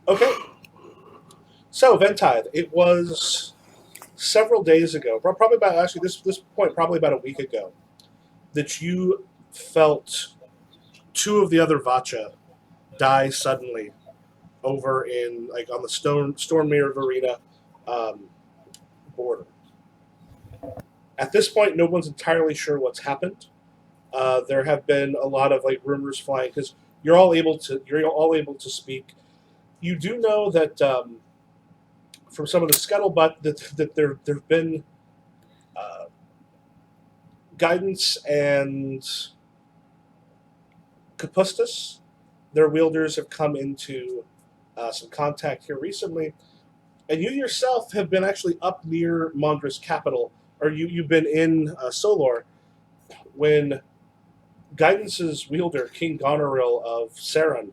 Okay. So, Ventide, it was several days ago, probably about actually this point, probably about a week ago, that you felt two of the other Vatcha die suddenly over in like on the Stormmere Arena um, border. At this point, no one's entirely sure what's happened. There have been a lot of like rumors flying because you're all able to speak. You do know that from some of the scuttlebutt that there've been uh, guidance and Capustus. Their wielders have come into some contact here recently, and you yourself have been actually up near Mondra's capital, or you've been in Solor when Guidance's wielder, King Goneril of Saran,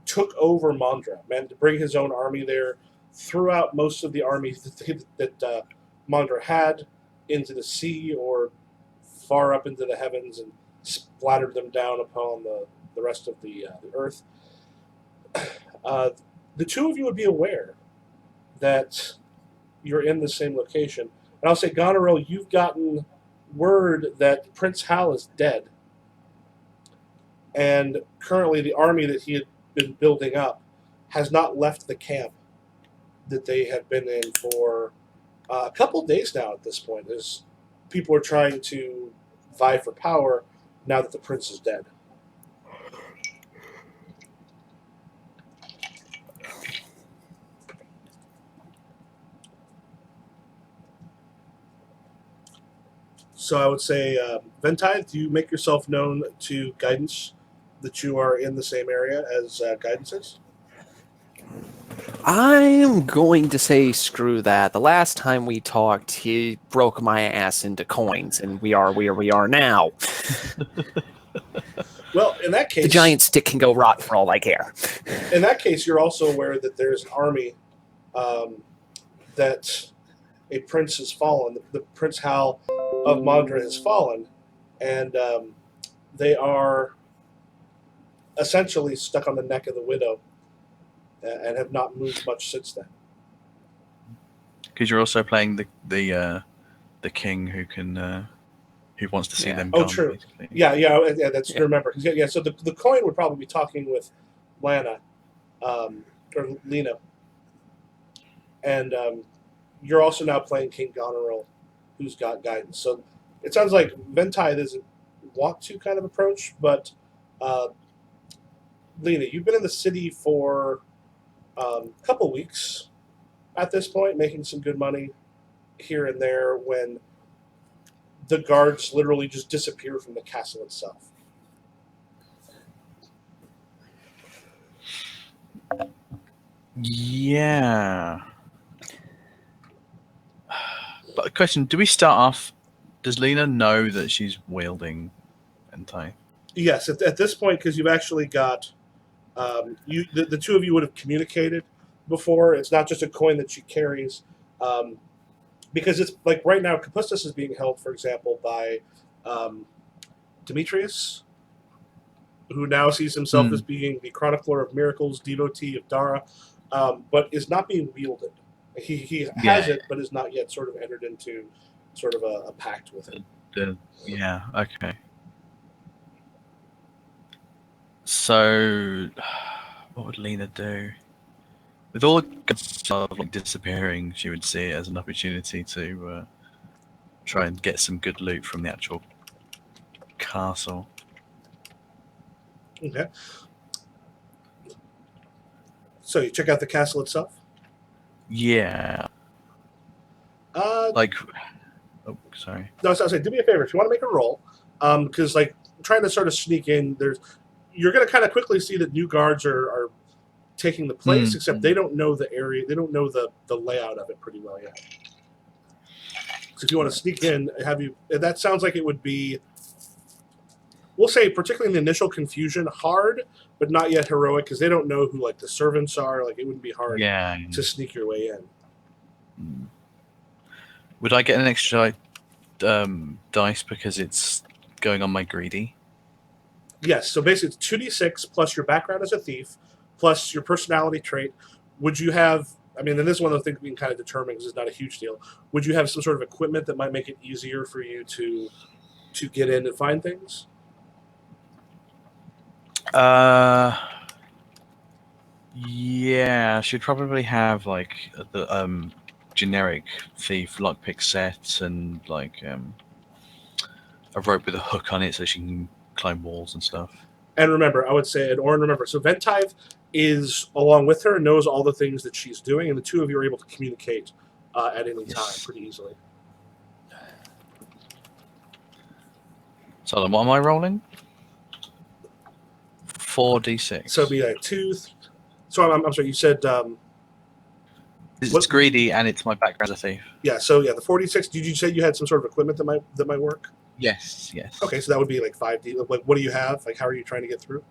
took over Mondra, managed to bring his own army there, threw out most of the army that Mondra had into the sea or far up into the heavens and splattered them down upon the rest of the earth. Uh, the two of you would be aware that you're in the same location. And I'll say, Goneril, you've gotten word that Prince Hal is dead. And currently, the army that he had been building up has not left the camp that they have been in for a couple of days now at this point, as people are trying to vie for power now that the prince is dead. So I would say, Ventide, do you make yourself known to Guidance that you are in the same area as Guidance is? I'm going to say screw that. The last time we talked, he broke my ass into coins, and we are where we are now. Well, in that case, the giant stick can go rot for all I care. In that case, you're also aware that there's an army that a prince has fallen. The Prince Hal of Mondra has fallen, and they are essentially stuck on the neck of the widow and have not moved much since then. Because you're also playing the king who wants to see them Oh, gone. true. Basically. Yeah. That's remember. Yeah. So the coin would probably be talking with Lana or Lena, and you're also now playing King Goneril, who's got guidance. So it sounds like Ventide doesn't want to kind of approach, but Lena, you've been in the city for a couple weeks at this point, making some good money here and there when the guards literally just disappear from the castle itself. Yeah. But a question, do we start off, does Lena know that she's wielding Entai? Yes, at this point, because you've actually got, the two of you would have communicated before. It's not just a coin that she carries. Because it's like right now, Capustus is being held, for example, by Demetrius, who now sees himself as being the chronicler of miracles, devotee of Dara, but is not being wielded. He has it, but is not yet sort of entered into sort of a pact with it. Yeah, okay. So, what would Lena do? With all the guns like disappearing, she would see it as an opportunity to try and get some good loot from the actual castle. Okay. So you check out the castle itself? Yeah. Oh, sorry. No, I was saying, do me a favor if you want to make a roll, because like trying to sort of sneak in, you're going to kind of quickly see that new guards are taking the place, except they don't know the area, they don't know the layout of it pretty well yet. So if you want to sneak in, that sounds like it would be, we'll say, particularly in the initial confusion, hard, but not yet heroic, because they don't know who like the servants are. Like it wouldn't be hard to sneak your way in. Would I get an extra dice because it's going on my greedy? Yes. So basically, it's 2d6 plus your background as a thief plus your personality trait. Would you have? I mean, and this is one of the things we can kind of determine because it's not a huge deal. Would you have some sort of equipment that might make it easier for you to get in and find things? Yeah, she'd probably have like the generic thief lockpick set and like a rope with a hook on it so she can climb walls and stuff. And remember, I would say, and Orin, remember, so Ventive is along with her, knows all the things that she's doing, and the two of you are able to communicate at any time pretty easily. So then what am I rolling? 4d6. So it'd be like two. So I'm sorry, you said. It's greedy and it's my background as a thief. Yeah, so yeah, the 46. Did you say you had some sort of equipment that might work? Yes. Okay, so that would be like 5D. Like, what do you have? Like, how are you trying to get through?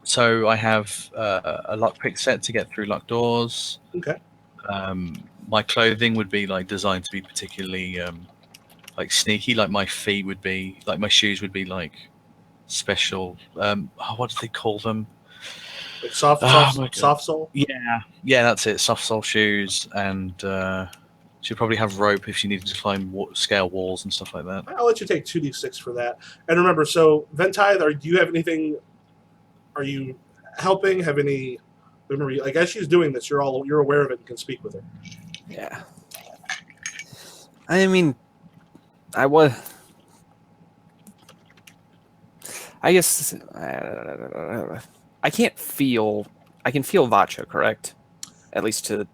So I have a lockpick set to get through locked doors. Okay. My clothing would be like designed to be particularly like sneaky. Like my feet would be, like my shoes would be like special. What do they call them? Like soft sole. Yeah, that's it. Soft sole shoes, and she'd probably have rope if she needed to climb scale walls and stuff like that. I'll let you take 2d6 for that. And remember, so Ventive, do you have anything? Are you helping? Have any? Remember, like as she's doing this, you're aware of it and can speak with her. Yeah. I mean, I was. I guess I can't feel. I can feel Vatcha, correct? At least to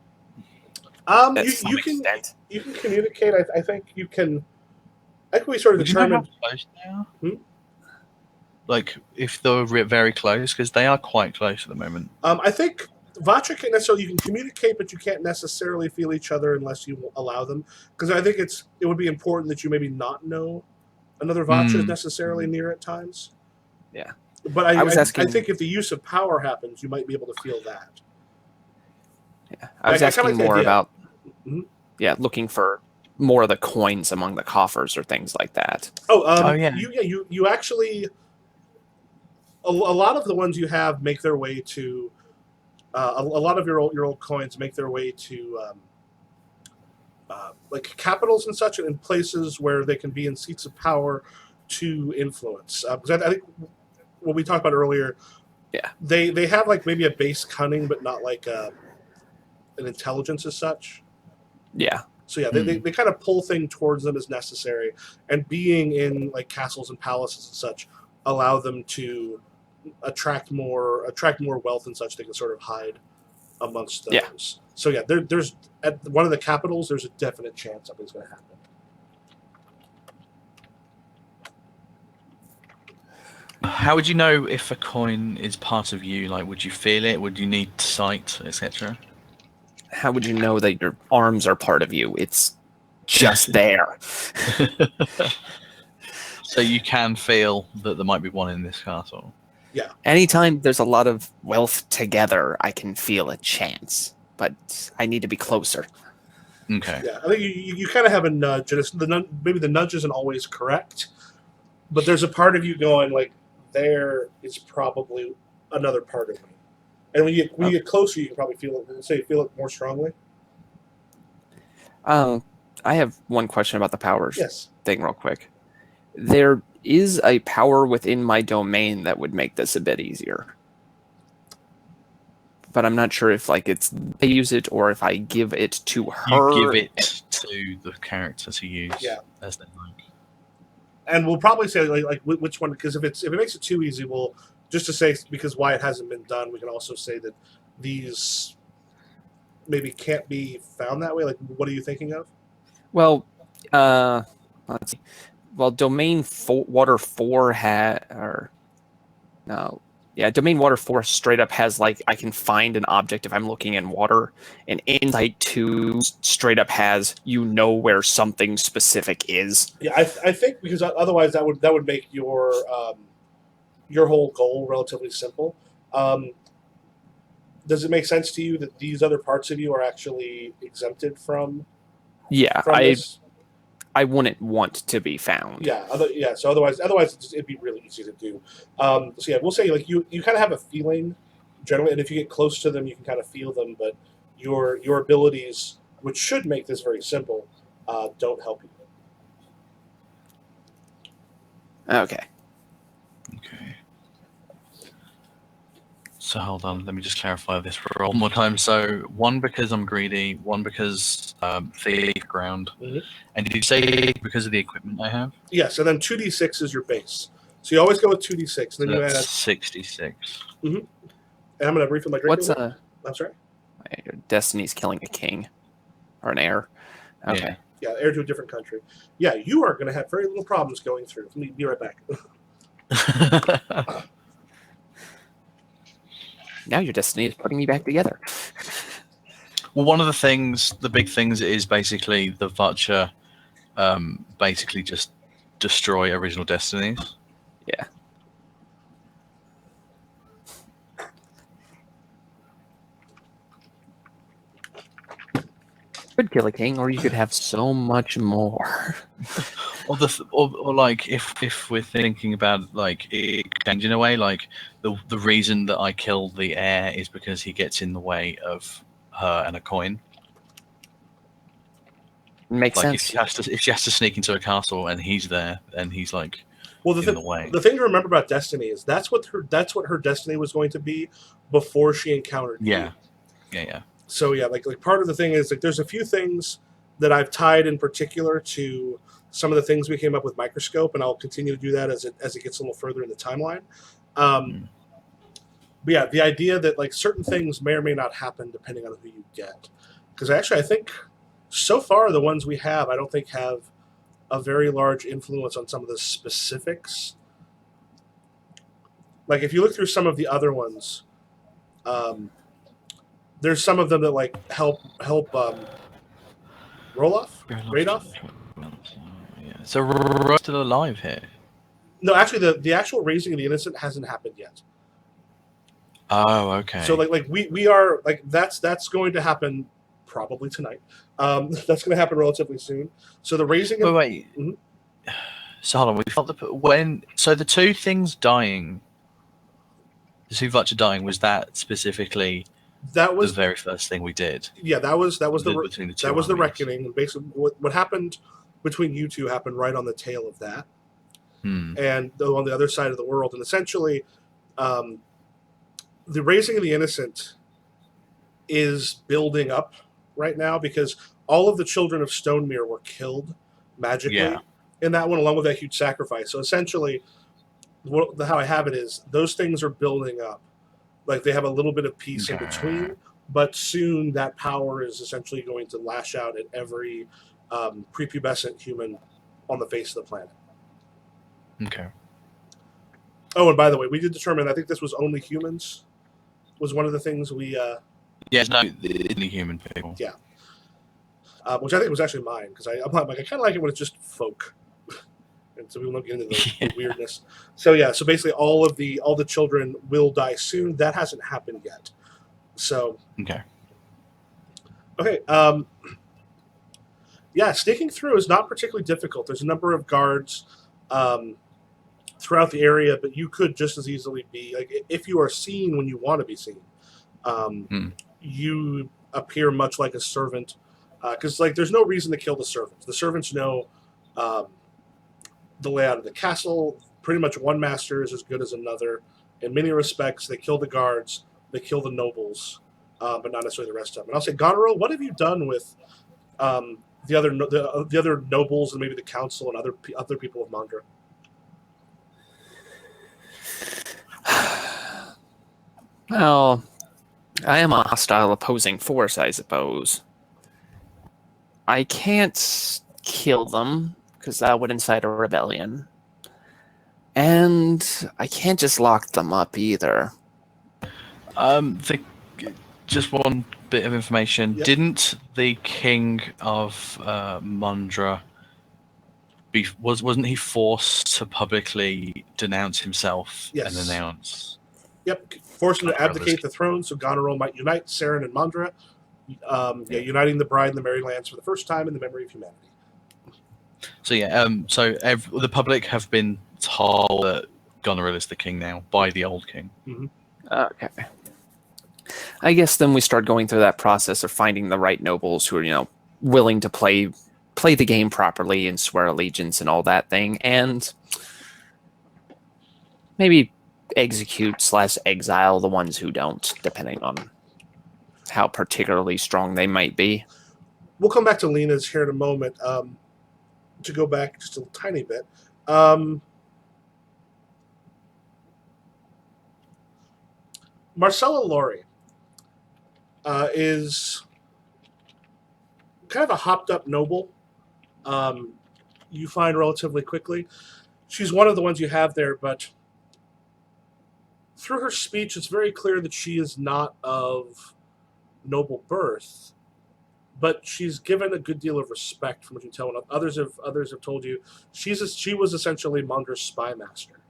some extent. You can communicate. I think you can. I think we sort of Would you know determined. how close they are? Like if they're very close, because they are quite close at the moment. I think Vatcha can't necessarily. You can communicate, but you can't necessarily feel each other unless you allow them. Because I think it would be important that you maybe not know another Vatcha is necessarily near at times. Yeah. But I asking, I think if the use of power happens, you might be able to feel that. Yeah, I was asking more about, looking for more of the coins among the coffers or things like that. Yeah. You actually, a lot of the ones you have make their way to, a lot of your old coins make their way to, like capitals and such, in places where they can be in seats of power to influence. Because I think what we talked about earlier, they have like maybe a base cunning, but not like an intelligence as such. Yeah. So yeah, they kind of pull things towards them as necessary, and being in like castles and palaces and such allow them to attract more wealth and such. They can sort of hide amongst those. Yeah. So yeah, there's at one of the capitals, there's a definite chance something's going to happen. How would you know if a coin is part of you? Like, would you feel it? Would you need sight, etc.? How would you know that your arms are part of you? It's just there. So you can feel that there might be one in this castle? Yeah. Anytime there's a lot of wealth together, I can feel a chance. But I need to be closer. Okay. Yeah, I think you kind of have a nudge. And maybe the nudge isn't always correct, but there's a part of you going like, there is probably another part of me. And when you get closer, you can probably feel it more strongly. I have one question about the powers thing real quick. There is a power within my domain that would make this a bit easier. But I'm not sure if like I use it or if I give it to her. You give it to the character to use as they like. And we'll probably say like which one, because if it makes it too easy, we'll just to say, because why it hasn't been done, we can also say that these maybe can't be found that way. Like, what are you thinking of? Well, let's see. Well, Domain Water 4 Domain Water 4 straight up has like I can find an object if I'm looking in water, and Insight 2 straight up has where something specific is. Yeah, I think because otherwise that would make your whole goal relatively simple. Does it make sense to you that these other parts of you are actually exempted from? Yeah, from this? I wouldn't want to be found. Yeah, so otherwise it'd be really easy to do. So yeah, we'll say like you kind of have a feeling generally, and if you get close to them, you can kind of feel them. But your abilities, which should make this very simple, don't help you. Okay. Okay. So hold on, let me just clarify this for one more time. So 1 because I'm greedy, 1 because thief ground, and did you say because of the equipment I have? Yes, and then 2d6 is your base. So you always go with 2d6. Then So you that's add. 66. And I'm going to refill my drink. What's I'm sorry. Destiny's killing a king or an heir? Okay. Yeah, heir to a different country. Yeah, you are going to have very little problems going through. Let me be right back. Now your destiny is putting me back together. Well, one of the big things is basically the Vatcha basically just destroy original destinies. Yeah. Could kill a king, or you could have so much more. Or like if we're thinking about like it changing in a way, like the reason that I kill the heir is because he gets in the way of her and a coin. Makes Like sense. if she has to sneak into a castle and he's there, and he's like in the way. The thing to remember about Destiny is that's what her destiny was going to be before she encountered you. Yeah. So yeah, like part of the thing is like there's a few things that I've tied in particular to some of the things we came up with Microscope, and I'll continue to do that as it gets a little further in the timeline. But yeah, the idea that like certain things may or may not happen depending on who you get, because I think so far the ones we have I don't think have a very large influence on some of the specifics. Like if you look through some of the other ones. There's some of them that like help Roloff? Radoff? Yeah. So Ro's still alive here? No, actually the actual raising of the innocent hasn't happened yet. Oh, okay. So like we are like that's going to happen probably tonight. That's going to happen relatively soon. So the raising of wait. So hold on, we felt the two things dying, the two Vatcha dying, was that specifically that was the very first thing we did? Yeah, that was the armies. reckoning. And basically what happened between you two happened right on the tail of that. And on the other side of the world, and essentially the raising of the innocent is building up right now because all of the children of Stonemere were killed magically in that one, along with that huge sacrifice. So essentially, how I have it is those things are building up. Like they have a little bit of peace in between, but soon that power is essentially going to lash out at every prepubescent human on the face of the planet. Okay. Oh, and by the way, we did determine, I think this was only humans, was one of the things we... Yeah, no, only human people. Yeah. Which I think was actually mine, because I kind of like it when it's just folk. And so we won't get into the weirdness. So yeah, so basically all the children will die soon. That hasn't happened yet. So... Okay. Yeah, sneaking through is not particularly difficult. There's a number of guards throughout the area, but you could just as easily be like if you are seen when you want to be seen. You appear much like a servant because like there's no reason to kill the servants. The servants know the layout of the castle. Pretty much one master is as good as another. In many respects, they kill the guards, they kill the nobles, but not necessarily the rest of them. And I'll say, Goneril, what have you done with the other nobles and maybe the council and other people of Mandra? Well, I am a hostile opposing force, I suppose. I can't kill them, because that would incite a rebellion. And I can't just lock them up either. Just one bit of information. Yep. Didn't the king of Mandra wasn't he forced to publicly denounce himself and announce? Yep, forced him to abdicate the throne so Goneril might unite Saren and Mandra, uniting the bride and the married lands for the first time in the memory of humanity. So the public have been told that Goneril is the king now by the old king. Okay. I guess then we start going through that process of finding the right nobles who are, willing to play the game properly and swear allegiance and all that thing, and maybe execute/exile the ones who don't, depending on how particularly strong they might be. We'll come back to Lena's here in a moment. To go back just a tiny bit. Marcella Lori is kind of a hopped-up noble. You find relatively quickly. She's one of the ones you have there, but through her speech, it's very clear that she is not of noble birth, but she's given a good deal of respect from what you tell. And others have told you she was essentially Mondra's spy master.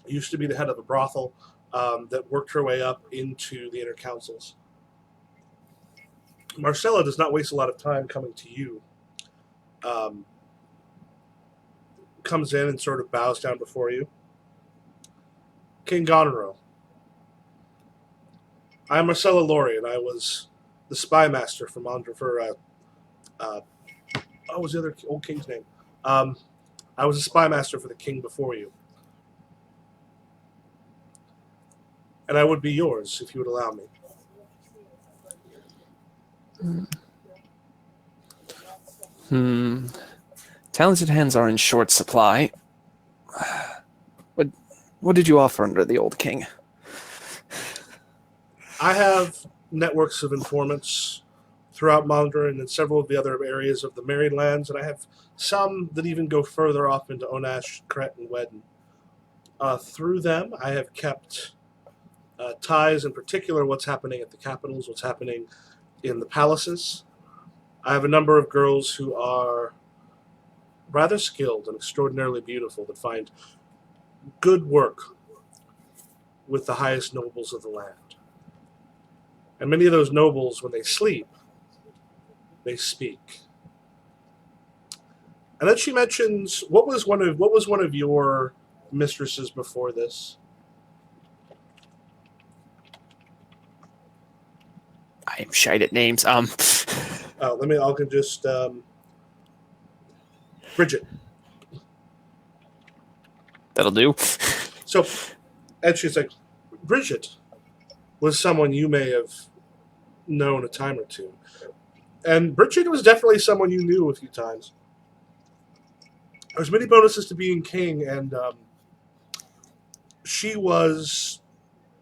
Used to be the head of a brothel that worked her way up into the inner councils. Marcella does not waste a lot of time coming to you. Comes in and sort of bows down before you. King Goneril, I am Marcella Lori, and I was the spy master for Mondra for what was the other old king's name? I was a spy master for the king before you, and I would be yours if you would allow me. Talented hands are in short supply. What did you offer under the old king? I have networks of informants throughout Mondra and in several of the other areas of the Married Lands, and I have some that even go further off into Onash, Kret, and Wedden. Through them, I have kept ties, in particular, what's happening at the capitals, what's happening in the palaces. I have a number of girls who are rather skilled and extraordinarily beautiful that find good work with the highest nobles of the land. And many of those nobles, when they sleep, they speak. And then she mentions, what was one of your mistresses before this? I am shite at names. I can just Bridget. That'll do. So, and she's like, Bridget was someone you may have known a time or two. And Bridget was definitely someone you knew a few times. There's many bonuses to being king, and she was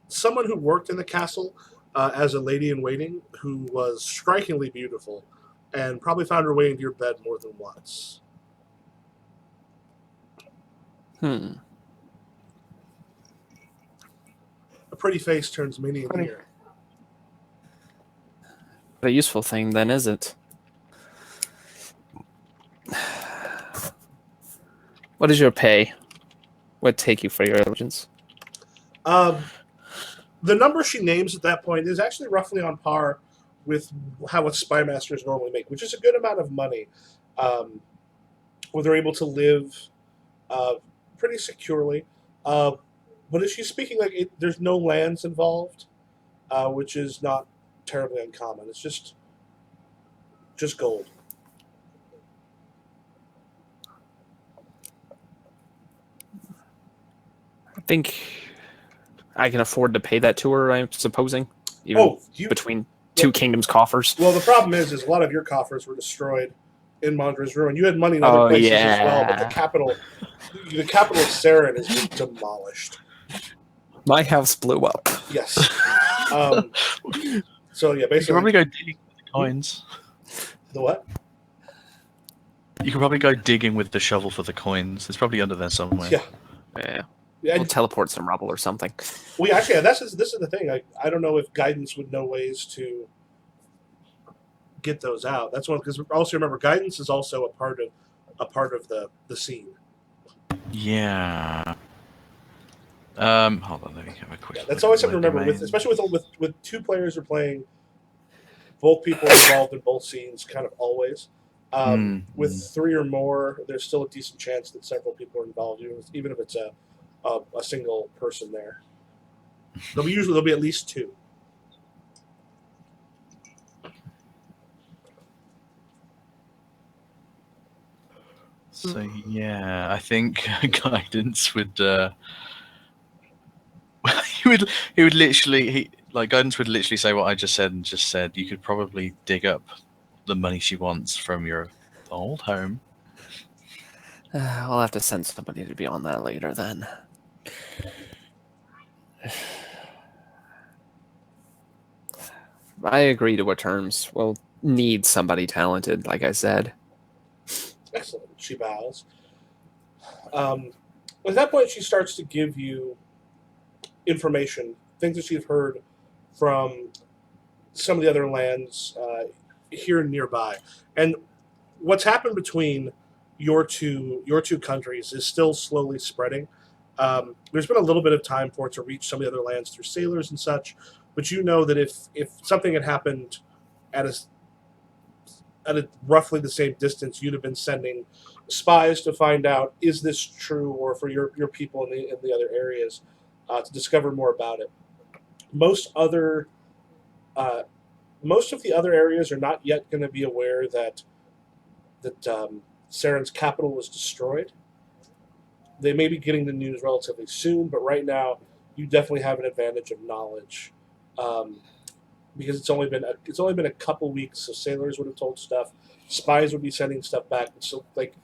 someone who worked in the castle as a lady in waiting who was strikingly beautiful and probably found her way into your bed more than once. A pretty face turns many in the ear. A useful thing, then, is it? What is your pay? What take you for your allegiance? The number she names at that point is actually roughly on par with what spy masters normally make, which is a good amount of money, where they're able to live pretty securely. But is she speaking like there's no lands involved, which is not terribly uncommon. It's just gold. I think I can afford to pay that to her, I'm supposing. Even between two kingdoms' coffers. Well, the problem is a lot of your coffers were destroyed in Mondra's ruin. You had money in other places as well, but the capital of Saren has been demolished. My house blew up. Yes. So yeah, basically, you can probably go digging with the coins. The what? You can probably go digging with the shovel for the coins. It's probably under there somewhere. Yeah. We'll teleport some rubble or something. Well, actually, this is the thing. I don't know if guidance would know ways to get those out. That's one, because also remember, guidance is also a part of the scene. Yeah. Hold on, let me have a quick. Yeah, that's always something to remember, especially with two players are playing. Both people are involved in both scenes, kind of always. With three or more, there's still a decent chance that several people are involved, even if it's a single person there. There'll be at least two. So yeah, I think guidance would. He would literally guidance would literally say what I just said and just said you could probably dig up the money she wants from your old home. I'll have to send somebody to be on that later then. I agree to her terms. We'll need somebody talented, like I said. Excellent. She bows. At that point, she starts to give you information, things that she's heard from some of the other lands here and nearby. And what's happened between your two countries is still slowly spreading. There's been a little bit of time for it to reach some of the other lands through sailors and such, but you know that if something had happened at a roughly the same distance, you'd have been sending spies to find out is this true, or for your people in the other areas to discover more about it. Most other most of the other areas are not yet going to be aware that Saren's capital was destroyed. They may be getting the news relatively soon, but right now you definitely have an advantage of knowledge. Because it's only been a couple weeks, so sailors would have told stuff, spies would be sending stuff back, so like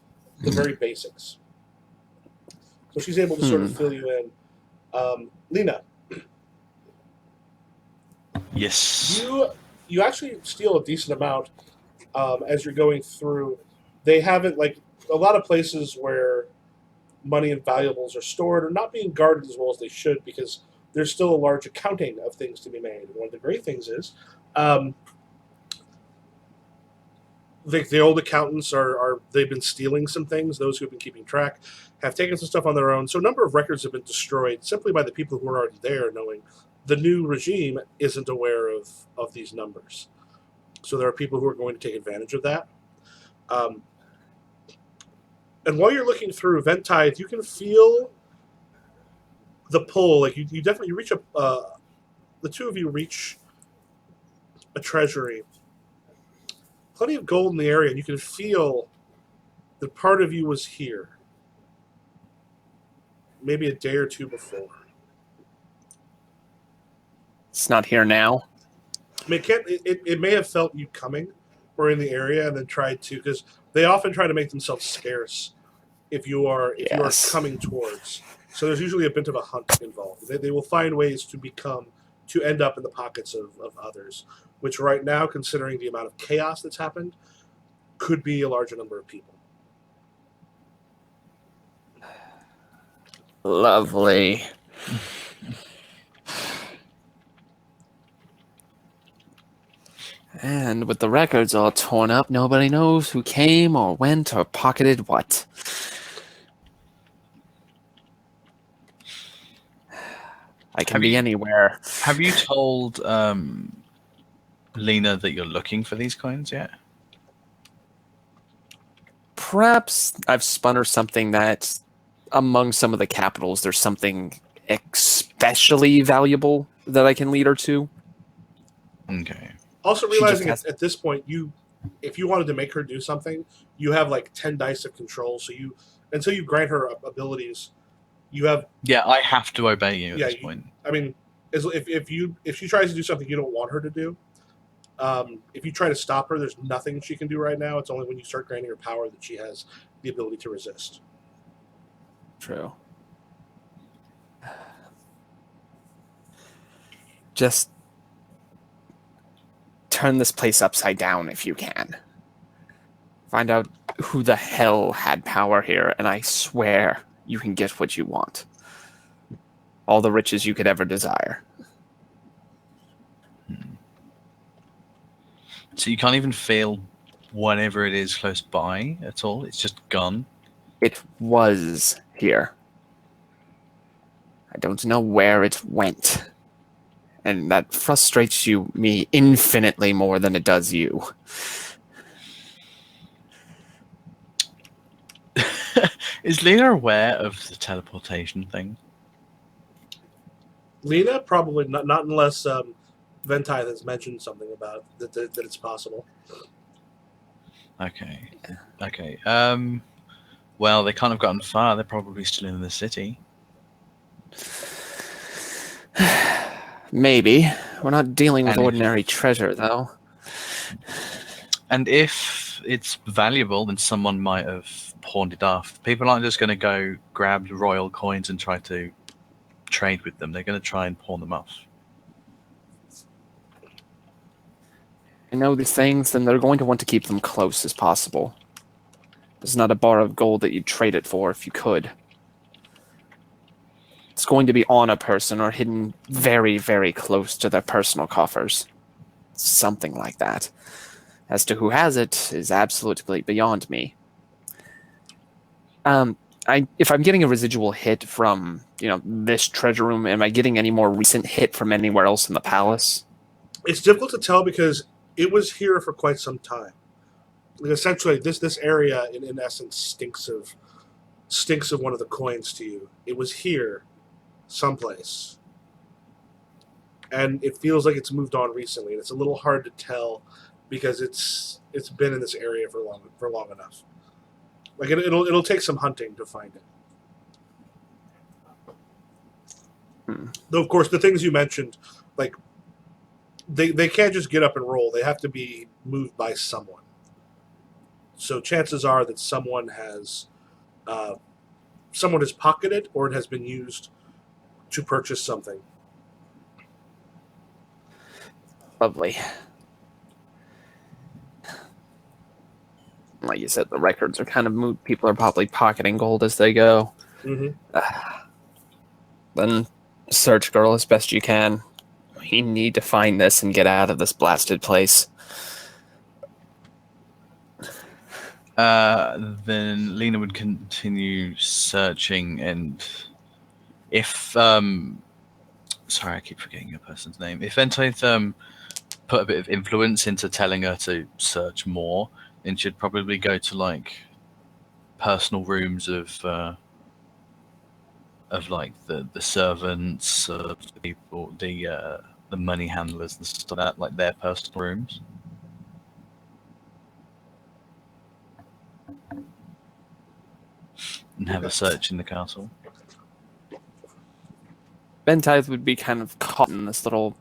the very basics. So she's able to sort of fill you in. Lena, Yes. you actually steal a decent amount as you're going through. They haven't, like a lot of places where money and valuables are stored are not being guarded as well as they should, because there's still a large accounting of things to be made. And one of the great things is the old accountants they've been stealing some things. Those who have been keeping track have taken some stuff on their own. So a number of records have been destroyed simply by the people who are already there, knowing the new regime isn't aware of these numbers. So there are people who are going to take advantage of that. And while you're looking through Ventithe, you can feel the pull. Like you definitely reach the two of you reach a treasury. Plenty of gold in the area, and you can feel that part of you was here. Maybe a day or two before. It's not here now. I mean, it may have felt you coming or in the area and then tried to, because they often try to make themselves scarce if you are coming towards. So there's usually a bit of a hunt involved. They will find ways to end up in the pockets of others, which right now, considering the amount of chaos that's happened, could be a larger number of people. Lovely. And with the records all torn up, nobody knows who came or went or pocketed what. I can be anywhere. Have you told Lena that you're looking for these coins yet? Perhaps I've spun her something that among some of the capitals, there's something especially valuable that I can lead her to. Okay. Also realizing at this point, if you wanted to make her do something, you have like 10 dice of control. So until you grant her abilities, you have. Yeah, I have to obey you at this point. I mean, if she tries to do something you don't want her to do, if you try to stop her, there's nothing she can do right now. It's only when you start granting her power that she has the ability to resist. True. Just turn this place upside down if you can. Find out who the hell had power here, and I swear you can get what you want. All the riches you could ever desire. So you can't even feel whatever it is close by at all? It's just gone? It was here. I don't know where it went. And that frustrates me infinitely more than it does you. Is Lena aware of the teleportation thing? Lena, probably not unless Ventithe has mentioned something about it, that it's possible. Okay. Well, they can't have gotten far. They're probably still in the city. Maybe. We're not dealing with And ordinary treasure, though. And if it's valuable, then someone might have pawned it off. People aren't just going to go grab royal coins and try to trade with them. They're going to try and pawn them off. I know these things, then they're going to want to keep them close as possible. There's not a bar of gold that you'd trade it for if you could. It's going to be on a person or hidden very, very close to their personal coffers. Something like that. As to who has it is absolutely beyond me. If I'm getting a residual hit from, this treasure room, am I getting any more recent hit from anywhere else in the palace? It's difficult to tell because it was here for quite some time. Like essentially, this area in essence stinks of one of the coins to you. It was here, someplace, and it feels like it's moved on recently. And it's a little hard to tell because it's been in this area for long enough. Like it'll take some hunting to find it. Though of course the things you mentioned, like they can't just get up and roll. They have to be moved by someone. So chances are that someone has pocketed or it has been used to purchase something. Lovely. Like you said, the records are kind of moved. People are probably pocketing gold as they go. Mm-hmm. Then search, girl, as best you can. We need to find this and get out of this blasted place. Then Lena would continue searching, and if sorry, I keep forgetting your person's name. If Entith put a bit of influence into telling her to search more, then she'd probably go to like personal rooms of like the servants, of the people, the money handlers and stuff like that, like their personal rooms. And have a search in the castle. Bentithe would be kind of caught in this little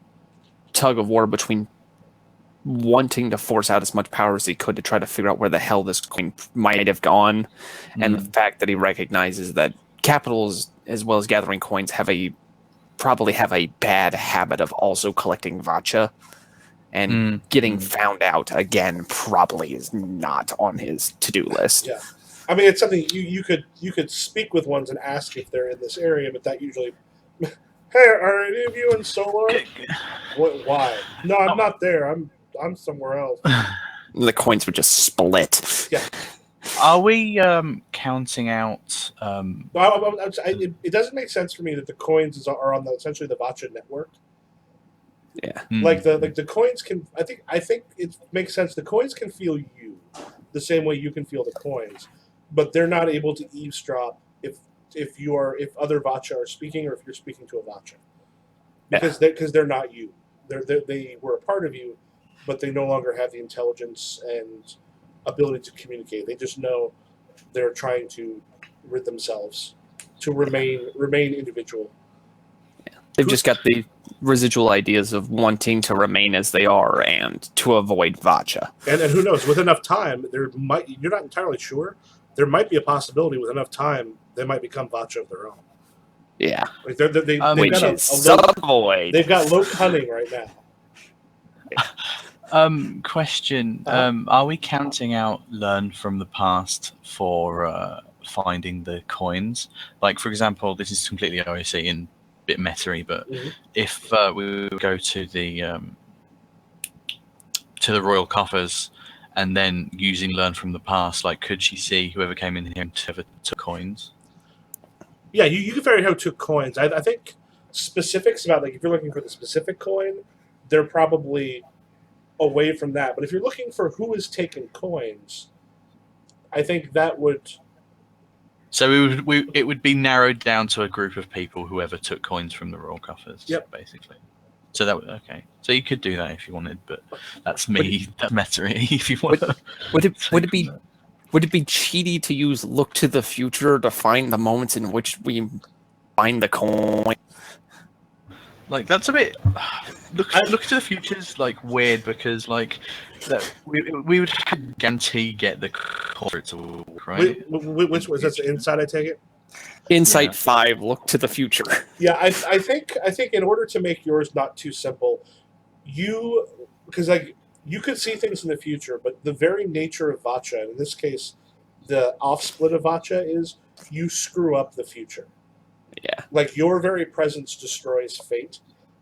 tug of war between wanting to force out as much power as he could to try to figure out where the hell this coin might have gone, and the fact that he recognizes that capitals, as well as gathering coins, probably have a bad habit of also collecting Vatcha, and getting found out again probably is not on his to-do list. Yeah. I mean, it's something you could speak with ones and ask if they're in this area, but that usually, hey, are any of you in Solar? What? Why? No, I'm not there. I'm somewhere else. The coins would just split. Yeah. Are we counting out? It doesn't make sense for me that the coins are on essentially the Vatcha network. Yeah. Like the coins can. I think it makes sense. The coins can feel you, the same way you can feel the coins. But they're not able to eavesdrop if other Vatcha are speaking or if you're speaking to a Vatcha, because they're not you. They were a part of you, but they no longer have the intelligence and ability to communicate. They just know they're trying to rid themselves to remain individual. Yeah. They've just got the residual ideas of wanting to remain as they are and to avoid Vatcha. And who knows? With enough time, you're not entirely sure. There might be a possibility with enough time they might become Vatcha of their own. Yeah. Like they've which got is void. They've got low cunning right now. Question. Are we counting out learn from the past for finding the coins? Like, for example, this is completely OOC and a bit meta-y, but if we go to the royal coffers and then using learn from the past, like, could she see whoever came in here and took coins? Yeah, you can figure out who took coins. I think specifics about, like, if you're looking for the specific coin, they're probably away from that. But if you're looking for who is taking coins, I think that would. So it would be narrowed down to a group of people, whoever took coins from the royal coffers. Yep. Basically. So that would okay. So you could do that if you wanted, but that's me. That's meta if you want. Would it be Would it be cheaty to use look to the future to find the moments in which we find the coin? Like that's a bit. Look to the future's like weird because like that we would have to guarantee get the core to work, right? Which was that's the inside? I take it. Insight Yeah. 5, look to the future. Yeah, I think in order to make yours not too simple, because like you could see things in the future, but the very nature of Vatcha, and in this case, the off split of Vatcha is you screw up the future. Yeah. Like your very presence destroys fate,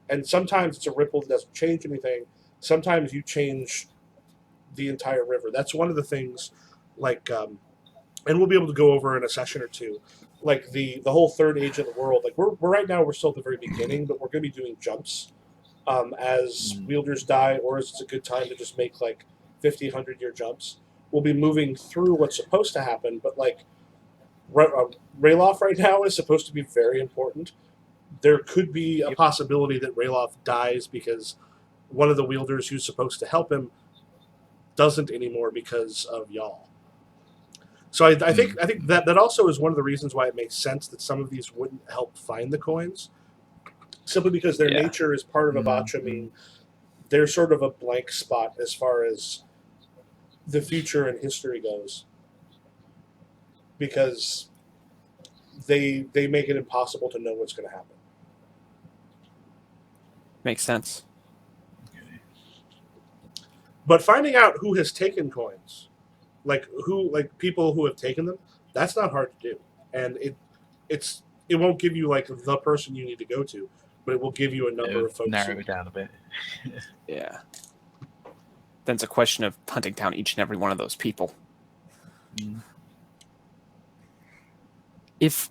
and sometimes it's a ripple that doesn't change anything. Sometimes you change the entire river. That's one of the things, like, and we'll be able to go over in a session or two, like the whole third age of the world. Like we're right now we're still at the very beginning, but we're going to be doing jumps as wielders die, or as it's a good time to just make like 50, 100-year jumps. We'll be moving through what's supposed to happen, but like Rayloff right now is supposed to be very important. There could be a possibility that Rayloff dies because one of the wielders who's supposed to help him doesn't anymore because of y'all. So I think that also is one of the reasons why it makes sense that some of these wouldn't help find the coins, simply because their nature is part of a Vatcha. I mean, they're sort of a blank spot as far as the future and history goes, because they make it impossible to know what's going to happen. Makes sense. But finding out who has taken coins, like people who have taken them, that's not hard to do, and it won't give you like the person you need to go to, but it will give you a number of folks. Narrow it down a bit. Yeah. Then it's a question of hunting down each and every one of those people. If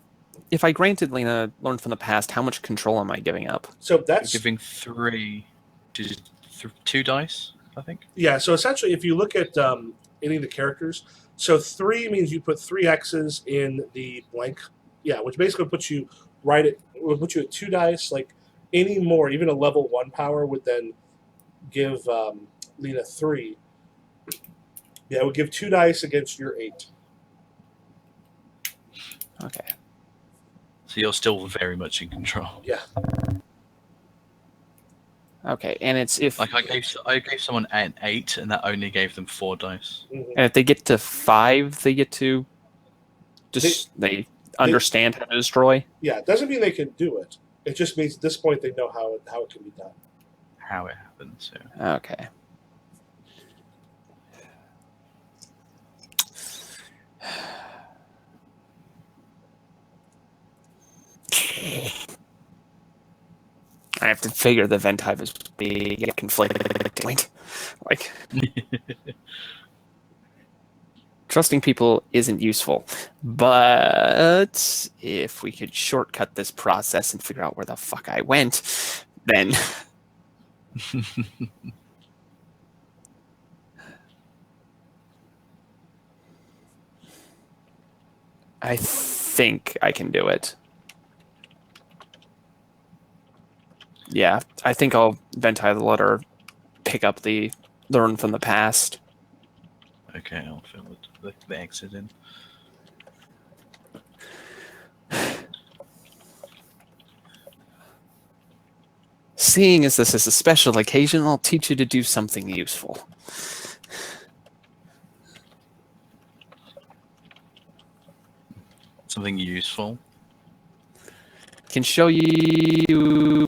I granted Lena learn from the past, how much control am I giving up? So that's giving 3 to 2 dice, I think. Yeah. So essentially, if you look at any of the characters, so 3 means you put 3 X's in the blank. Yeah, which basically puts you would put you at 2 dice. Like any more, even a level 1 power would then give Lena 3. Yeah, it would give 2 dice against your 8. Okay. So you're still very much in control. Yeah. Okay, and it's if like I gave someone an 8, and that only gave them 4 dice. Mm-hmm. And if they get to 5, they get to they understand how to destroy. Yeah, it doesn't mean they can do it. It just means at this point they know how it can be done. How it happens. Yeah. Okay. I have to figure the vent hive is being conflicting. Like, trusting people isn't useful, but if we could shortcut this process and figure out where the fuck I went, then I think I can do it. Yeah, I think I'll vent hive the letter, pick up the learn from the past. Okay, I'll fill the exit in. Seeing as this is a special occasion, I'll teach you to do something useful. Something useful? Can show you...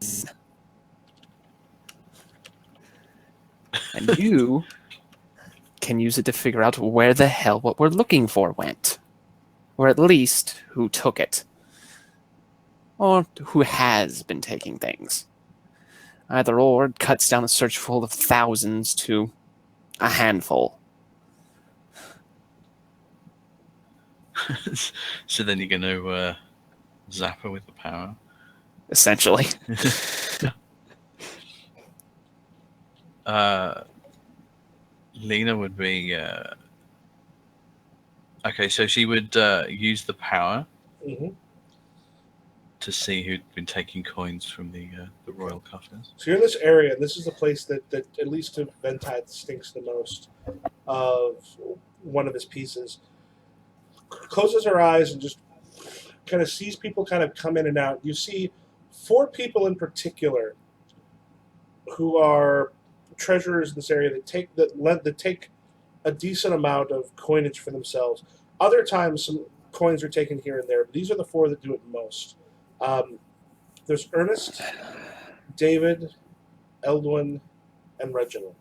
And you can use it to figure out where the hell what we're looking for went. Or at least who took it. Or who has been taking things. Either or, it cuts down a search full of thousands to a handful. So then you're going to zap her with the power? Essentially. Lena would be... Okay, so she would use the power to see who'd been taking coins from the royal coffers. So you're in this area, and this is the place that at least to Ventide stinks the most of one of his pieces. closes her eyes and just kind of sees people kind of come in and out. You see 4 people in particular who are treasurers in this area that take a decent amount of coinage for themselves. Other times, some coins are taken here and there, but these are the 4 that do it most. There's Ernest, David, Eldwin, and Reginald.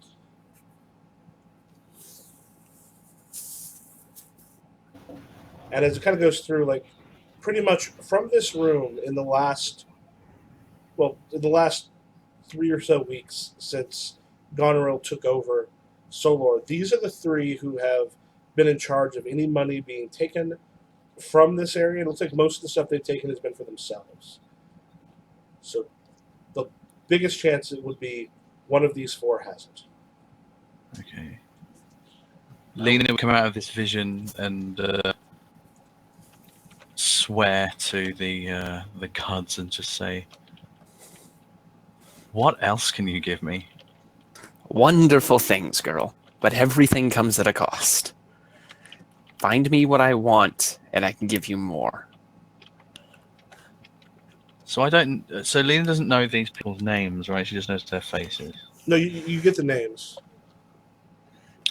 And as it kind of goes through, like, pretty much from this room in the last 3 or so weeks since Goneril took over Solor, these are the 3 who have been in charge of any money being taken from this area. It looks like most of the stuff they've taken has been for themselves. So the biggest chance it would be one of these 4 has it. Okay. Lena will come out of this vision and swear to the gods and just say, "What else can you give me?" Wonderful things, girl, but everything comes at a cost. Find me what I want, and I can give you more. So I don't. So Lena doesn't know these people's names, right? She just knows their faces. No, you get the names.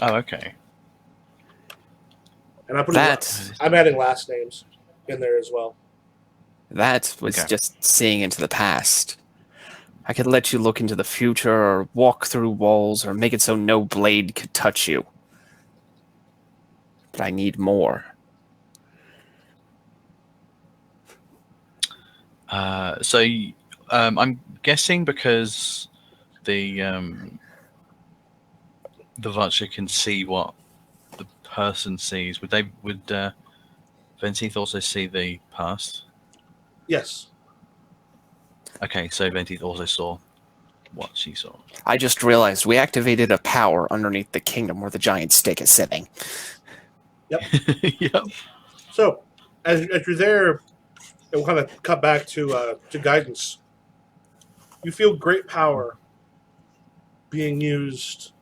Oh, okay. And I'm adding last names in there as well. That was Okay. just seeing into the past. I could let you look into the future, or walk through walls, or make it so no blade could touch you. But I need more. I'm guessing because the Vatcha can see what the person sees. Would Ventith also see the past? Yes. Okay, so Ventith also saw what she saw. I just realized we activated a power underneath the kingdom where the giant stick is sitting. Yep. So, as you're there, it will kind of cut back to guidance. You feel great power being used,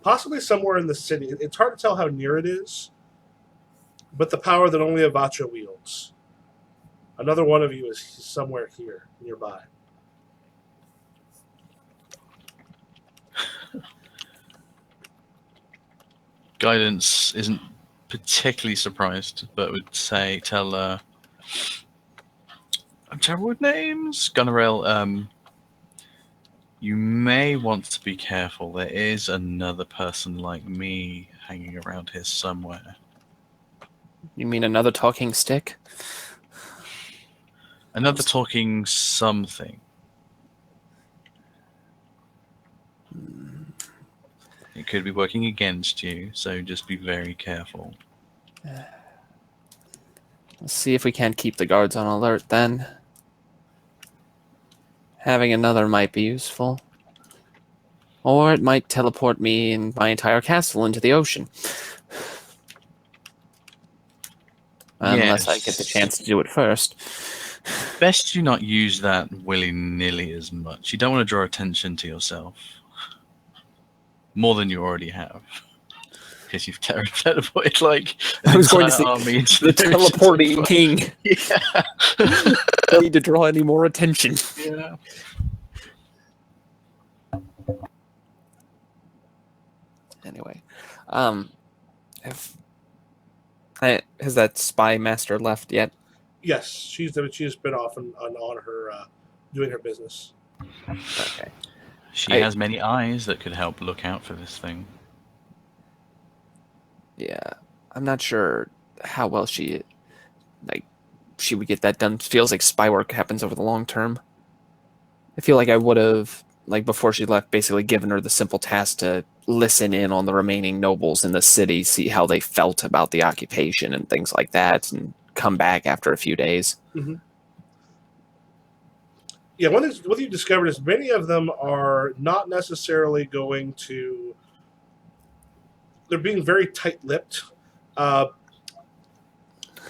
possibly somewhere in the city. It's hard to tell how near it is, but the power that only a Vatcha wields. Another one of you is somewhere here nearby. Guidance isn't particularly surprised, but would tell I'm terrible with names. Goneril, you may want to be careful. There is another person like me hanging around here somewhere. You mean another talking stick? Another talking something. It could be working against you, so just be very careful. Let's see if we can't keep the guards on alert then. Having another might be useful. Or it might teleport me and my entire castle into the ocean. Unless I get the chance to do it first. Best you not use that willy-nilly as much. You don't want to draw attention to yourself. More than you already have. Because you've teleported like I was going to say army into the teleporting king. Yeah. Don't need to draw any more attention. Yeah. Anyway, has that spy master left yet? Yes, she's been off on her doing her business. Okay. She has many eyes that could help look out for this thing. Yeah, I'm not sure how well she would get that done. Feels like spy work happens over the long term. I feel like I would have, before she left, basically given her the simple task to listen in on the remaining nobles in the city, see how they felt about the occupation and things like that, and come back after a few days. Mm-hmm. Yeah, what you discovered is many of them are not necessarily going to. They're being very tight-lipped, though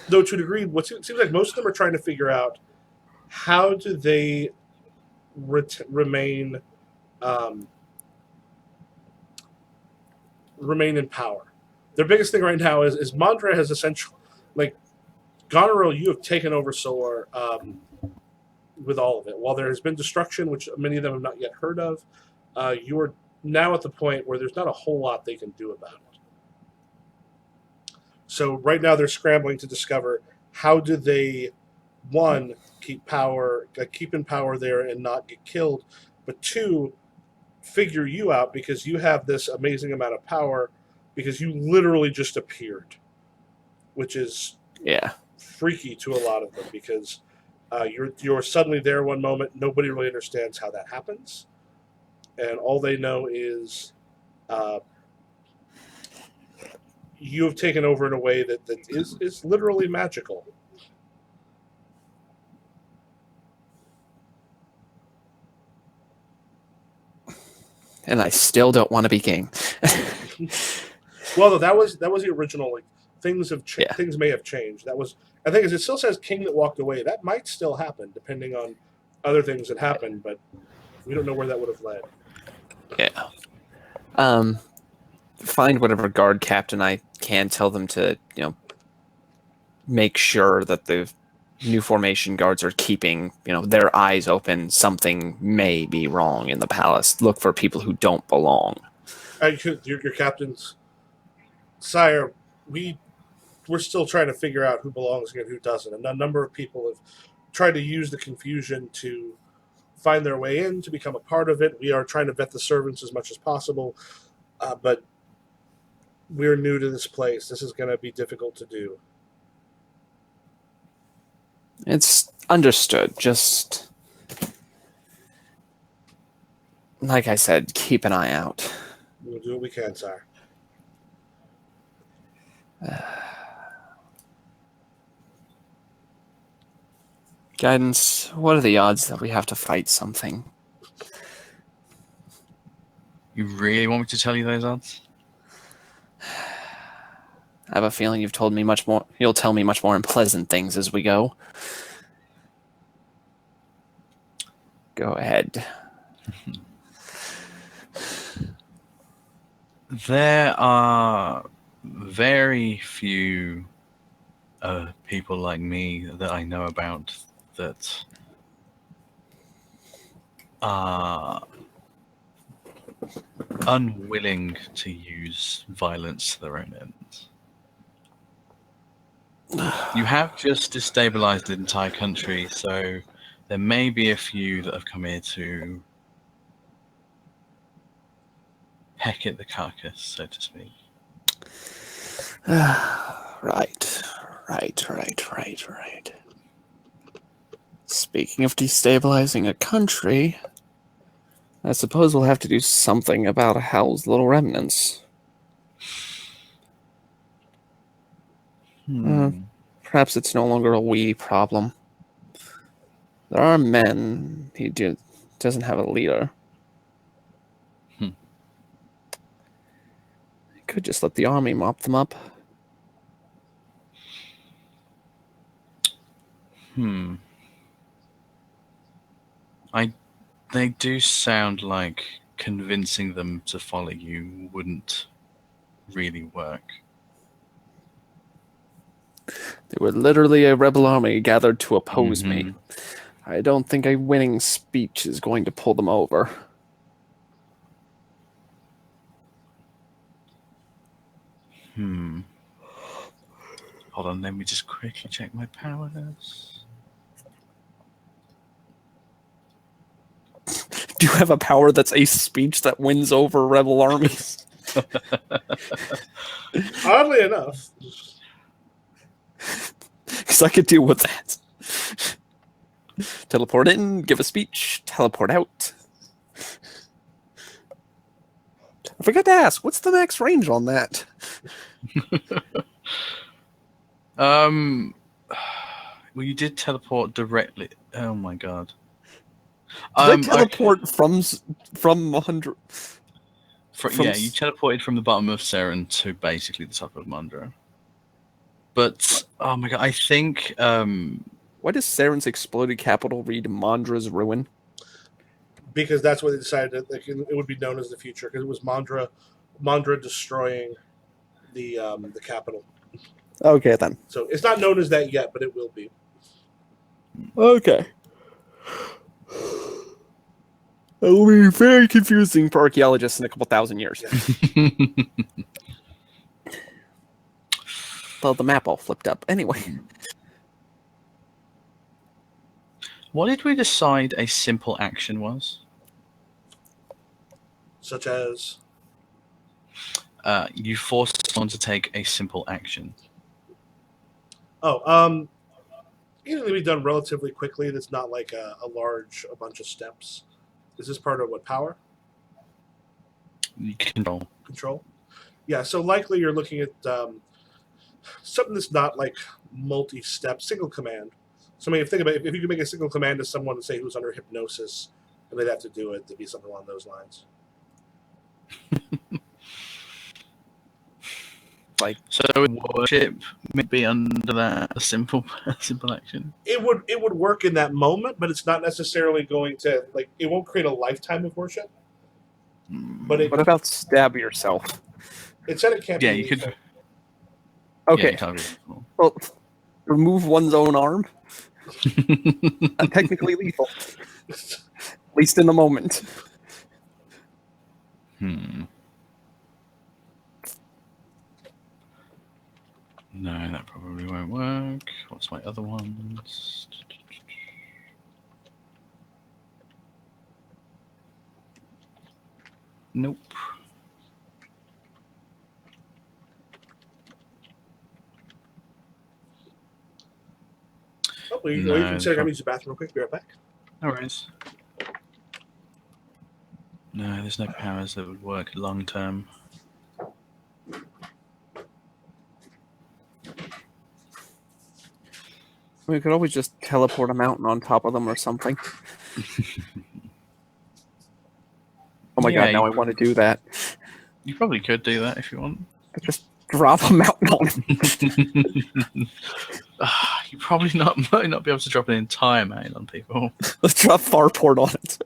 to a degree. What seems like most of them are trying to figure out how do they remain in power. their biggest thing right now is Mandra has essentially, like, Goneril, you have taken over Solar with all of it. While there has been destruction, which many of them have not yet heard of, you are now at the point where there's not a whole lot they can do about it. So right now they're scrambling to discover how do they, one, keep in power there and not get killed, but two, figure you out because you have this amazing amount of power because you literally just appeared, which is freaky to a lot of them because you're suddenly there one moment. Nobody really understands how that happens, and all they know is you have taken over in a way that is literally magical. And I still don't want to be king. Well, that was the original. Like things have things may have changed. That was, I think, as it still says king that walked away. That might still happen depending on other things that happen, but we don't know where that would have led. Yeah. Find whatever guard captain I can, tell them to, make sure that the new formation guards are keeping, their eyes open. Something may be wrong in the palace. Look for people who don't belong. Your captains, sire, we're still trying to figure out who belongs here and who doesn't. And a number of people have tried to use the confusion to find their way in, to become a part of it. We are trying to vet the servants as much as possible, but we're new to this place. This is going to be difficult to do. It's understood. Just like I said, keep an eye out. We'll do what we can, sire. Guidance, what are the odds that we have to fight something? You really want me to tell you those odds? I have a feeling you've told me much more. You'll tell me much more unpleasant things as we go. Go ahead. There are very few people like me that I know about that are unwilling to use violence to their own ends. You have just destabilized the entire country, so there may be a few that have come here to peck at the carcass, so to speak. Right. Speaking of destabilizing a country, I suppose we'll have to do something about Howl's little remnants. Perhaps it's no longer a we problem. There are men. He doesn't have a leader. He could just let the army mop them up. They do sound like convincing them to follow you wouldn't really work. They were literally a rebel army gathered to oppose me. I don't think a winning speech is going to pull them over. Hold on, let me just quickly check my powers. Do you have a power that's a speech that wins over rebel armies? Oddly enough. Because I could deal with that. Teleport in, give a speech, teleport out. I forgot to ask, what's the max range on that? Well, you did teleport directly. Oh my god. Did I teleport from 100? Yeah, you teleported from the bottom of Seren to basically the top of Mandra. But, oh my god, I think... Why does Seren's exploded capital read Mandra's ruin? Because that's what they decided it would be known as the future, because it was Mandra destroying the capital. Okay, then. So it's not known as that yet, but it will be. Okay. It will be very confusing for archaeologists in a couple thousand years. Yes. Well, the map all flipped up. Anyway. What did we decide a simple action was? Such as You force someone to take a simple action. it can be done relatively quickly. That's not like a bunch of steps. Is this part of what power? You control. Control? Yeah, so likely you're looking at something that's not like multi-step, single command. So I mean, think about it, if you could make a single command to someone, say, who's under hypnosis, and they'd have to do it, it'd be something along those lines. Like, so worship maybe under that a simple action. It would work in that moment, but it's not necessarily going to it won't create a lifetime of worship. But what about stab yourself? It said it can't. Yeah, be you could. Okay. Yeah, you can't be well, remove one's own arm. Technically lethal, at least in the moment. No, that probably won't work. What's my other ones? Nope. Oh, well, you consider I'm use the bathroom real quick. Be right back. No worries. No, there's no powers that would work long term. We could always just teleport a mountain on top of them or something. Oh my god, now I want to do that. You probably could do that if you want. Just drop a mountain on him. You probably might not be able to drop an entire mountain on people. Let's drop Farport on it.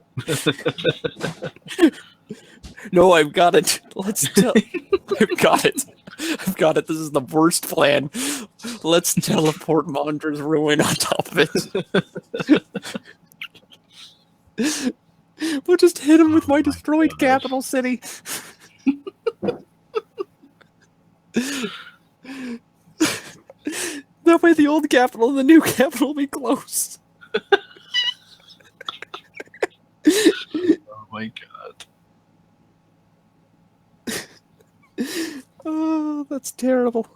No, I've got it. I've got it. I've got it. This is the worst plan. Let's teleport Mondra's Ruin on top of it. We'll just hit him with my destroyed capital city. That way the old capital and the new capital will be close. Oh my god. Oh, that's terrible.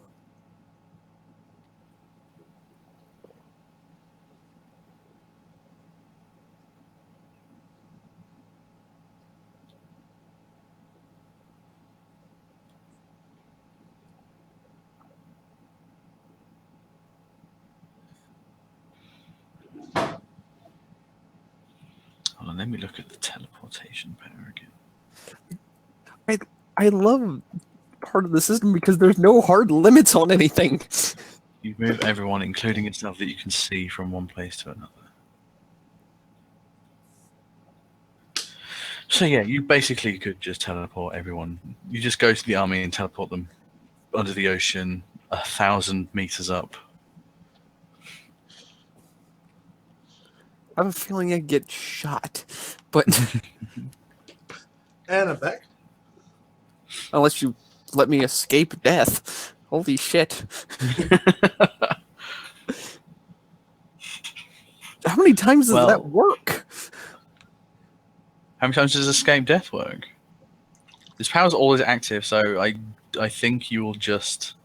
Hold on, let me look at the teleportation power again. I love part of the system because there's no hard limits on anything. You move everyone, including yourself, that you can see from one place to another. So yeah, you basically could just teleport everyone. You just go to the army and teleport them under the ocean, 1,000 meters up. I have a feeling I'd get shot, but And I'm back. unless you let me escape death. Holy shit. How many times does that work? How many times does escape death work? This power's always active, so I think you will just...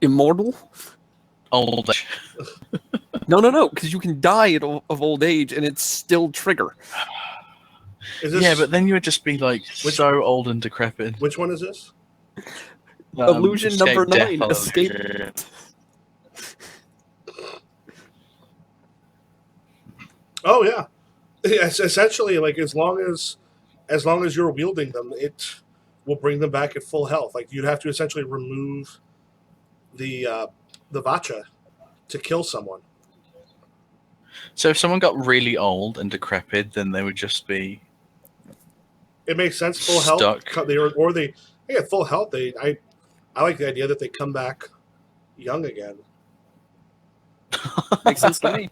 Immortal? Old age. No, because you can die of old age and it's still trigger. Yeah, but then you would just be like so old and decrepit. Which one is this? Illusion number 9. Escape. Oh yeah. Yes, essentially, like as long as you're wielding them, it will bring them back at full health. Like you'd have to essentially remove the Vatcha to kill someone. So if someone got really old and decrepit, then they would just be. It makes sense. Full health. Stuck. They get full health. I I like the idea that they come back young again. Makes sense to me.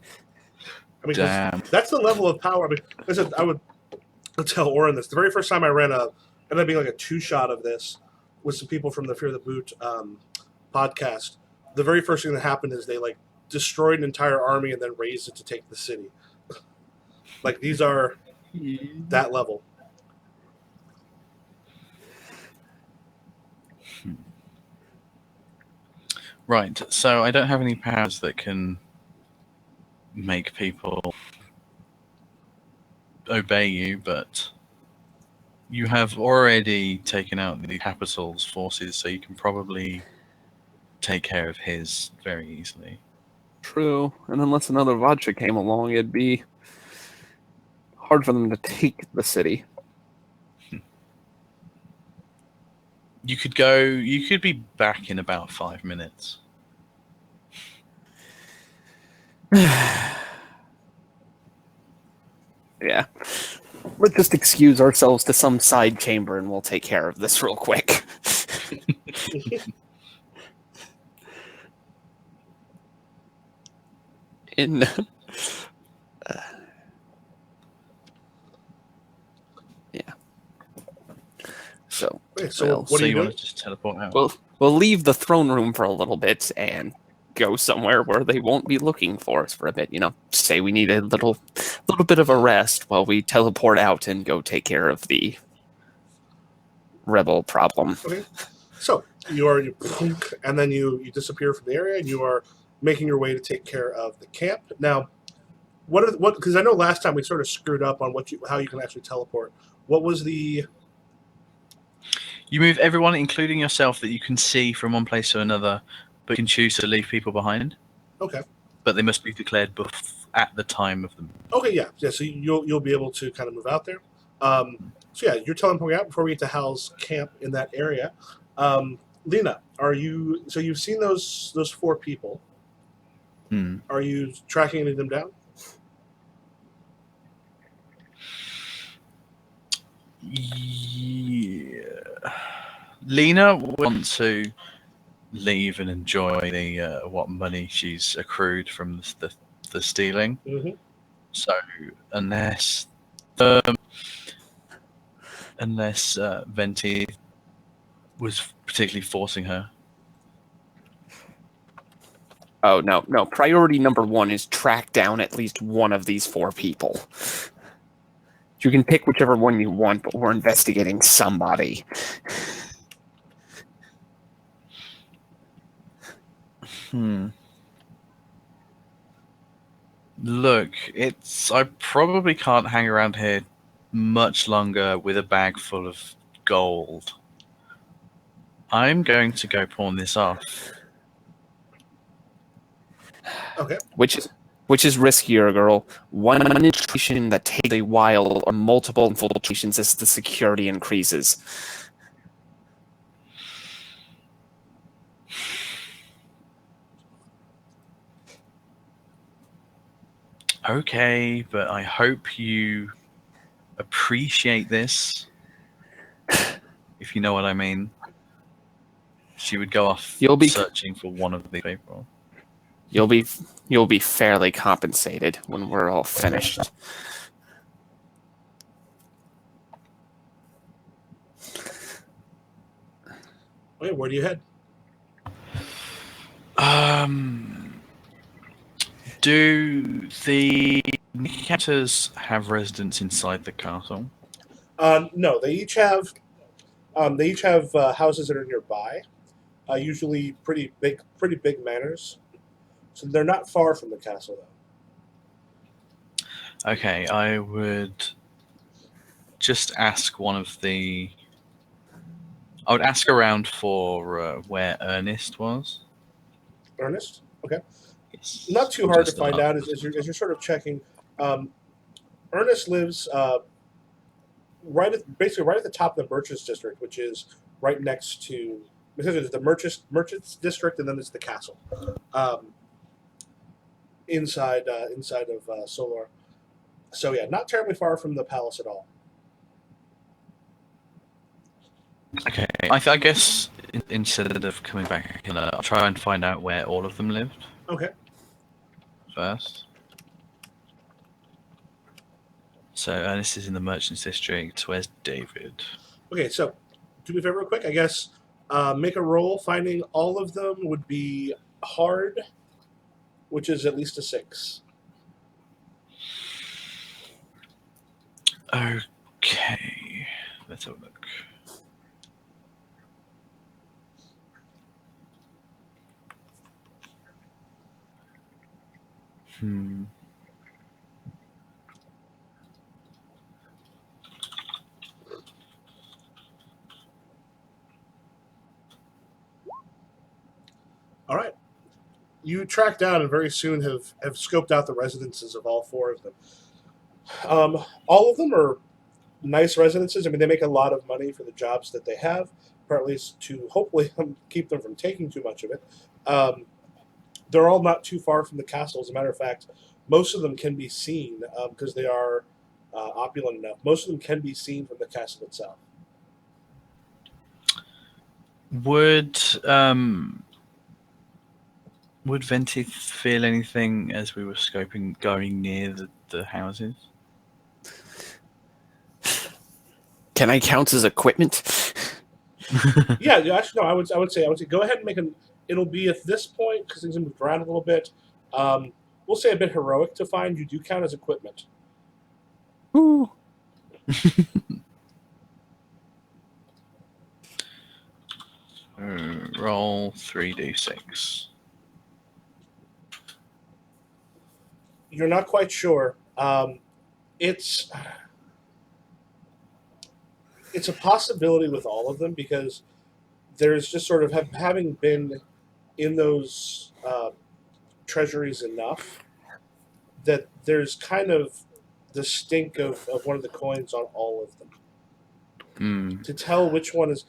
I mean, 'cause Damn. that's the level of power. I mean, listen, I would tell Oren this. The very first time I ran ended up being like a two-shot of this with some people from the Fear the Boot podcast. The very first thing that happened is they like destroyed an entire army and then raised it to take the city. Like these are that level. Right, so I don't have any powers that can make people obey you, but you have already taken out the capital's forces, so you can probably take care of his very easily. True, and unless another Vatcha came along, it'd be hard for them to take the city. You could be back in about 5 minutes. Yeah. Let's just excuse ourselves to some side chamber and we'll take care of this real quick. In yeah. So Okay, so well, what So are you you doing? want to just teleport out? we'll leave the throne room for a little bit and go somewhere where they won't be looking for us for a bit. Say we need a little bit of a rest while we teleport out and go take care of the rebel problem. Okay. So you plunk, and then you disappear from the area, and you are making your way to take care of the camp. Now, what because I know last time we sort of screwed up on how you can actually teleport. What was the You move everyone, including yourself, that you can see from one place to another, but you can choose to leave people behind. okay? But they must be declared at the time of them. Okay, yeah. So you'll be able to kind of move out there. So yeah, you're teleporting out before we get to Hal's camp in that area. Lena, are you? So you've seen those four people. Hmm. Are you tracking any of them down? Yeah. Lena would want to leave and enjoy the what money she's accrued from the stealing. Mm-hmm. So unless Venti was particularly forcing her. Oh, no. Priority number one is track down at least one of these four people. You can pick whichever one you want, but we're investigating somebody. Look, I probably can't hang around here much longer with a bag full of gold. I'm going to go pawn this off. Okay. Which is riskier, girl? One infiltration that takes a while, or multiple infiltrations as the security increases? Okay, but I hope you appreciate this. If you know what I mean. She would go off searching for one of the people. You'll be fairly compensated when we're all finished. Okay, where do you head? Do the captors have residence inside the castle? No, they each have houses that are nearby. Usually pretty big manors. So they're not far from the castle, though. Okay, I would just ask one of the. I would ask around for where Ernest was. Ernest? Okay. Yes. Not too hard to Just find out as you're sort of checking. Ernest lives basically right at the top of the Merchants District, which is right next to. Because it's the Merchants District, and then it's the castle. Inside of Solar. So yeah, not terribly far from the palace at all. Okay, I guess instead of coming back, I'll try and find out where all of them lived Okay. first. So this is in the Merchants District. Where's David? Okay, so do me a favor real quick. I guess make a roll. Finding all of them would be hard, which is at least a 6. Okay, let's have a look. All right. You track down and very soon have scoped out the residences of all 4 of them. All of them are nice residences. I mean, they make a lot of money for the jobs that they have, or at least to hopefully keep them from taking too much of it. Um, they're all not too far from the castle. As a matter of fact, most of them can be seen because they are opulent enough. Most of them can be seen from the castle itself. Would Venti feel anything as we were scoping going near the houses? Can I count as equipment? Yeah, actually, no. I would say go ahead and make an. It'll be at this point because things have moved around a little bit. We'll say a bit heroic to find. You do count as equipment. Ooh. Roll 3d6. You're not quite sure. It's a possibility with all of them because there's just sort of having been in those treasuries enough that there's kind of the stink of one of the coins on all of them. To tell which one is.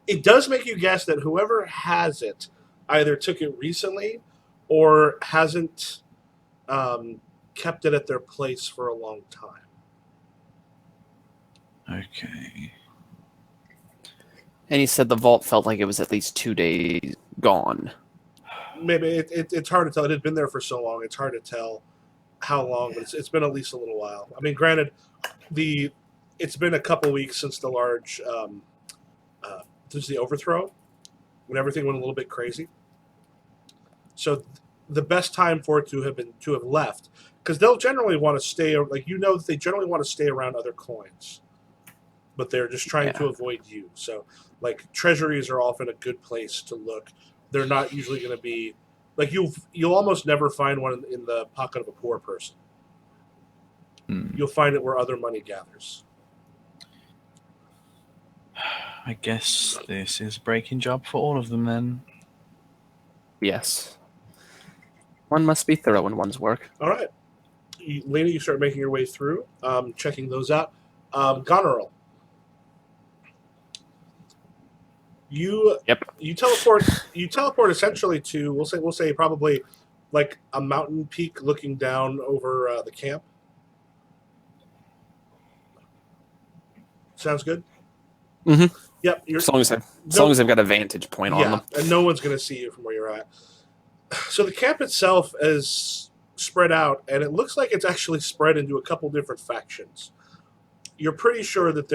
It does make you guess that whoever has it either took it recently or hasn't kept it at their place for a long time. Okay. And he said the vault felt like it was at least 2 days gone. Maybe it's hard to tell. It had been there for so long. It's hard to tell how long, but it's been at least a little while. I mean, granted, it's been a couple weeks since the large since the overthrow, when everything went a little bit crazy. So the best time for it to have left, because they'll generally want to stay, like that they generally want to stay around other coins, but they're just trying to avoid you. So like treasuries are often a good place to look. They're not usually going to be like you'll almost never find one in the pocket of a poor person. You'll find it where other money gathers. I guess this is a breaking job for all of them then. Yes. One must be thorough in one's work. All right. Lena, you start making your way through, checking those out. Goneril. You teleport essentially to we'll say probably like a mountain peak looking down over the camp. Sounds good? Mm-hmm. Yep. As long as I've got a vantage point on them. And no one's going to see you from where you're at. So the camp itself is spread out, and it looks like it's actually spread into a couple different factions. You're pretty sure that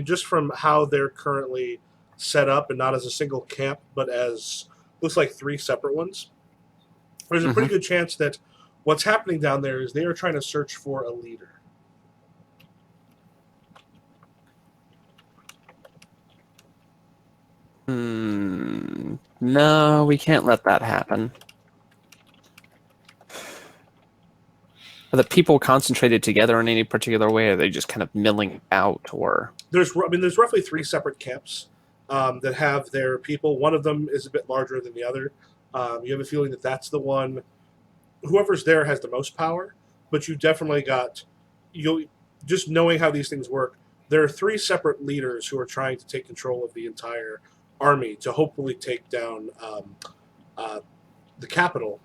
just from how they're currently set up, and not as a single camp, but as looks like 3 separate ones, there's a pretty good chance that what's happening down there is they are trying to search for a leader. No, we can't let that happen. Are the people concentrated together in any particular way? Or are they just kind of milling out? Or there's roughly 3 separate camps that have their people. One of them is a bit larger than the other. You have a feeling that that's the one. Whoever's there has the most power, but you definitely got just knowing how these things work. There are 3 separate leaders who are trying to take control of the entire army to hopefully take down the capital.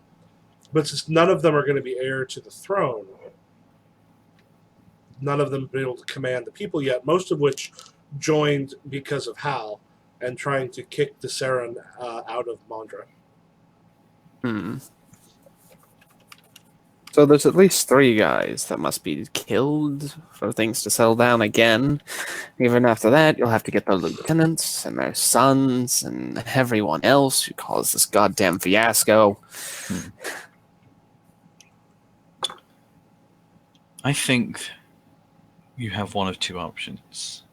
But since none of them are going to be heir to the throne, none of them have been able to command the people yet, most of which joined because of Hal and trying to kick the Saren out of Mondra. Hmm. So there's at least 3 guys that must be killed for things to settle down again. Even after that, you'll have to get the lieutenants and their sons and everyone else who caused this goddamn fiasco. I think you have one of 2 options.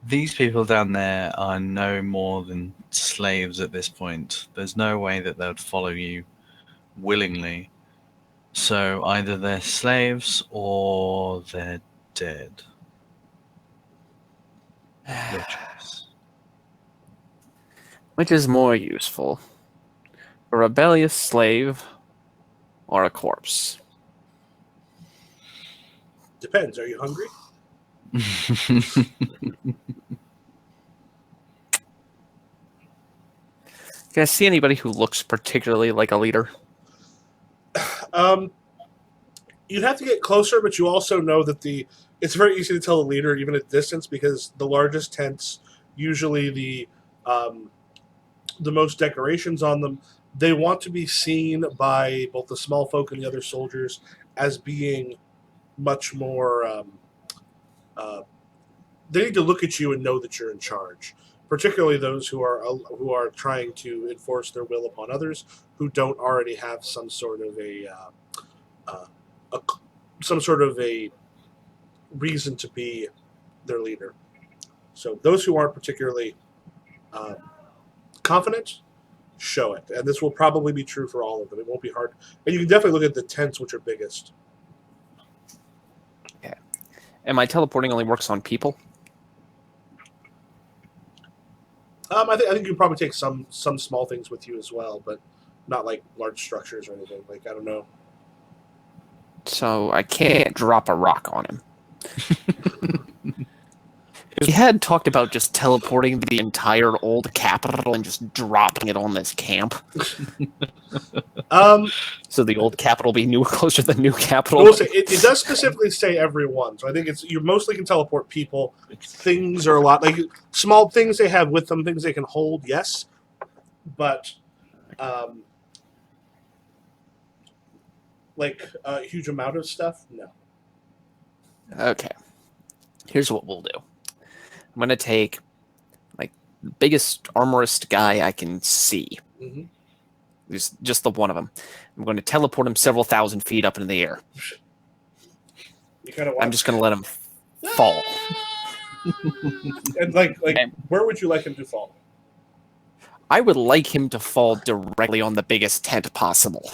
These people down there are no more than slaves at this point. There's no way that they'd follow you willingly. So either they're slaves or they're dead. Your choice. Which is more useful? A rebellious slave or a corpse? Depends. Are you hungry? Can I see anybody who looks particularly like a leader? You'd have to get closer, but you also know that it's very easy to tell the leader even at distance because the largest tents, usually the most decorations on them, they want to be seen by both the small folk and the other soldiers as being much more. They need to look at you and know that you're in charge. Particularly those who are trying to enforce their will upon others who don't already have some sort of a reason to be their leader. So those who aren't particularly confident, show it. And this will probably be true for all of them. It won't be hard. And you can definitely look at the tents, which are biggest. Okay. And my teleporting only works on people? I think you can probably take some small things with you as well, but not like large structures or anything. Like, I don't know. So I can't drop a rock on him. We had talked about just teleporting the entire old capital and just dropping it on this camp. So the old capital be closer to the new capital. We'll say, it does specifically say everyone, so I think you mostly can teleport people. Things are a lot like small things they have with them, things they can hold, yes, but like a huge amount of stuff, no. Okay. Here's what we'll do. I'm going to take like the biggest armorist guy I can see. Mm-hmm. Just the one of them. I'm going to teleport him several thousand feet up into the air. I'm just going to let him fall. And where would you like him to fall? I would like him to fall directly on the biggest tent possible.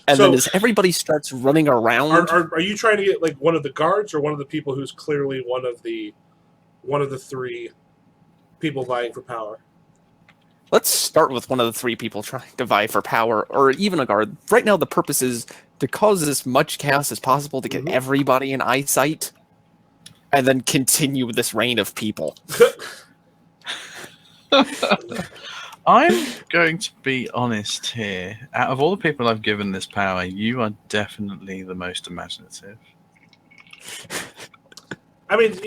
And then as everybody starts running around, are you trying to get like one of the guards or one of the people who's clearly one of the 3 people vying for power? Let's start with one of the 3 people trying to vie for power, or even a guard. Right now, the purpose is to cause as much chaos as possible to get everybody in eyesight, and then continue this reign of people. I'm going to be honest here. Out of all the people I've given this power, you are definitely the most imaginative. I mean,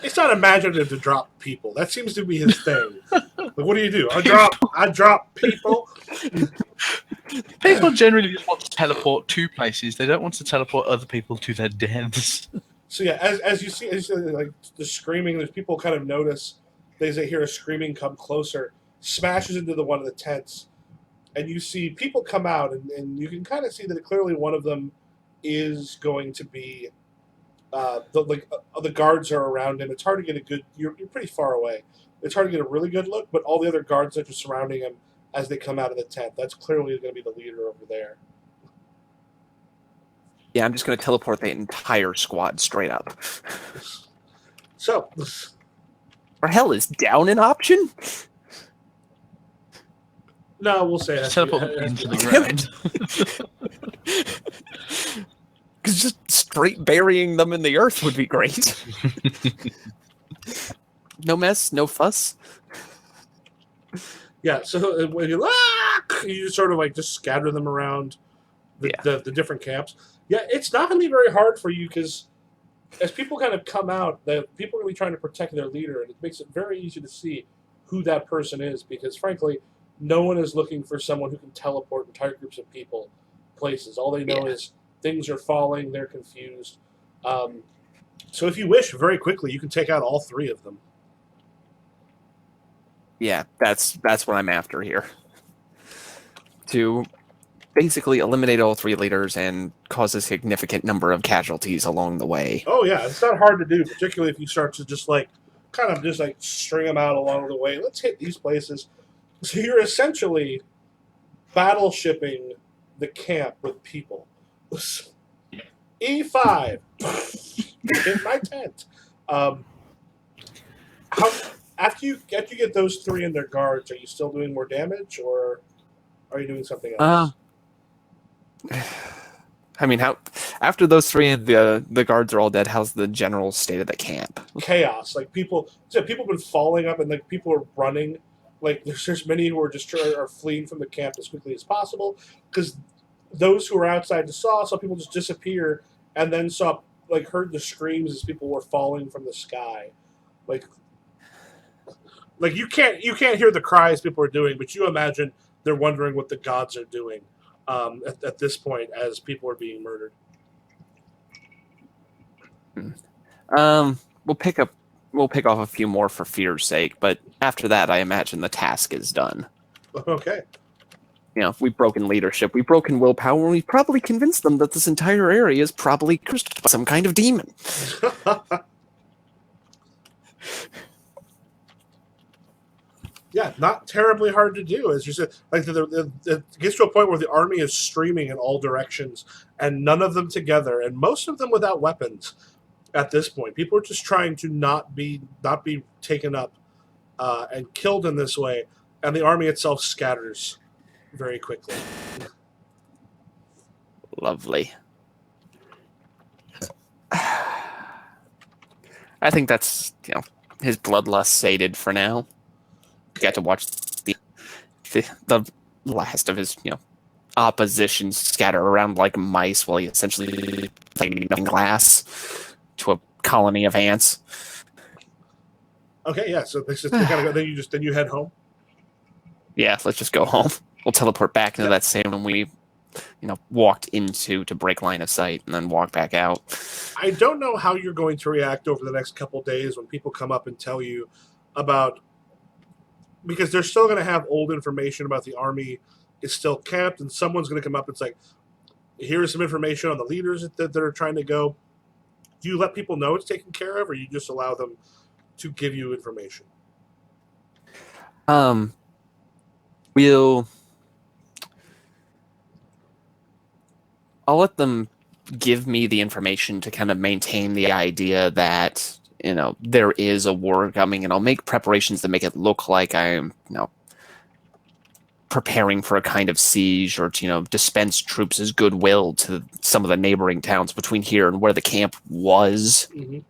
it's not imaginative to drop people. That seems to be his thing. Like, what do? I drop people. People generally just want to teleport to places. They don't want to teleport other people to their deaths. So yeah, as you see, like the screaming, there's people kind of notice. They hear a screaming come closer, smashes into one of the tents, and you see people come out, and you can kind of see that clearly one of them is going to be the guards are around him. It's hard to get a good. You're pretty far away. It's hard to get a really good look, but all the other guards that are surrounding him as they come out of the tent, that's clearly going to be the leader over there. Yeah, I'm just going to teleport the entire squad straight up. So. Or hell, is down an option? No, we'll say just teleport into the ground. Because just straight burying them in the earth would be great. No mess, no fuss. Yeah, so when you sort of like just scatter them around the different camps. Yeah, it's not going to be very hard for you because as people kind of come out, the people are going to be trying to protect their leader, and it makes it very easy to see who that person is because, frankly, no one is looking for someone who can teleport entire groups of people places. All they know is things are falling, they're confused. So if you wish, very quickly, you can take out all three of them. Yeah, that's what I'm after here. To basically eliminate all three leaders and cause a significant number of casualties along the way. Oh yeah, it's not hard to do, particularly if you start to just kind of string them out along the way. Let's hit these places. So you're essentially battleshipping the camp with people. E5 hit my tent. How after you get those three in their guards, are you still doing more damage, or are you doing something else? I mean, how after those three and the guards are all dead, how's the general state of the camp? Chaos. People have been falling up, and people are running. There's many who are fleeing from the camp as quickly as possible because those who are outside saw people just disappear, and then heard the screams as people were falling from the sky. You can't hear the cries people are doing, but you imagine they're wondering what the gods are doing at this point as people are being murdered. We'll pick off a few more for fear's sake, but after that, I imagine the task is done. Okay. If we've broken leadership, we've broken willpower, and we've probably convinced them that this entire area is probably cursed by some kind of demon. Yeah, not terribly hard to do. As you said, it gets to a point where the army is streaming in all directions, and none of them together, and most of them without weapons. At this point, people are just trying to not be taken up and killed in this way, and the army itself scatters very quickly. Lovely. I think that's his bloodlust sated for now. Got to watch the last of his opposition scatter around like mice while he essentially glass to a colony of ants. Okay, yeah. So they gotta go. Then you head home. Yeah, let's just go home. We'll teleport back into that same room we walked into to break line of sight, and then walk back out. I don't know how you're going to react over the next couple of days when people come up and tell you about. Because they're still going to have old information about the army is still camped, and someone's going to come up and say, here's some information on the leaders that are trying to go. Do you let people know it's taken care of, or you just allow them to give you information? I'll let them give me the information to kind of maintain the idea that there is a war coming, and I'll make preparations to make it look like I'm, preparing for a kind of siege, or to dispense troops as goodwill to some of the neighboring towns between here and where the camp was. Mm-hmm.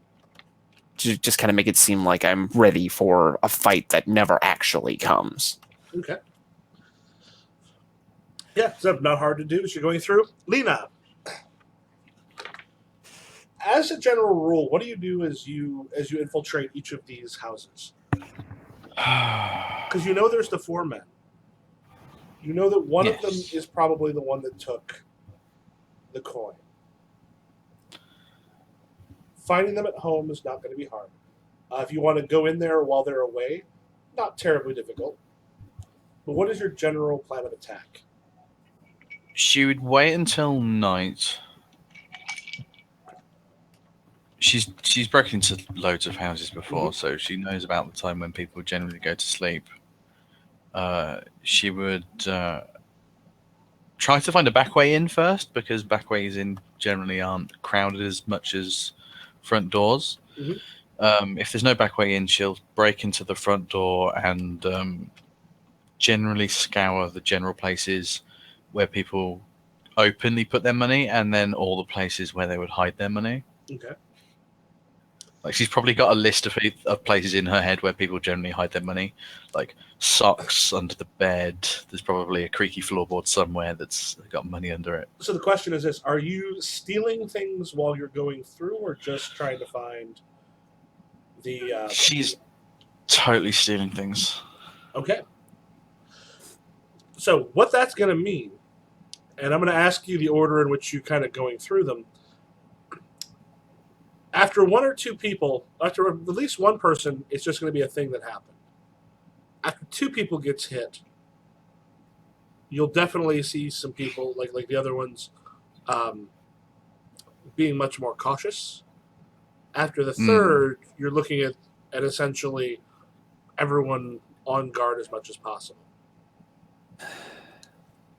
To just kind of make it seem like I'm ready for a fight that never actually comes. Okay. Yeah, so not hard to do as you're going through. Lena, as a general rule, what do you do as you infiltrate each of these houses? Because there's the four men. You know that one of them is probably the one that took the coin. Finding them at home is not going to be hard. If you want to go in there while they're away, not terribly difficult. But what is your general plan of attack? She would wait until night. She's broken into loads of houses before, so she knows about the time when people generally go to sleep. She would try to find a back way in first, because back ways in generally aren't crowded as much as front doors. Mm-hmm. If there's no back way in, she'll break into the front door and generally scour the general places where people openly put their money, and then all the places where they would hide their money. Okay. Like she's probably got a list of places in her head where people generally hide their money, like socks under the bed. There's probably a creaky floorboard somewhere that's got money under it. So the question is this: are you stealing things while you're going through, or just trying to find the? She's totally stealing things. Okay. So what that's going to mean, and I'm going to ask you the order in which you kind of going through them. After one or two people, after at least one person, it's just going to be a thing that happened. After two people gets hit, you'll definitely see some people like the other ones being much more cautious. After the third, you're looking at essentially everyone on guard as much as possible.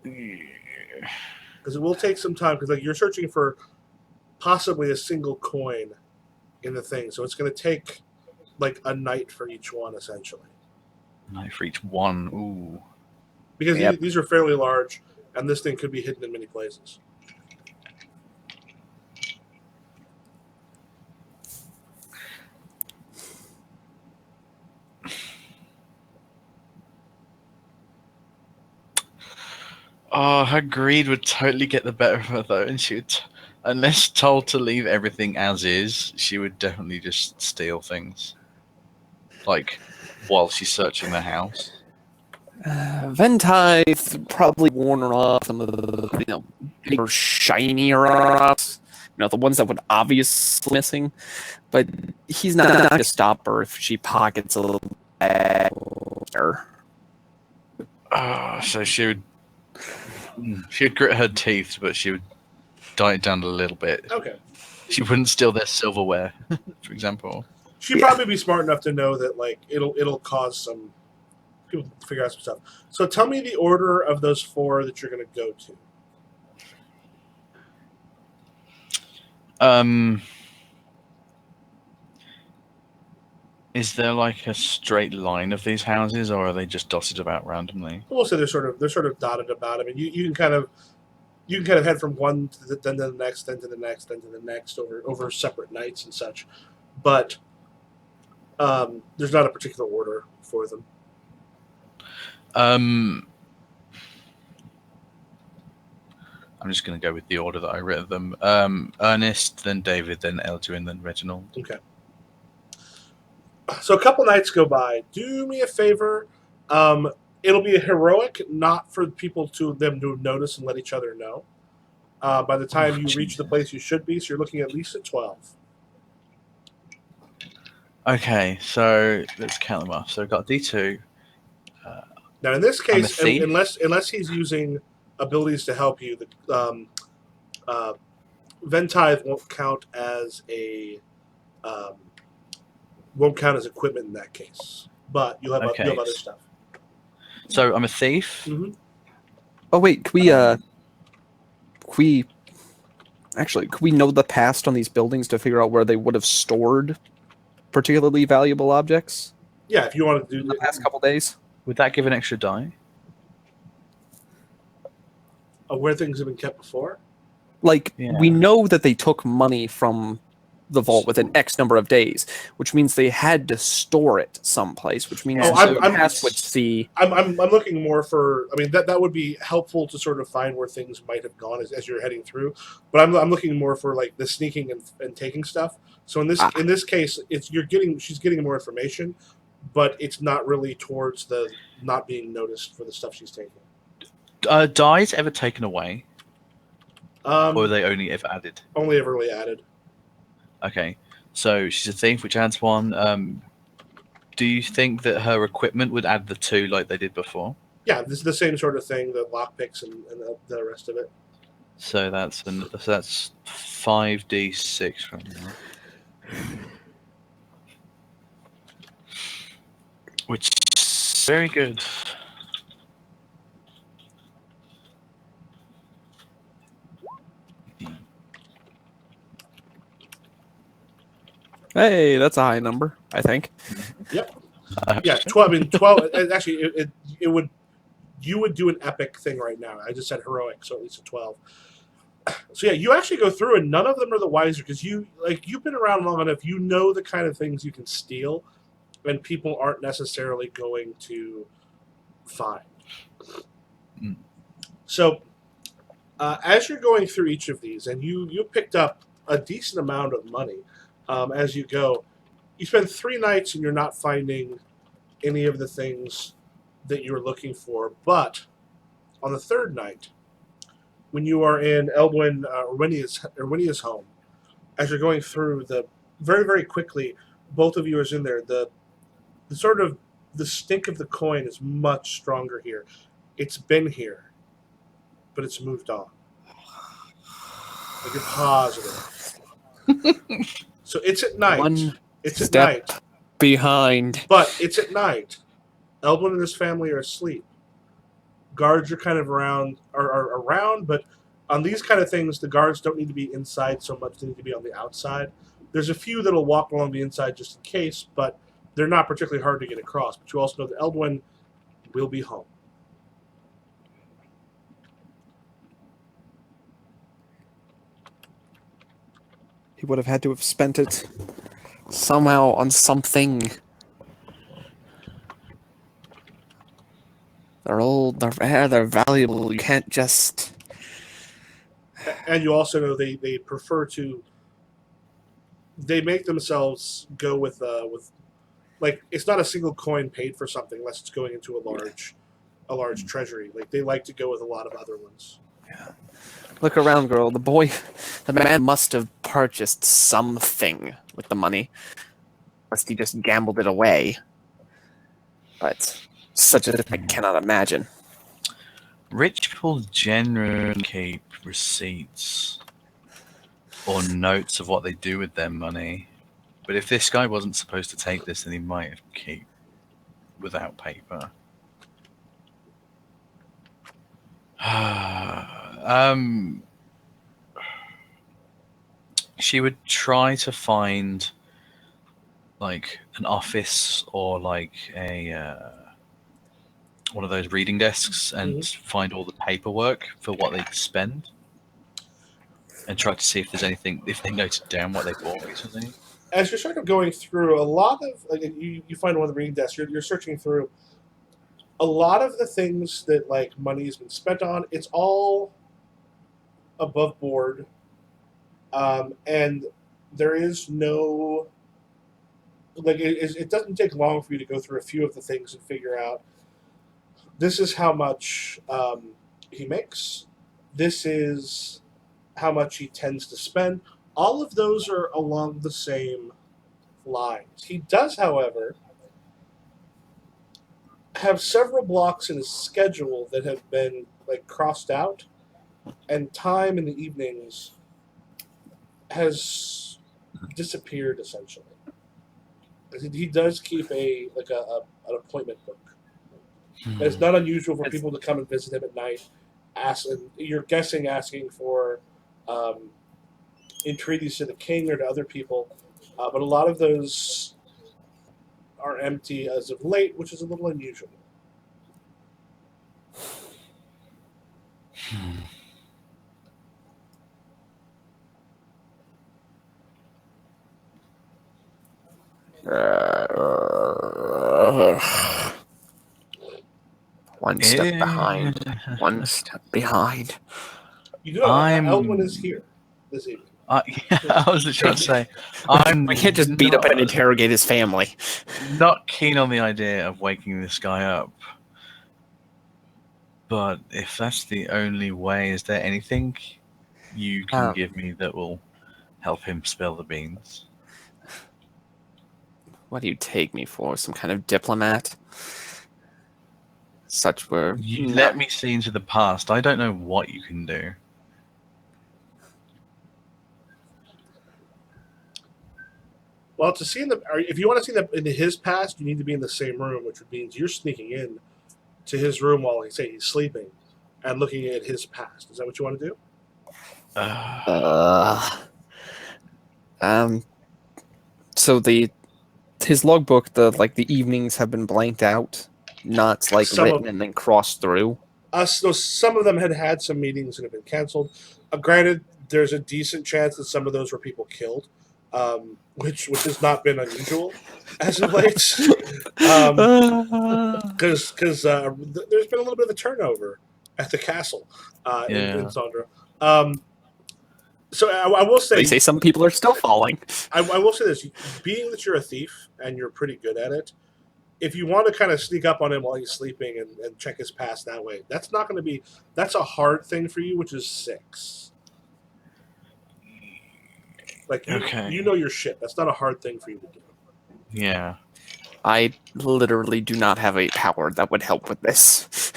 Because it will take some time, because like you're searching for possibly a single coin in the thing, so it's going to take like a night for each one, essentially. A night for each one. Ooh. Because these are fairly large, and this thing could be hidden in many places. Oh, her greed would totally get the better of her, though, and she would, unless told to leave everything as is, she would definitely just steal things. Like, while she's searching the house. Ventithe probably worn her off some of the bigger, shinier rocks. The ones that would obviously missing. But he's not going to stop her if she pockets a little better. So she would grit her teeth, but she would diet down a little bit. Okay. She wouldn't steal their silverware, for example. She'd probably be smart enough to know that like it'll cause some people to figure out some stuff. So tell me the order of those four that you're going to go to. Is there like a straight line of these houses, or are they just dotted about randomly? We'll say they're sort of dotted about. I mean, you can kind of head from one to then to the next, then to the next, then to the next over separate nights and such. But there's not a particular order for them. I'm just going to go with the order that I read them. Ernest, then David, then Elduin, then Reginald. Okay. So a couple nights go by. Do me a favor. It'll be a heroic, not for people to notice and let each other know. By the time you reach the place you should be, so you're looking at least at 12. Okay, so let's count them off. So I've got D2. Now, in this case, unless he's using abilities to help you, the Ventithe won't count as equipment in that case. But you'll have other stuff. So I'm a thief. Mm-hmm. Oh wait, can we know the past on these buildings to figure out where they would have stored particularly valuable objects? Yeah, if you want to do the past couple days. Would that give an extra die? Where things have been kept before? We know that they took money from the vault within X number of days, which means they had to store it someplace, which means past would see. I'm looking more for. I mean, that would be helpful to sort of find where things might have gone as you're heading through. But I'm looking more for like the sneaking and taking stuff. So in this case, she's getting more information, but it's not really towards the not being noticed for the stuff she's taking. Dies ever taken away? Or are they only ever added? Only ever really added. Okay, so she's a thief, which adds one. Do you think that her equipment would add the 2 like they did before? Yeah, this is the same sort of thing, the lockpicks and the rest of it. So that's 5d6 from there. Which is very good. Hey, that's a high number, I think. Yep. Yeah, 12. I mean, 12. Actually, it would. You would do an epic thing right now. I just said heroic, so at least a 12. So yeah, you actually go through, and none of them are the wiser because you've been around long enough. You know the kind of things you can steal, and people aren't necessarily going to find. Mm. So as you're going through each of these, and you picked up a decent amount of money as you go, you spend 3 nights and you're not finding any of the things that you were looking for. But on the 3rd night, when you are in Eldwin Erwinia's home, as you're going through the very very quickly, both of you are in there. The sort of the stink of the coin is much stronger here. It's been here, but it's moved on. Like you're positive. So it's at night. One It's at step night. behind. But it's at night. Eldwin and his family are asleep. Guards are kind of around, but on these kind of things, the guards don't need to be inside so much; they need to be on the outside. There's a few that'll walk along the inside just in case, but they're not particularly hard to get across. But you also know that Eldwin will be home. He would have had to have spent it somehow on something. They're old, they're rare, they're valuable. You can't just... And you also know they prefer to. They make themselves go with like it's not a single coin paid for something unless it's going into a large treasury. Like they like to go with a lot of other ones. Yeah. Look around, girl. The man must have purchased something with the money. Unless he just gambled it away. But such a thing I cannot imagine. Rich people generally keep receipts or notes of what they do with their money. But if this guy wasn't supposed to take this, then he might have kept without paper. She would try to find like an office or like a one of those reading desks and find all the paperwork for what they spend, and try to see if there's anything, if they noted down what they bought recently. As you're sort of going through, a lot of like you find one of the reading desks. You're searching through a lot of the things that like money has been spent on. It's all above board, and there is no like it doesn't take long for you to go through a few of the things and figure out this is how much he makes. This is how much he tends to spend. All of those are along the same lines. He does, however, have several blocks in his schedule that have been like crossed out, and time in the evenings has disappeared essentially. He does keep an appointment book. And it's not unusual for people to come and visit him at night. And you're guessing asking for entreaties to the king or to other people, but a lot of those are empty as of late, which is a little unusual. One step behind. One step behind. You know, Eldwin is here this evening. I was just trying to say, I can't just beat up and interrogate his family. Not keen on the idea of waking this guy up. But if that's the only way, is there anything you can give me that will help him spill the beans? What do you take me for? Some kind of diplomat? Such were... You let me see into the past. I don't know what you can do. Well, to see if you want to see into his past, you need to be in the same room, which means you're sneaking in to his room while he's sleeping and looking at his past. Is that what you want to do? So his logbook, the evenings have been blanked out, not written and then crossed through. So some of them had some meetings and have been canceled. Granted, there's a decent chance that some of those were people killed, which has not been unusual as of late. Because there's been a little bit of a turnover at the castle in Sandra. So I will They say, say some people are still falling. I will say this: being that you're a thief and you're pretty good at it, if you want to kind of sneak up on him while he's sleeping and check his past that way, that's a hard thing for you, which is 6. Like you know your shit. That's not a hard thing for you to do. Yeah. I literally do not have a power that would help with this.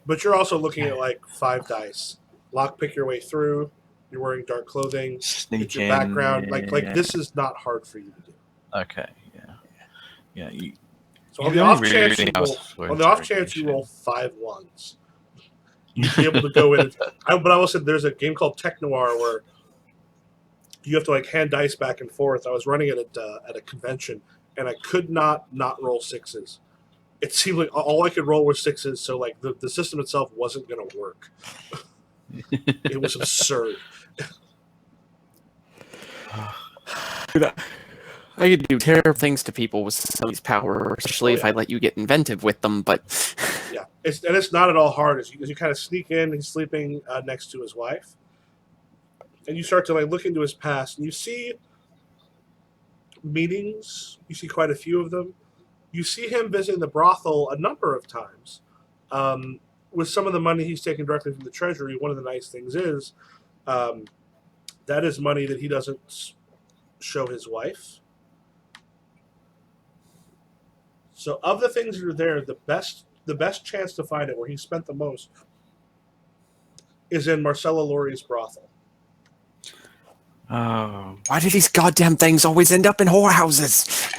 But you're also looking at like 5 dice. Lockpick your way through. You're wearing dark clothing. Sneak it's your in, background. yeah. Like this is not hard for you to do. Okay. Yeah. So on the off chance you roll 5 ones, you'd be able to go in. But I will say there's a game called Tech Noir where you have to like hand dice back and forth. I was running it at a convention, and I could not roll 6s. It seemed like all I could roll were 6s, so like the system itself wasn't going to work. It was absurd. I could do terrible things to people with some of these powers, especially if I let you get inventive with them, but... Yeah, it's not at all hard. As you kind of sneak in, he's sleeping next to his wife. And you start to like look into his past, and you see meetings. You see quite a few of them. You see him visiting the brothel a number of times. With some of the money he's taken directly from the treasury, one of the nice things is that is money that he doesn't show his wife. So of the things that are there, the best chance to find it, where he spent the most, is in Marcella Laurie's brothel. Oh. Why do these goddamn things always end up in whorehouses?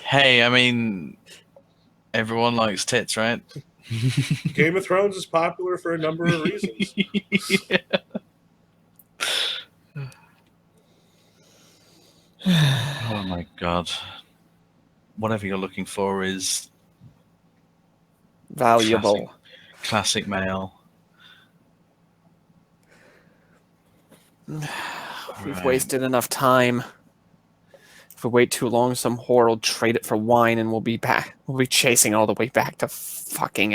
Hey, I mean, everyone likes tits, right? Game of Thrones is popular for a number of reasons. Yeah. Oh my god. Whatever you're looking for is Valuable. Classic male. We've wasted enough time. If we wait too long, some whore will trade it for wine, and we'll be back. We'll be chasing it all the way back to fucking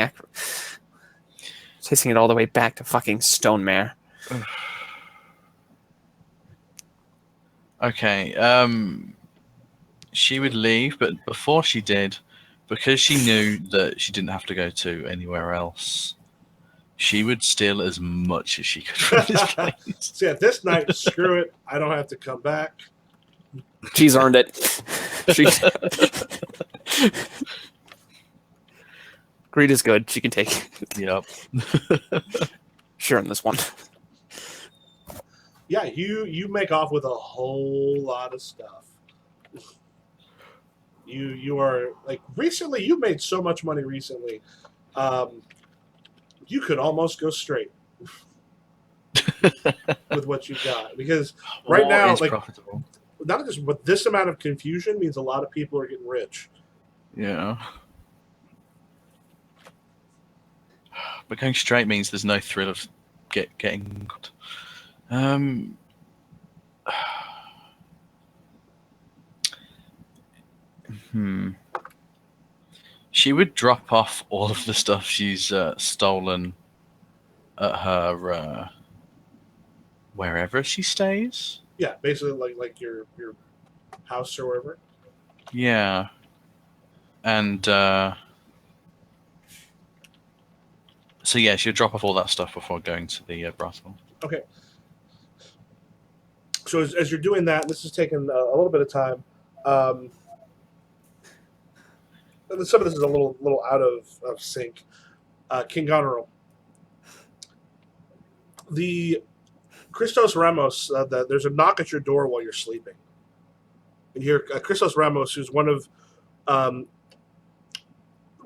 Stonemare. Okay. She would leave, but before she did, because she knew that she didn't have to go to anywhere else, she would steal as much as she could from this place. So yeah, this night, screw it. I don't have to come back. She's earned it. Greed is good. She can take it. Yep. Sure, in this one. Yeah, you make off with a whole lot of stuff. You are like recently. You made so much money recently. You could almost go straight with what you got, because right now, like, profitable. not just but this amount of confusion means a lot of people are getting rich. Yeah. But going straight means there's no thrill of getting. She would drop off all of the stuff she's stolen at her wherever she stays. Yeah, basically like your house or wherever. Yeah, and so yeah, she'll drop off all that stuff before going to the brothel. Okay. So as you're doing that, this is taking a little bit of time. And some of this is a little out of sync. King Goneril. The Christos Ramos, there's a knock at your door while you're sleeping. And you hear Christos Ramos, who's one of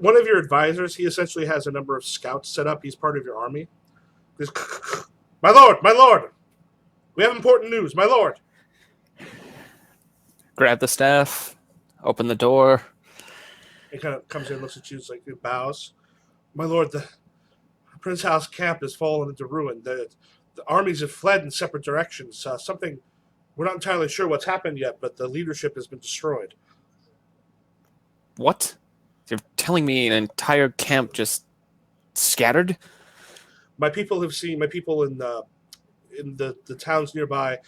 your advisors. He essentially has a number of scouts set up. He's part of your army. He's, my lord, we have important news, my lord. Grab the staff, open the door. He kind of comes in, looks at you, like bows. My lord, Prince House camp has fallen into ruin. The armies have fled in separate directions. Something we're not entirely sure what's happened yet, but the leadership has been destroyed. What? You're telling me an entire camp just scattered? My people in the towns nearby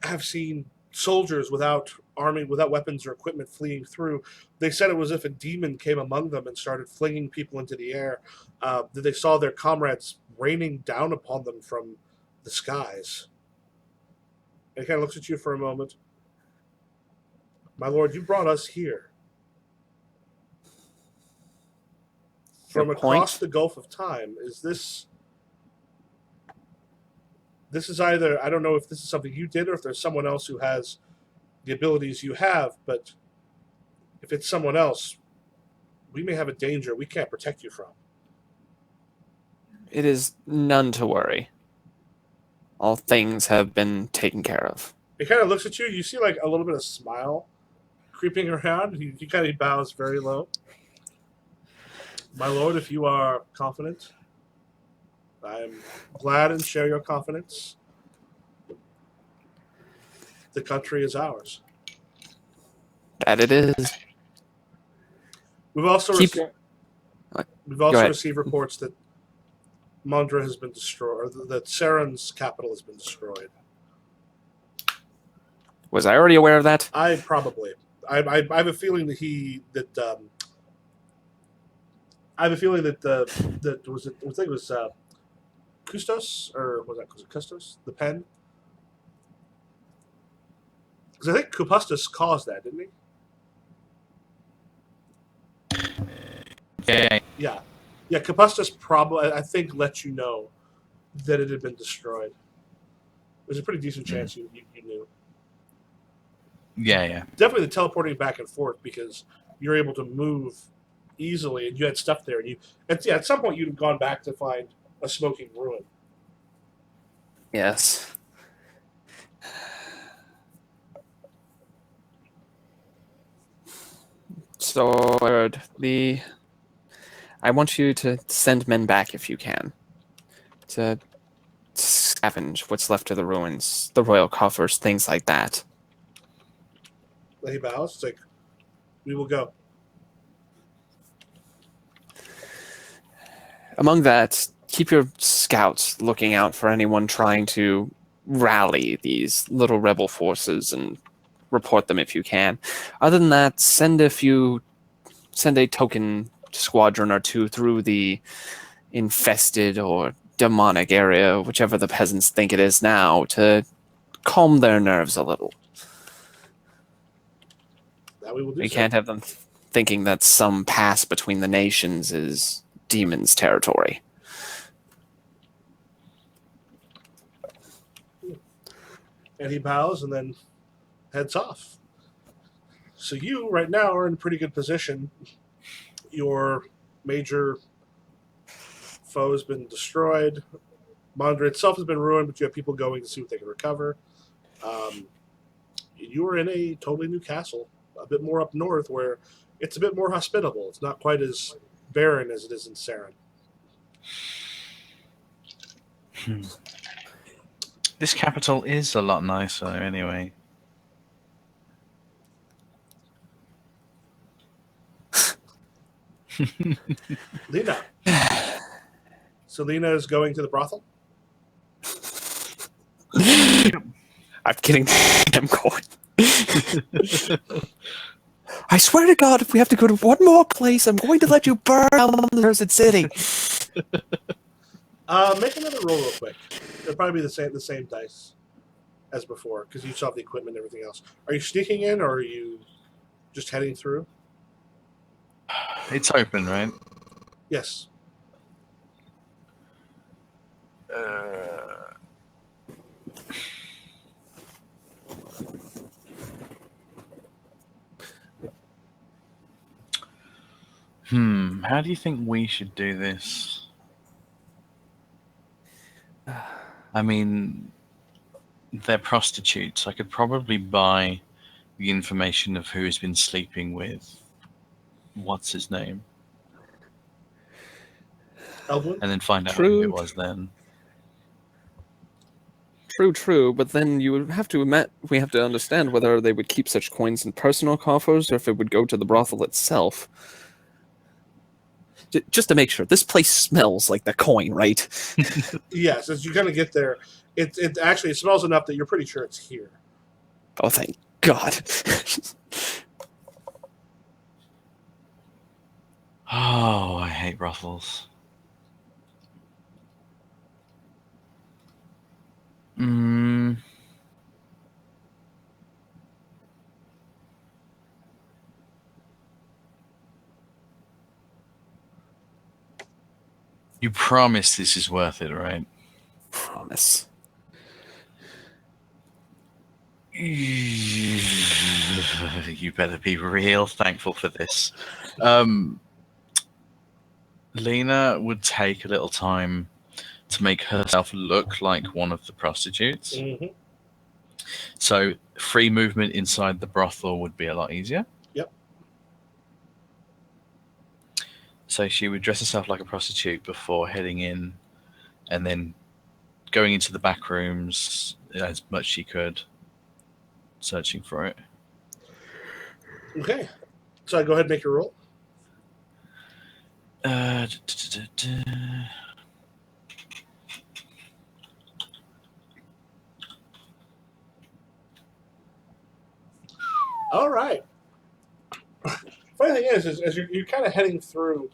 have seen soldiers without army, without weapons or equipment fleeing through. They said it was as if a demon came among them and started flinging people into the air. That they saw their comrades raining down upon them from the skies. And he kind of looks at you for a moment. My lord, you brought us here. From across the Gulf of Time, is this is either, I don't know if this is something you did or if there's someone else who has the abilities you have, but if it's someone else, we may have a danger we can't protect you from. It is none to worry. All things have been taken care of. He kind of looks at you. You see like a little bit of smile creeping around. He kind of bows very low. My lord, if you are confident, I am glad and share your confidence. The country is ours. That it is. We've also received reports that Mondra has been destroyed, or that Saren's capital has been destroyed. Was I already aware of that? I have a feeling that I have a feeling that it was Custos, or was it Custos? The pen? Because I think Kupustus caused that, didn't he? Yeah. Yeah, Kupustus probably, I think, let you know that it had been destroyed. There's a pretty decent chance you knew. Yeah. Definitely the teleporting back and forth, because you're able to move easily, and you had stuff there. And at some point, you'd have gone back to find a smoking ruin. Yes. So, I want you to send men back if you can, to scavenge what's left of the ruins, the royal coffers, things like that. He bows. It's like, we will go. Among that, keep your scouts looking out for anyone trying to rally these little rebel forces and report them if you can. Other than that, send a token squadron or two through the infested or demonic area, whichever the peasants think it is now, to calm their nerves a little. That we will do. We can't have them thinking that some pass between the nations is demons' territory. And he bows and then heads off. So you, right now, are in a pretty good position. Your major foe has been destroyed. Mondra itself has been ruined, but you have people going to see what they can recover. You are in a totally new castle, a bit more up north, where it's a bit more hospitable. It's not quite as barren as it is in Saren. This capital is a lot nicer, anyway. Lena. So Lena is going to the brothel? I'm kidding. I'm going. I swear to God, if we have to go to one more place, I'm going to let you burn down the Cursed City. Make another roll real quick. It'll probably be the same dice as before, because you still have the equipment and everything else. Are you sneaking in, or are you just heading through? It's open, right? Yes. How do you think we should do this? I mean, they're prostitutes. I could probably buy the information of who has been sleeping with what's his name. Eldwin? and then find out who True. it was then. True, but then you would have to admit we have to understand whether they would keep such coins in personal coffers or if it would go to the brothel itself. Just to make sure, this place smells like the coin, right? Yes, as you kind of get there, it actually smells enough that you're pretty sure it's here. Oh, thank God. Oh, I hate brothels. You promise this is worth it, right? Promise. You better be real thankful for this. Lena would take a little time to make herself look like one of the prostitutes. Mm-hmm. So free movement inside the brothel would be a lot easier. Yep. So she would dress herself like a prostitute before heading in, and then going into the back rooms as much she could, searching for it. Okay. So I go ahead and make your roll. All right. Funny thing is as you're kind of heading through.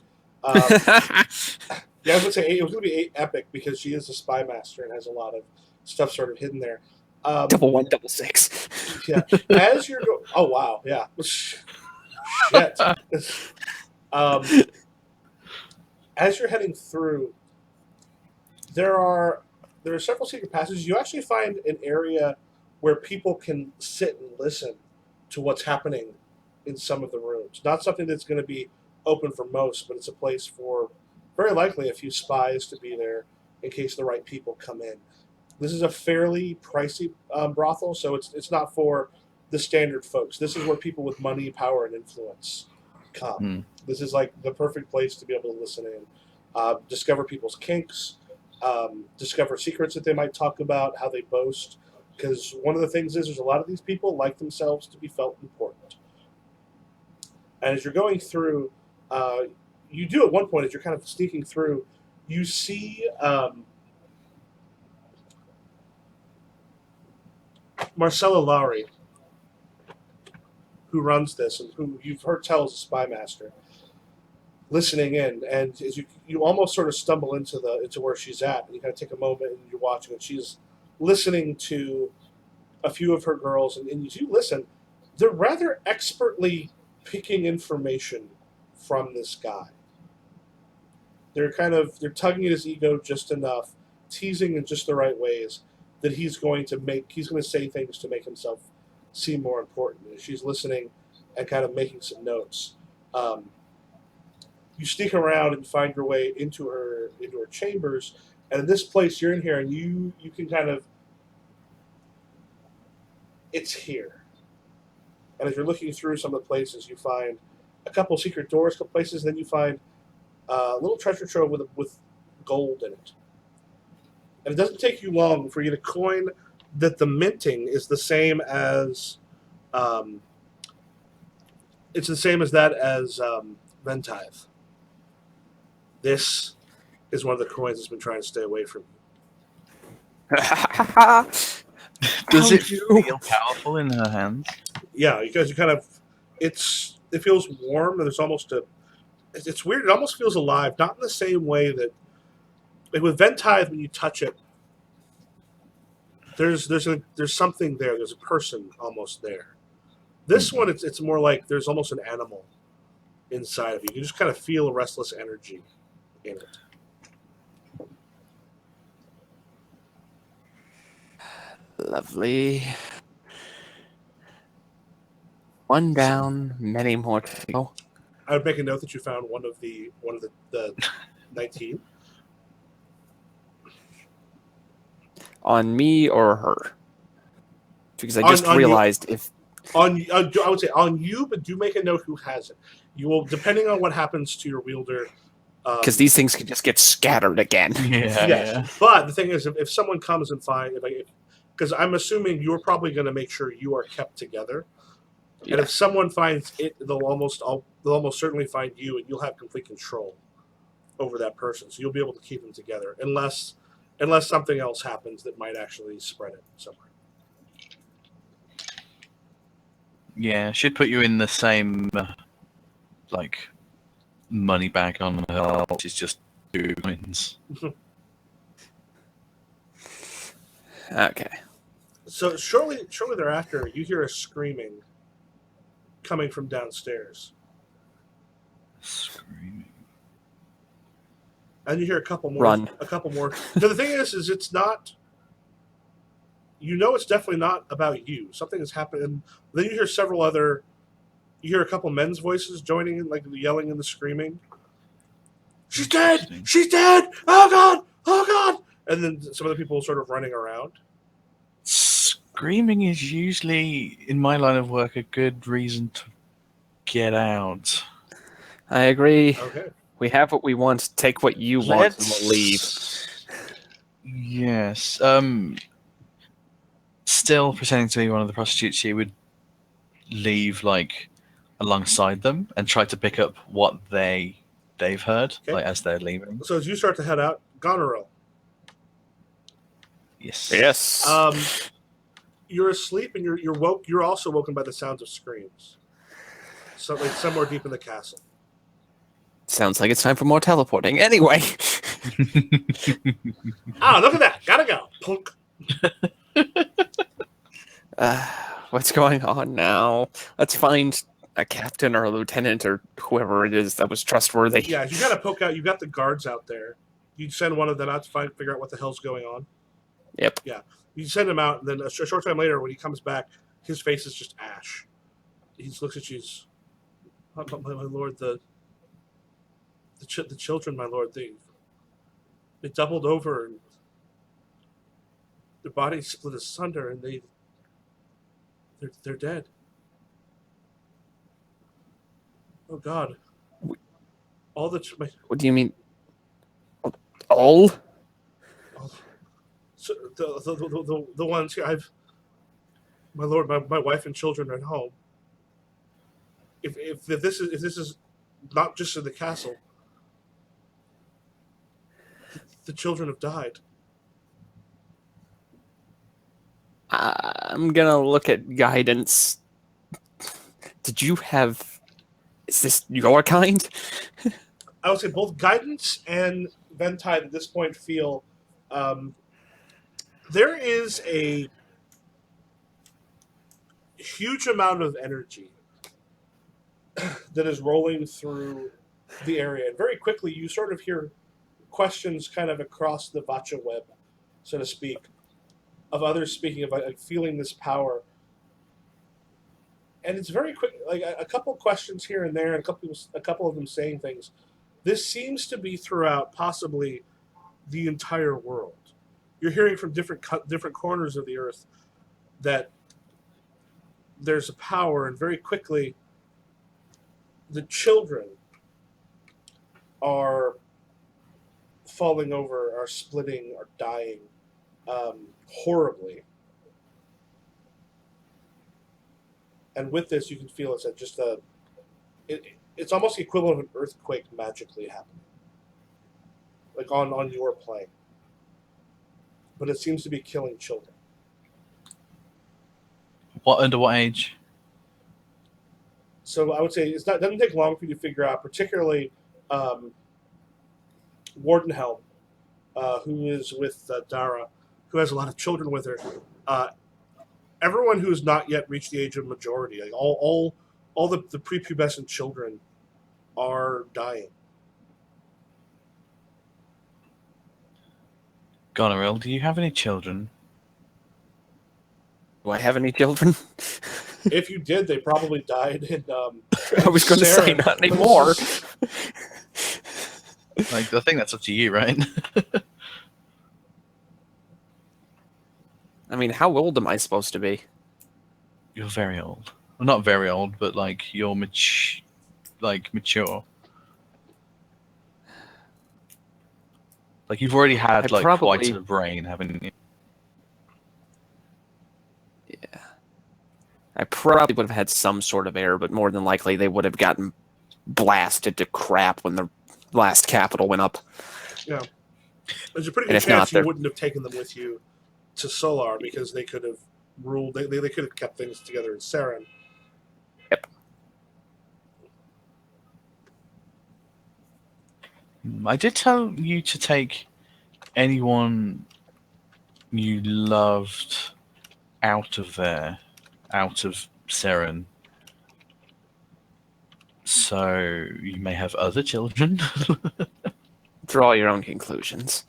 Yeah, I was going to say it was going to be epic because she is a spy master and has a lot of stuff sort of hidden there. Double 1, double 6. Yeah. As you're going, oh wow, yeah. Shit. As you're heading through, there are several secret passages. You actually find an area where people can sit and listen to what's happening in some of the rooms. Not something that's going to be open for most, but it's a place for very likely a few spies to be there in case the right people come in. This is a fairly pricey brothel, so it's not for the standard folks. This is where people with money, power, and influence come. This is like the perfect place to be able to listen in, discover people's kinks, discover secrets that they might talk about, how they boast. Because one of the things is there's a lot of these people like themselves to be felt important. And as you're going through, you do at one point, as you're kind of sneaking through, you see Marcella Lowry, who runs this and who you've heard tell is a spy master, listening in. And as you almost sort of stumble into where she's at, and you kind of take a moment and you're watching, and she's listening to a few of her girls, and as you listen, they're rather expertly picking information from this guy. They're tugging at his ego just enough, teasing in just the right ways that he's going to say things to make himself seem more important. And she's listening and kind of making some notes. You sneak around and find your way into her chambers, and in this place you're in here, and you can kind of, it's here. And as you're looking through some of the places, you find a couple secret doors, couple places, and then you find a little treasure trove with gold in it. And it doesn't take you long for you to coin that the minting is the same as it's the same as that as Ventithe. This is one of the coins that's been trying to stay away from you. Does it feel powerful in her hands? Yeah, because you kind of, it feels warm, and there's almost it's weird. It almost feels alive, not in the same way that, like with Ventithe, when you touch it, there's something there. There's a person almost there. This one, it's more like there's almost an animal inside of you. You just kind of feel a restless energy in it. Lovely. One down, many more to go. I would make a note that you found one of the 19. On me or her? Because I just realized I would say on you, but do make a note who has it. You will, depending on what happens to your wielder, Because these things can just get scattered again. Yeah, Yes, yeah. but the thing is, if someone comes and finds, because I'm assuming you're probably going to make sure you are kept together, and if someone finds it, they'll almost certainly find you, and you'll have complete control over that person. So you'll be able to keep them together, unless something else happens that might actually spread it somewhere. Yeah, should put you in the same like money bag on her, which is just 2 coins. Okay. So shortly thereafter, you hear a screaming coming from downstairs, Screaming. and you hear a couple more. Run. A couple more. So the thing is it's not. You know, it's definitely not about you. Something has happened. And then you hear several other. You hear a couple men's voices joining in, like yelling and the screaming. She's dead! Interesting. She's dead! Oh god! Oh god! And then some other people sort of running around. Screaming is usually, in my line of work, a good reason to get out. I agree. Okay. We have what we want. Take what you want, and we'll leave. Yes. Still pretending to be one of the prostitutes, she would leave like alongside them and try to pick up what they've heard, Okay. like as they're leaving. So as you start to head out, Goneril, Yes. Yes. you're asleep and you're woke. You're also woken by the sounds of screams. So like somewhere deep in the castle. Sounds like it's time for more teleporting. Anyway. Ah, look at that! Gotta go. Plunk. What's going on now? Let's find a captain or a lieutenant or whoever it is that was trustworthy. Yeah, you gotta poke out. You got the guards out there. You send one of them out to figure out what the hell's going on. Yep. Yeah, you send him out, and then a short time later, when he comes back, his face is just ash. He looks at you. My lord, the children, my lord, they doubled over, and their bodies split asunder, and they're dead. Oh God! All What do you mean? All? So the ones here, my lord, my wife and children are at home. If this is not just in the castle, the children have died. I'm gonna look at guidance. Did you have... Is this your kind? I would say both guidance and Ventide at this point feel there is a huge amount of energy that is rolling through the area. And very quickly, you sort of hear questions kind of across the Vatcha web, so to speak, of others speaking of like feeling this power. And it's very quick, like a couple questions here and there, and a couple of them saying things. This seems to be throughout possibly the entire world. You're hearing from different corners of the earth that there's a power, and very quickly, the children are falling over, are splitting, are dying horribly. And with this, you can feel it's just it's almost the equivalent of an earthquake magically happening, like on your plane. But it seems to be killing children. Under what age? So I would say it doesn't take long for you to figure out, particularly Wardenhelm, who is with Dara, who has a lot of children with her. Everyone who has not yet reached the age of majority, like all the prepubescent children, are dying. Goneril, do you have any children? Do I have any children? If you did, they probably died in. I was going to say Sarah. not anymore. Like, I think that's up to you, right? I mean, how old am I supposed to be? You're very old. Well, not very old, but like you're mature. Like you've already had I quite probably- a brain, haven't you? Yeah. I probably would have had some sort of error, but more than likely they would have gotten blasted to crap when the last capital went up. Yeah. There's a pretty And good if not, chance you they're- wouldn't have taken them with you to Solar because they could have ruled. They could have kept things together in Saren. Yep. I did tell you to take anyone you loved out of there, out of Seren. So you may have other children. Draw your own conclusions.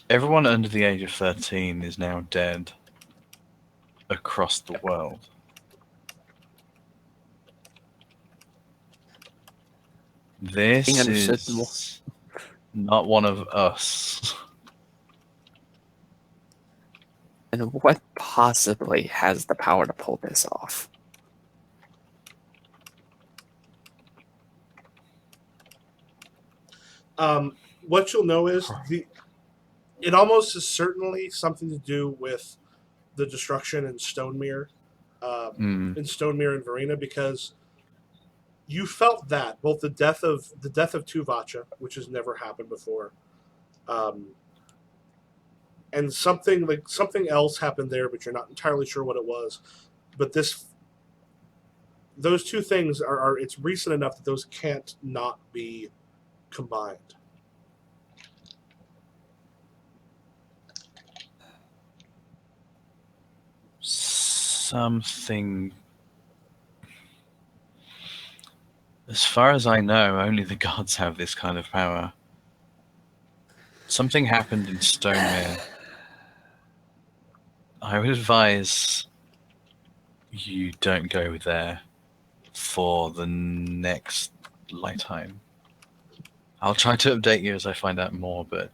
Everyone under the age of 13 is now dead across the world. This Being understood is not one of us. And what possibly has the power to pull this off? What you'll know is it almost is certainly something to do with the destruction in Stonemere, in Stonemere and Verena, because you felt that both the death of two Vatcha, which has never happened before, and something else happened there, but you're not entirely sure what it was. But those two things are it's recent enough that those can't not be combined. Something. As far as I know, only the gods have this kind of power. Something happened in Stonemere. I would advise you don't go there for the next lifetime. I'll try to update you as I find out more, but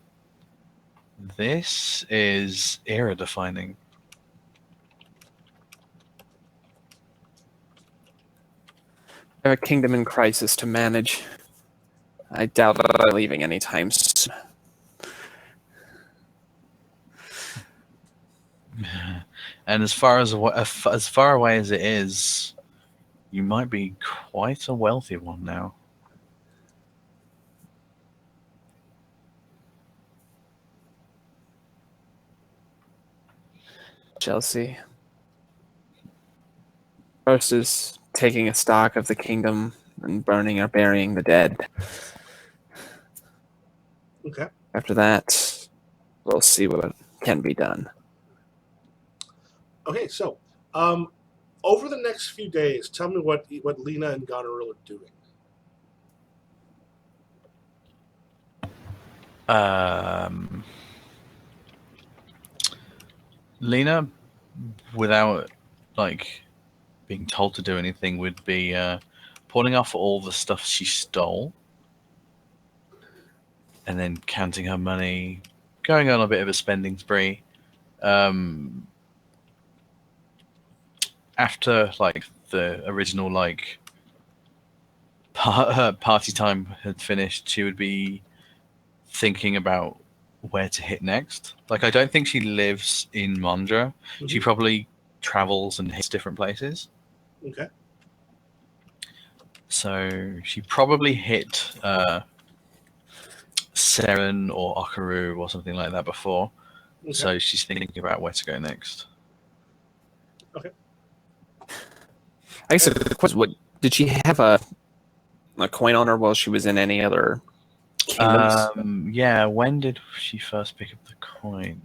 this is era-defining. I have a kingdom in crisis to manage. I doubt I'm leaving anytime soon. And as far away as it is, you might be quite a wealthy one now. Chelsea. First is taking a stock of the kingdom and burning or burying the dead. Okay. After that, we'll see what can be done. Okay, so over the next few days, tell me what Lena and Goneril are doing. Lena, without being told to do anything, would be pulling off all the stuff she stole, and then counting her money, going on a bit of a spending spree. After the original party time had finished, she would be thinking about where to hit next. I don't think she lives in Mondra. Mm-hmm. She probably travels and hits different places. Okay. So she probably hit Seren or Okaru or something like that before. Okay. So she's thinking about where to go next. Okay. I guess the question: what did she have a coin on her while she was in any other kingdoms? Yeah. When did she first pick up the coin?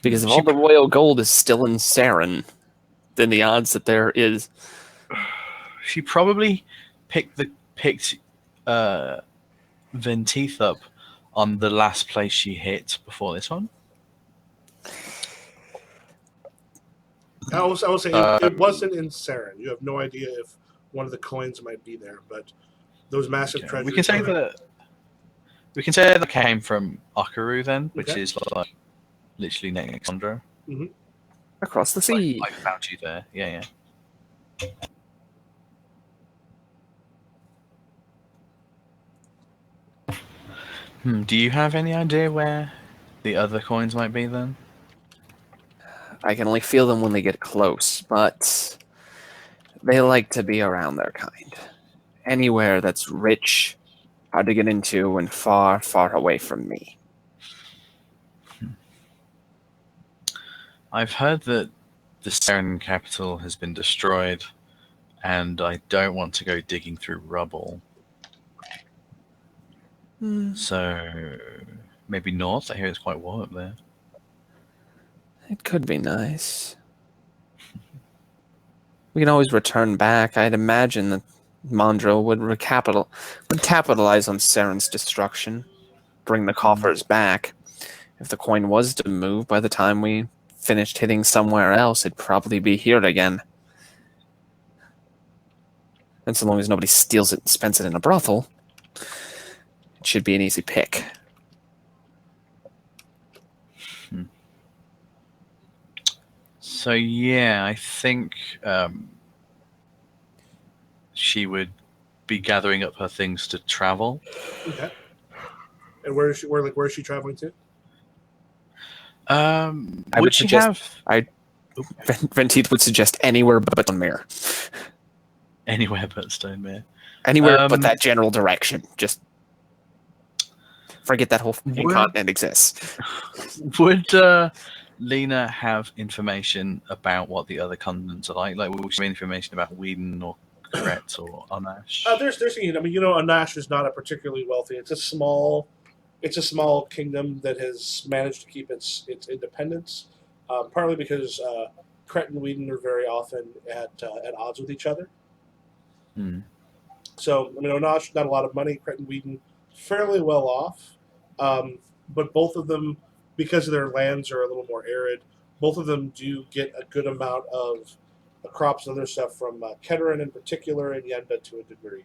Because if all the royal gold is still in Saren, then the odds that there is. She probably picked Venteith up on the last place she hit before this one. I will say it wasn't in Saren. You have no idea if one of the coins might be there, but those massive treasures. We can say that came from Okaru then, which is literally next to Mondra. Mm-hmm. Across the sea. I found you there. Yeah. Do you have any idea where the other coins might be then? I can only feel them when they get close, but they like to be around their kind. Anywhere that's rich, hard to get into, and far, far away from me. I've heard that the Saren capital has been destroyed, and I don't want to go digging through rubble. So maybe north. I hear it's quite warm up there. It could be nice. We can always return back. I'd imagine that Mondro would capitalize on Saren's destruction, bring the coffers back. If the coin was to move, by the time we finished hitting somewhere else, it'd probably be here again. And so long as nobody steals it and spends it in a brothel, it should be an easy pick. So yeah, I think she would be gathering up her things to travel. Okay. And where is she? Where is she traveling to? Would she have Venteith would suggest anywhere but Stonemere. anywhere but Stonemere? Anywhere but that general direction. Just forget that whole continent exists. Would Lena have information about what the other continents are like? Like, will she have information about Whedon or Kret or Unash? There's Anash is not a particularly wealthy. It's a small kingdom that has managed to keep its independence, partly because Kret and Whedon are very often at odds with each other. So Anash not a lot of money. Kret and Whedon fairly well off, but both of them, because their lands are a little more arid, both of them do get a good amount of crops and other stuff from Keterin in particular, and Yenda to a degree.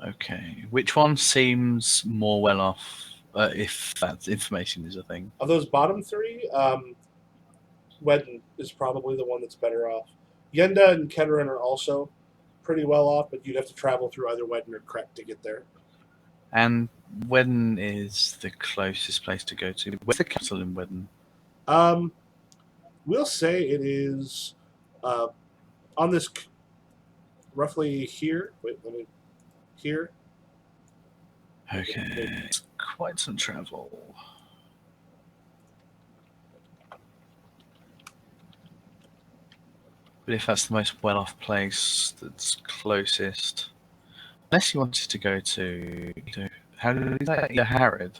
Okay. Which one seems more well off, if that information is a thing? Of those bottom three, Wedden is probably the one that's better off. Yenda and Keterin are also pretty well off, but you'd have to travel through either Wedden or Kret to get there. And Wedden is the closest place to go to. Where's the capital in Wedden? We'll say it is on this roughly here. Wait, let me here. Okay, it's quite some travel. But if that's the most well-off place that's closest, unless you wanted to go to how did that? Harrod.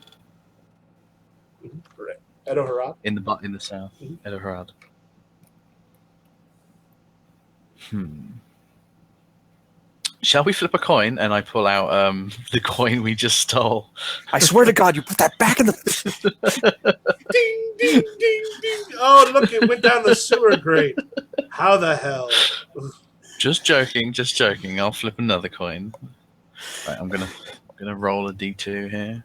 Correct. Edoharad. In the south. Edoharad. Shall we flip a coin and I pull out the coin we just stole? I swear to God, you put that back in the... Ding, ding, ding, ding. Oh, look, it went down the sewer grate. How the hell? Just joking. I'll flip another coin. Right, I'm gonna roll a d2 here.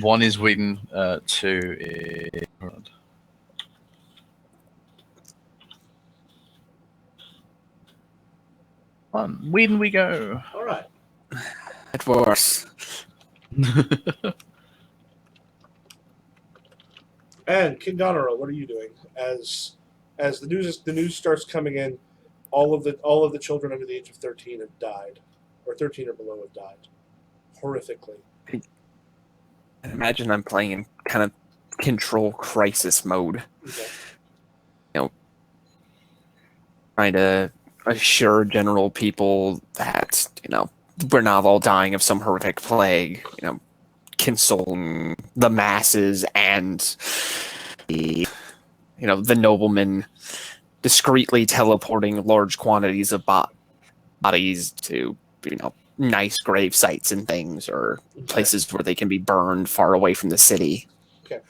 1 is Whedon, 2 is Rod. Whedon we go. All right. It works. And King Goneril, what are you doing? As the news starts coming in, all of the children under the age of 13 have died, or 13 or below have died, horrifically. I imagine I'm playing in kind of control crisis mode. Okay. Trying to assure general people that, we're not all dying of some horrific plague, consoling the masses and the noblemen discreetly teleporting large quantities of bodies to, nice grave sites and things, or places where they can be burned far away from the city. Okay.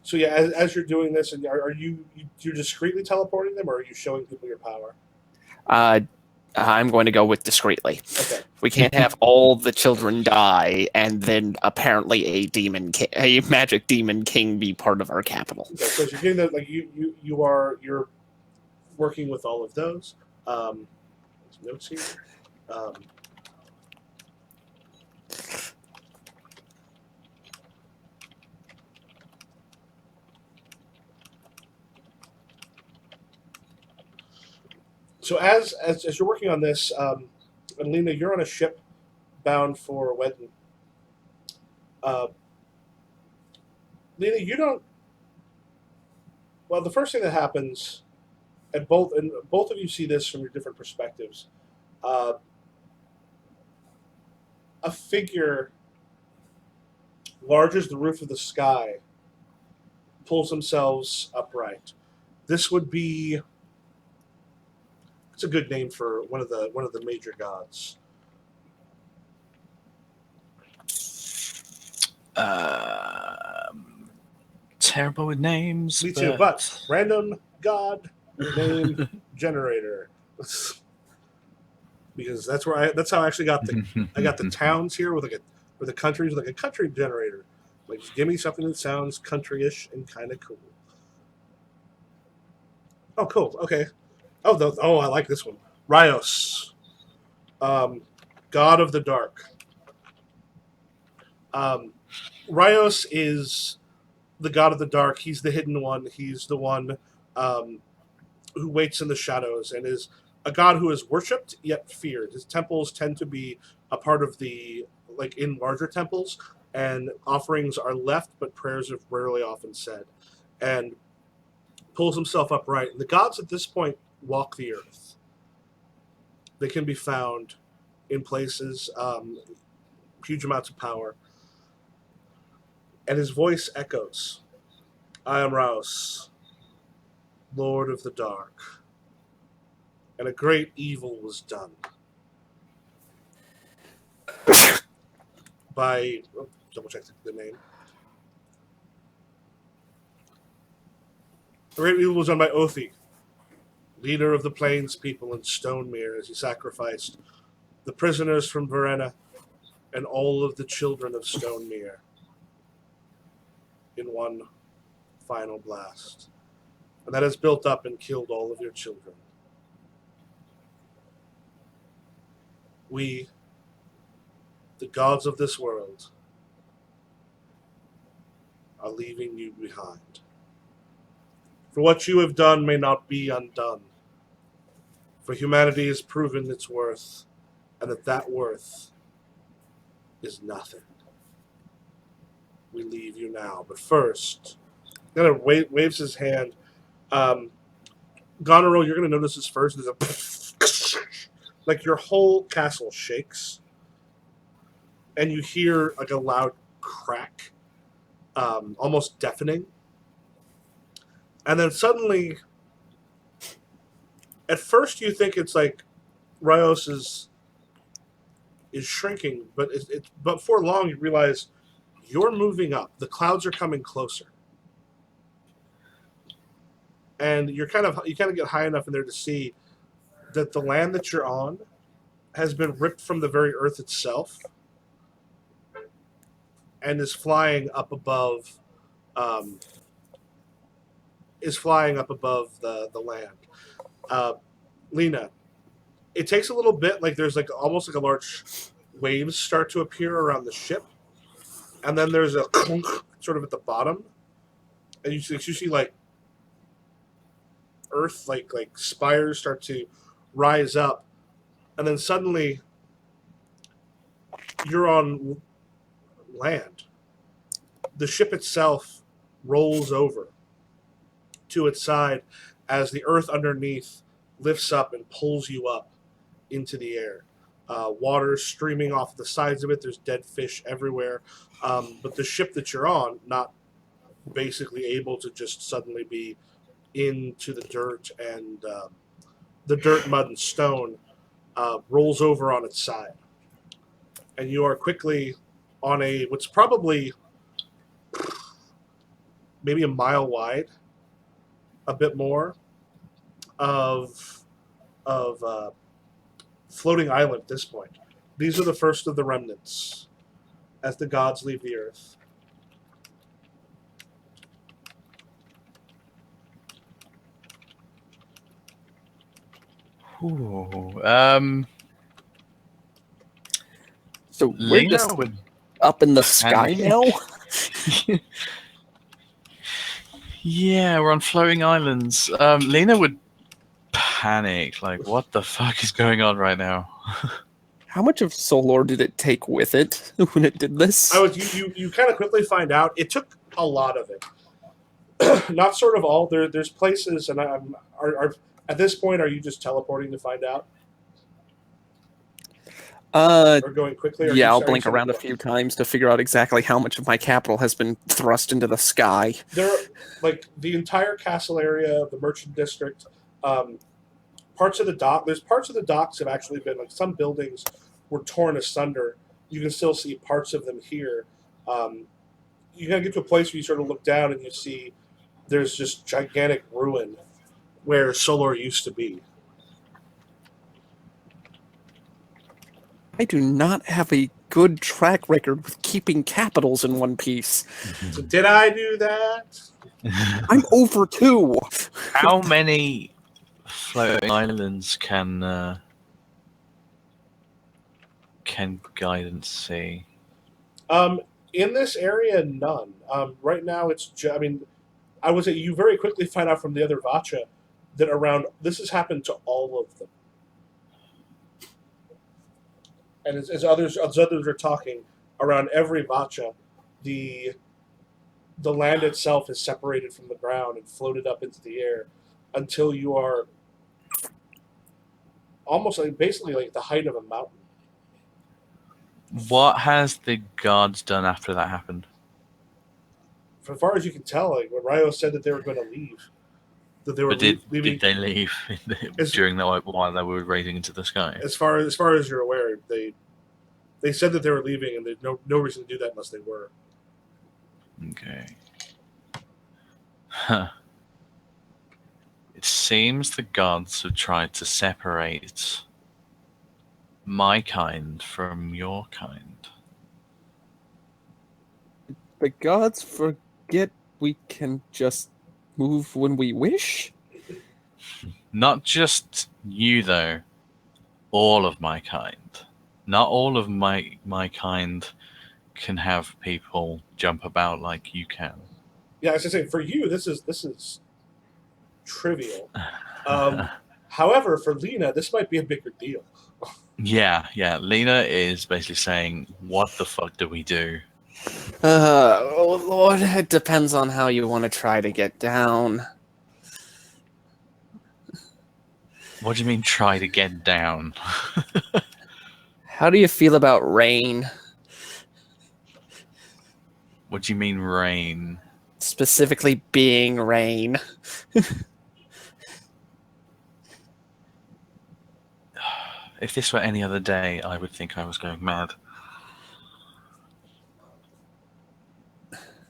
So yeah, as you're doing this, and are you're discreetly teleporting them, or are you showing people your power? I'm going to go with discreetly. Okay. We can't have all the children die and then apparently a magic demon king be part of our capital. Okay, so you're getting that, like you're working with all of those. Notes here. So as you're working on this, and Lena, you're on a ship bound for Wedden. Lena, you don't. Well, the first thing that happens, and both of you see this from your different perspectives. A figure large as the roof of the sky pulls themselves upright. This would be. It's a good name for one of the major gods. Terrible with names. Me too, but random god name generator. Because that's how I actually got the towns here with the countries with like a country generator. Like just give me something that sounds country-ish and kind of cool. Oh, cool. Okay. Oh, I like this one. Rios, god of the dark. Rios is the god of the dark. He's the hidden one. He's the one who waits in the shadows and is a god who is worshipped yet feared. His temples tend to be a part of the like in larger temples, and offerings are left, but prayers are rarely often said. And pulls himself upright. And the gods at this point walk the earth. They can be found in places, huge amounts of power. And his voice echoes, I am Raus, Lord of the Dark. And a great evil was done. By, double check the name. A great evil was done by Othi, leader of the Plains people in Stonemere, as he sacrificed the prisoners from Verena and all of the children of Stonemere in one final blast. And that has built up and killed all of your children. We, the gods of this world, are leaving you behind. For what you have done may not be undone. For humanity has proven its worth, and that worth is nothing. We leave you now. But first, kind of waves his hand. Goneril, you're going to notice this first. There's a like your whole castle shakes, and you hear like a loud crack, almost deafening. And then suddenly, at first you think it's like Rios is shrinking, but but before long you realize you're moving up. The clouds are coming closer, and you kind of get high enough in there to see that the land that you're on has been ripped from the very earth itself, and is flying up above. The land. Lena, it takes a little bit. Like there's like almost like a large waves start to appear around the ship, and then there's a clunk sort of at the bottom, and you see like earth like spires start to rise up, and then suddenly you're on land. The ship itself rolls over to its side as the earth underneath lifts up and pulls you up into the air. Water streaming off the sides of it. There's dead fish everywhere. But the ship that you're on, not basically able to just suddenly be into the dirt and the dirt, mud, and stone, rolls over on its side. And you are quickly on what's probably maybe a mile wide, a bit more, of floating island at this point. These are the first of the remnants as the gods leave the earth. Ooh, So we're Lena just would up in the sky panic. now? Yeah, we're on floating islands. Lena would panic. Like, what the fuck is going on right now? How much of Solor did it take with it when it did this? You kind of quickly find out it took a lot of it. Not sort of all. There's places, and are at this point, are you just teleporting to find out, or going quickly? Or Yeah, I'll are you blink sort of- around a few times to figure out exactly how much of my capital has been thrust into the sky. There, like the entire castle area, the merchant district, parts of the dock. There's parts of the docks have actually been like some buildings were torn asunder. You can still see parts of them here. You gotta get to a place where you sort of look down and you see there's just gigantic ruin where Solor used to be. I do not have a good track record with keeping capitals in one piece. So did I do that? I'm over 2. How many floating islands can guidance see? In this area, none. Right now, I mean, I would say you very quickly find out from the other Vatcha that around this has happened to all of them. And as others are talking, around every Vatcha, the land itself is separated from the ground and floated up into the air until you are almost like basically like the height of a mountain. What has the guards done after that happened? As far as you can tell, like when Ryo said that they were going to leave, that they were But did leaving. they leave during that while they were raising into the sky? As far as you're aware, they said that they were leaving, and there's no reason to do that unless they were. Okay. Huh. It seems the gods have tried to separate my kind from your kind. The gods forget we can just move when we wish? Not just you, though. All of my kind. Not all of my kind can have people jump about like you can. Yeah, as I say, for you, this is trivial. However, for Lena, this might be a bigger deal. Yeah. Lena is basically saying, what the fuck do we do? Oh Lord, it depends on how you want to try to get down. What do you mean try to get down? How do you feel about rain? What do you mean rain? Specifically being rain. If this were any other day, I would think I was going mad.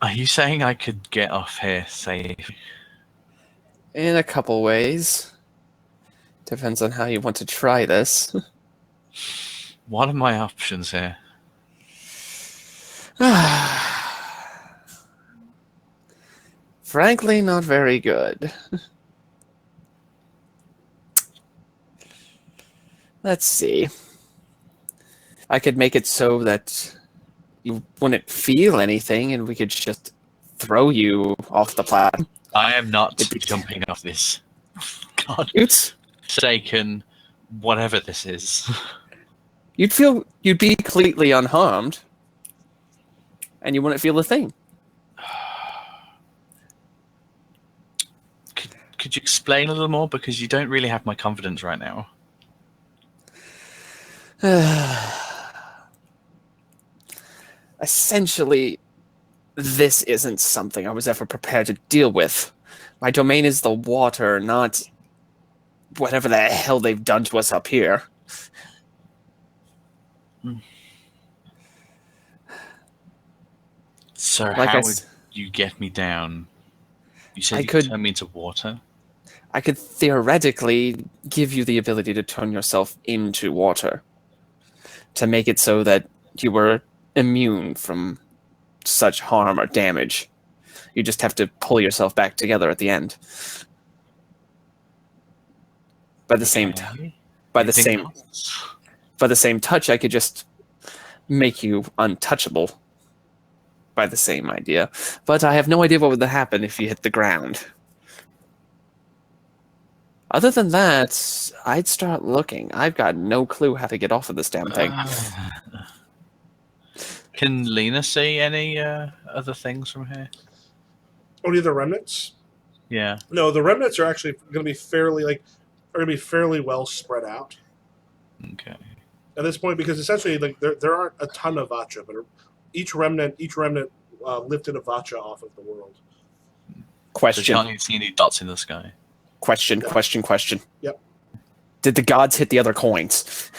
Are you saying I could get off here safe? In a couple ways. Depends on how you want to try this. What are my options here? Frankly, not very good. Let's see. I could make it so that you wouldn't feel anything and we could just throw you off the platform. I am not jumping off this. God You'd forsaken, whatever this is. you'd be completely unharmed. And you wouldn't feel a thing. Could you explain a little more? Because you don't really have my confidence right now. Essentially, this isn't something I was ever prepared to deal with. My domain is the water, not whatever the hell they've done to us up here. So Like how would you get me down? You said I you could turn me into water? I could theoretically give you the ability to turn yourself into water. To make it so that you were immune from such harm or damage. You just have to pull yourself back together at the end. But at the same time, By the Anything same else? by the same touch, I could just make you untouchable. By the same idea, but I have no idea what would happen if you hit the ground. Other than that, I'd start looking. I've got no clue how to get off of this damn thing. Can Lena see any other things from here? Only the remnants? Yeah. No, the remnants are actually going to be fairly well spread out Okay. at this point, because essentially, like there aren't a ton of Vatcha, but each remnant lifted a Vatcha off of the world. So you Question. can't even see any dots in the sky. Question. Yep. Did the gods hit the other coins?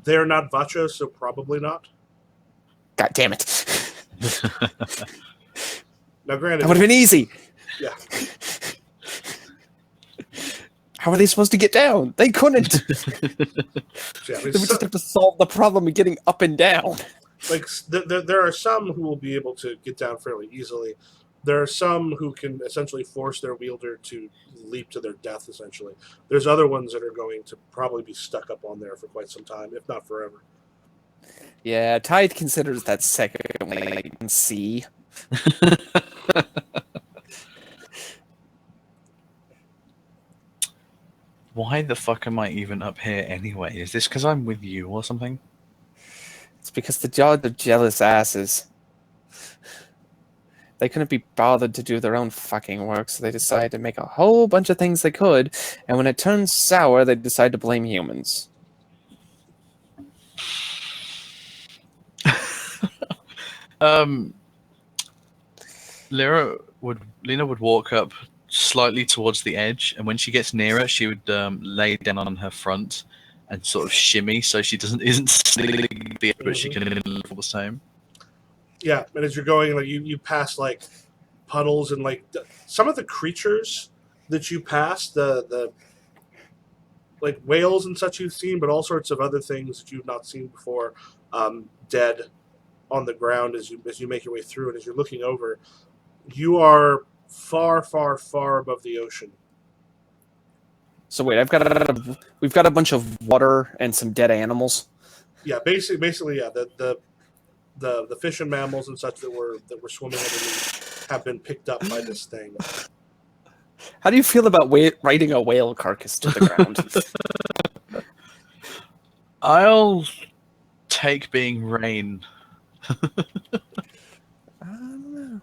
They're not Vatcha, so probably not. God damn it. Now, granted, That would have been easy. yeah. How are they supposed to get down? They couldn't. So, yeah, I mean, They would just have to solve the problem of getting up and down. like there are some who will be able to get down fairly easily. There are some who can essentially force their wielder to leap to their death, essentially. There's other ones that are going to probably be stuck up on there for quite some time, if not forever. Yeah, Tide considers that second like C. Why the fuck am I even up here anyway? Is this because I'm with you or something? It's because the gods are jealous asses. They couldn't be bothered to do their own fucking work, so they decided to make a whole bunch of things they could, and when it turns sour, they decide to blame humans. Lena would walk up slightly towards the edge, and when she gets nearer, she would lay down on her front and sort of shimmy so she isn't sneaking the edge, but she can level the same. Yeah, and as you're going, like you pass like puddles and like some of the creatures that you pass, the like whales and such you've seen, but all sorts of other things that you've not seen before, dead on the ground as you make your way through, and as you're looking over, you are far, far, far above the ocean. So wait, we've got a bunch of water and some dead animals. Yeah, basically, yeah. The fish and mammals and such that were swimming underneath have been picked up by this thing. How do you feel about riding a whale carcass to the ground? I'll take being rain. I don't know.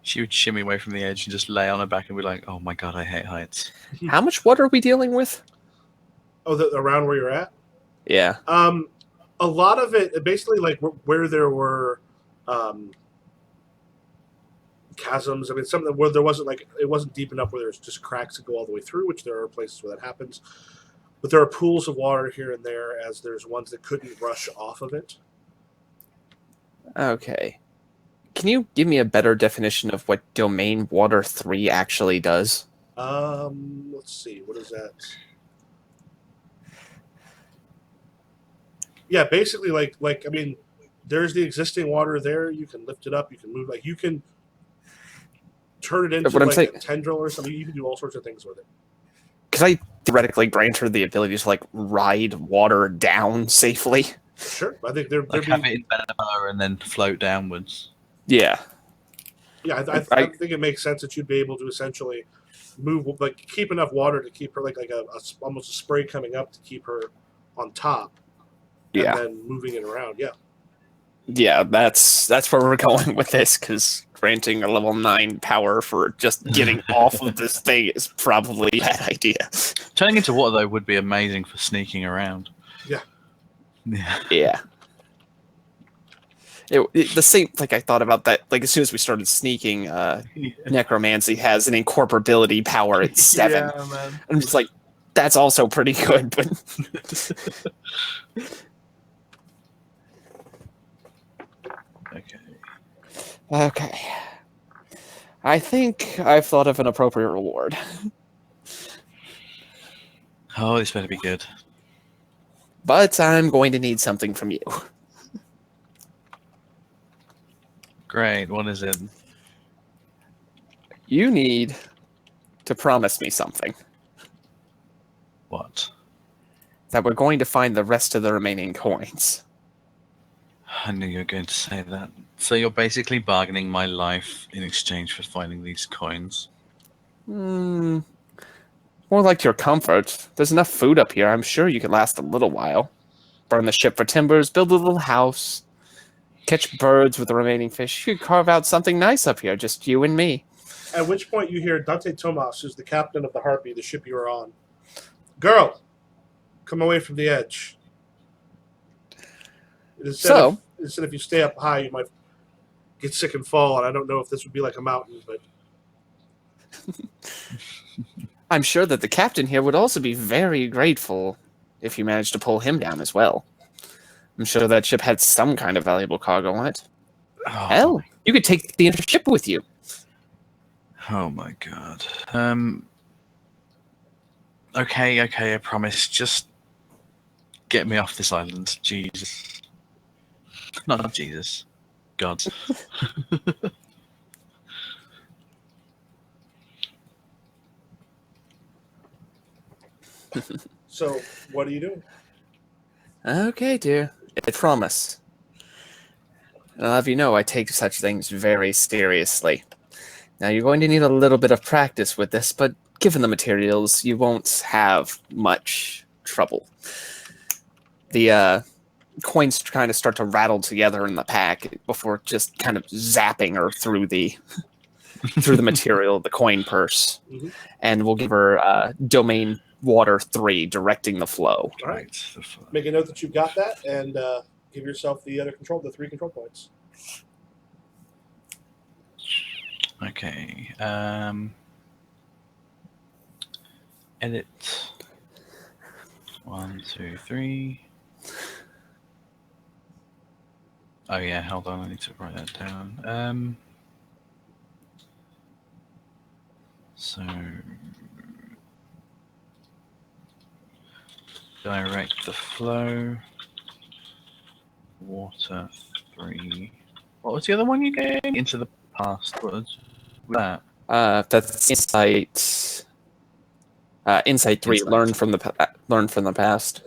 She would shimmy away from the edge and just lay on her back and be like, "Oh my god, I hate heights." How much water are we dealing with? Oh, around where you're at? Yeah. A lot of it, basically, like where there were chasms. I mean, something where there wasn't it wasn't deep enough where there's just cracks that go all the way through, which there are places where that happens. But there are pools of water here and there, as there's ones that couldn't rush off of it. Okay. Can you give me a better definition of what Domain Water 3 actually does? Let's see. What is that? Yeah, basically, like I mean, there's the existing water there. You can lift it up. You can move. Like you can turn it into a tendril or something. You can do all sorts of things with it. Could I theoretically grant her the ability to like ride water down safely? Sure, I think they're like have it envelop her and then float downwards. Yeah. Yeah, I think it makes sense that you'd be able to essentially move, like keep enough water to keep her like almost a spray coming up to keep her on top. Yeah. And then moving it around. Yeah. Yeah, that's where we're going with this, because granting a level 9 power for just getting off of this thing is probably a bad idea. Turning into water, though, would be amazing for sneaking around. Yeah. Yeah. Yeah. The same, like I thought about that, like as soon as we started sneaking, Necromancy has an incorporability power at 7. Yeah, man. I'm just like, that's also pretty good, but... Okay. I think I've thought of an appropriate reward. Oh, this better be good. But I'm going to need something from you. Great. What is it? You need to promise me something. What? That we're going to find the rest of the remaining coins. I knew you were going to say that. So you're basically bargaining my life in exchange for finding these coins. More like your comfort. There's enough food up here. I'm sure you could last a little while. Burn the ship for timbers, build a little house, catch birds with the remaining fish. You could carve out something nice up here, just you and me. At which point you hear Dante Tomas, who's the captain of the Harpy, the ship you were on. Girl, come away from the edge. Instead, if you stay up high, you might get sick and fall, and I don't know if this would be like a mountain, but... I'm sure that the captain here would also be very grateful if you managed to pull him down as well. I'm sure that ship had some kind of valuable cargo on it. Oh, Hell, you could take the entire ship with you. oh my god. Okay, I promise. Just get me off this island. Jesus. Not Jesus. God. So, what are you doing? Okay, dear. I promise. And I'll have you know I take such things very seriously. Now, you're going to need a little bit of practice with this, but given the materials, you won't have much trouble. The coins kind of start to rattle together in the pack before just kind of zapping her through the through the material of the coin purse. Mhm. And we'll give her domain water 3, directing the flow. All right. Make a note that you've got that, and give yourself the 3 control points. Okay. Edit. 1, 2, 3. Oh yeah, hold on, I need to write that down. So direct the flow. Water 3. What was the other one you gave? Into the past. What was that? That's insight. Insight 3. Insight. Learn from the past.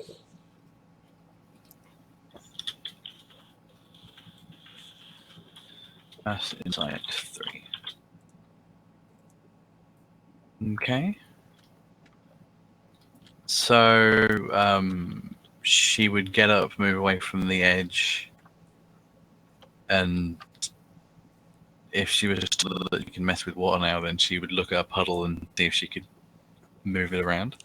That's insight 3. Okay. So she would get up, move away from the edge, and if she was just that you can mess with water now, then she would look at a puddle and see if she could move it around.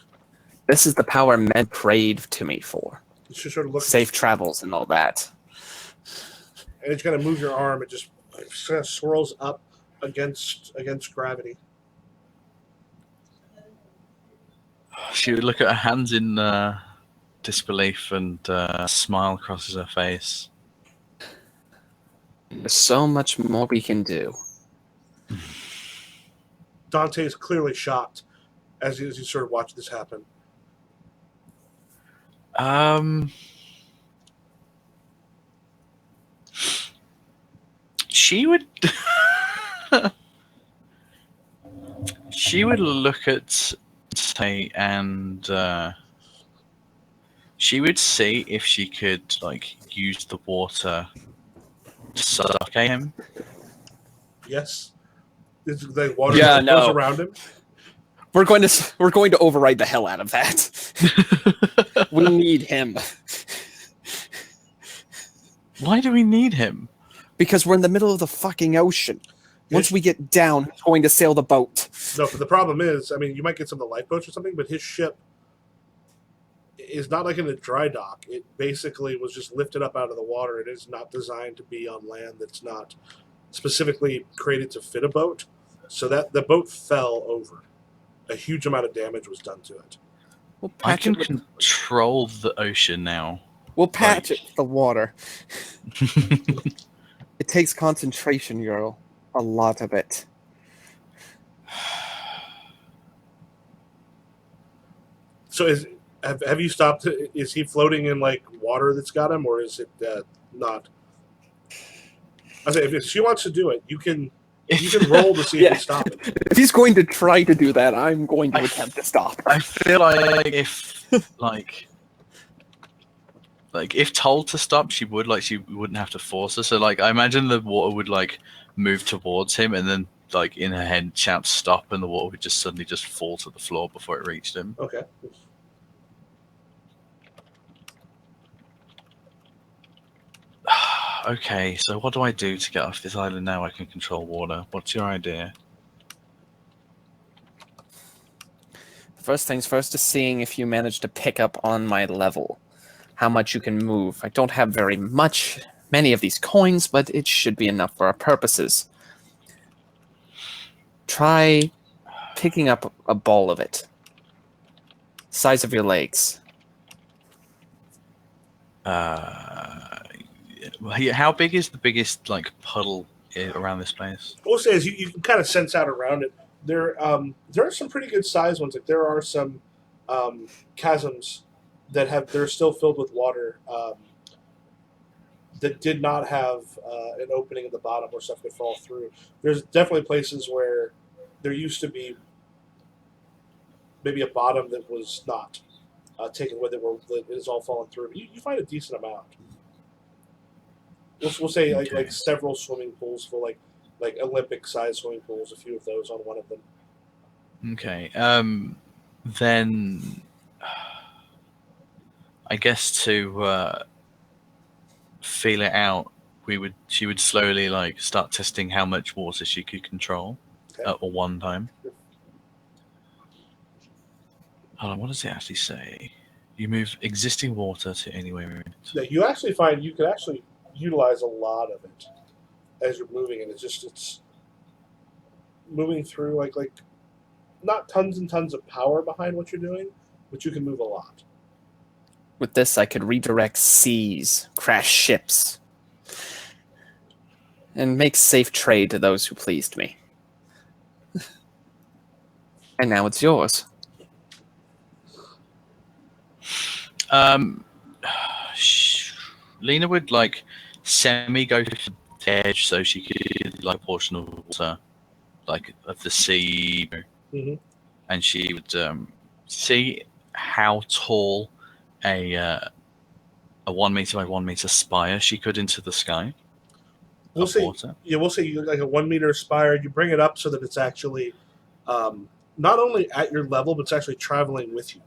This is the power men prayed to me for. You should sort of look. Safe travels and all that. And it's going to move your arm. It just kind of swirls up against gravity. She would look at her hands in disbelief, and a smile crosses her face. There's so much more we can do. Dante is clearly shocked as you sort of watch this happen. She would she would look at Tay and she would see if she could use the water to suffocate him. Yes. The water Yeah, goes no. around him. We're going to override the hell out of that. We need him. Why do we need him? Because we're in the middle of the fucking ocean. Once we get down, he's going to sail the boat. No, but the problem is, I mean, you might get some of the lifeboats or something, but his ship is not like in a dry dock. It basically was just lifted up out of the water. It is not designed to be on land. That's not specifically created to fit a boat. So that the boat fell over. A huge amount of damage was done to it. We'll I patch can it. control the ocean now. We'll patch it with the water. It takes concentration, girl. A lot of it. So Have you stopped? Is he floating in like water that's got him, or is it not? I say if she wants to do it, you can roll to see if Yeah. you stop it. If he's going to try to do that, I'm going to attempt to stop. I feel like if like if told to stop, she wouldn't have to force her. So like I imagine the water would like move towards him, and then like in her head shout stop, and the water would just suddenly just fall to the floor before it reached him. Okay. Okay, so what do I do to get off this island now? I can control water. What's your idea? First things first is seeing if you manage to pick up on my level, how much you can move. I don't have many of these coins, but it should be enough for our purposes. Try picking up a ball of it, size of your legs. How big is the biggest like puddle around this place? We'll say is you can kind of sense out around it. There are some pretty good sized ones. Like there are some chasms they're still filled with water that did not have an opening at the bottom where stuff could fall through. There's definitely places where there used to be maybe a bottom that was not taken with it, where it is all fallen through. But you find a decent amount. We'll say like several swimming pools full, like Olympic-sized swimming pools. A few of those on one of them. Okay. Then I guess to feel it out, she would slowly like start testing how much water she could control at one time. Hold on, what does it actually say? You move existing water to anywhere in it. Yeah, you actually find you can actually utilize a lot of it as you're moving, and it's moving through like not tons and tons of power behind what you're doing, but you can move a lot. With this, I could redirect seas, crash ships, and make safe trade to those who pleased me. And now it's yours. Lena would like semi go to the edge so she could like a portion of water, like of the sea, and she would see how tall a 1 meter by 1 meter spire she could into the sky. We'll say you like a 1 meter spire. You bring it up so that it's actually not only at your level, but it's actually traveling with you.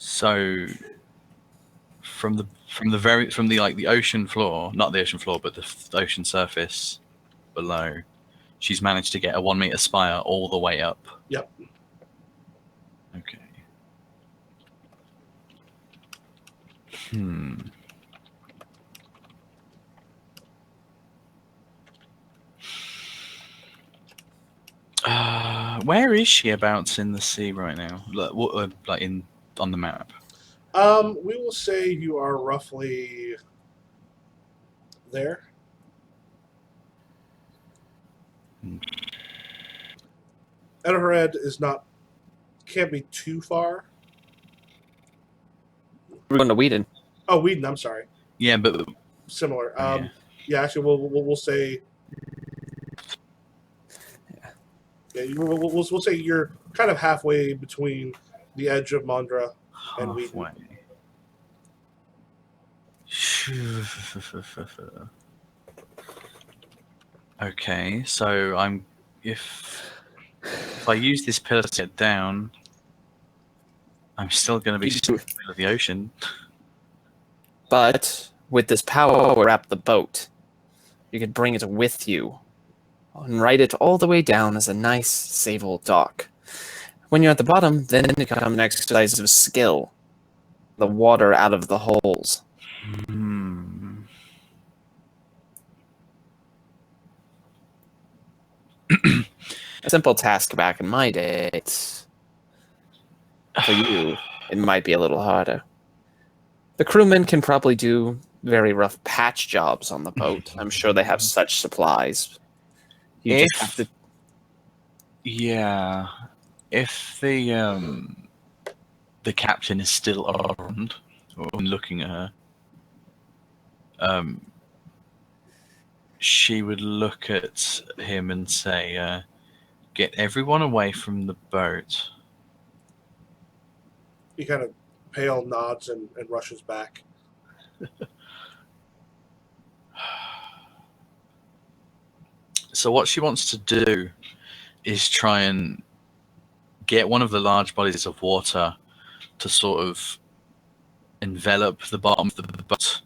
So from the ocean floor, not the ocean floor, but the ocean surface below, she's managed to get a 1 meter spire all the way up. Yep. Okay. Where is she abouts in the sea right now? Like on the map? We will say you are roughly there. Ethelred can't be too far. We're going to Whedon. Oh, Whedon. I'm sorry. Yeah, but Similar. yeah. Actually, we'll say. Yeah, we'll say you're kind of halfway between the edge of Mondra and Whedon. Okay, so if I use this pillar to get down, I'm still going to be stuck in the middle of the ocean. But with this power, wrap the boat. You could bring it with you and ride it all the way down as a nice, stable dock. When you're at the bottom, then you come an exercise of skill. The water out of the holes. A simple task back in my day. For you, it might be a little harder. The crewmen can probably do very rough patch jobs on the boat. I'm sure they have such supplies. You just have to... Yeah. If the captain is still around or looking at her, she would look at him and say, "Get everyone away from the boat." He kind of pale nods and rushes back. So what she wants to do is try and get one of the large bodies of water to sort of envelop the bottom of the boat,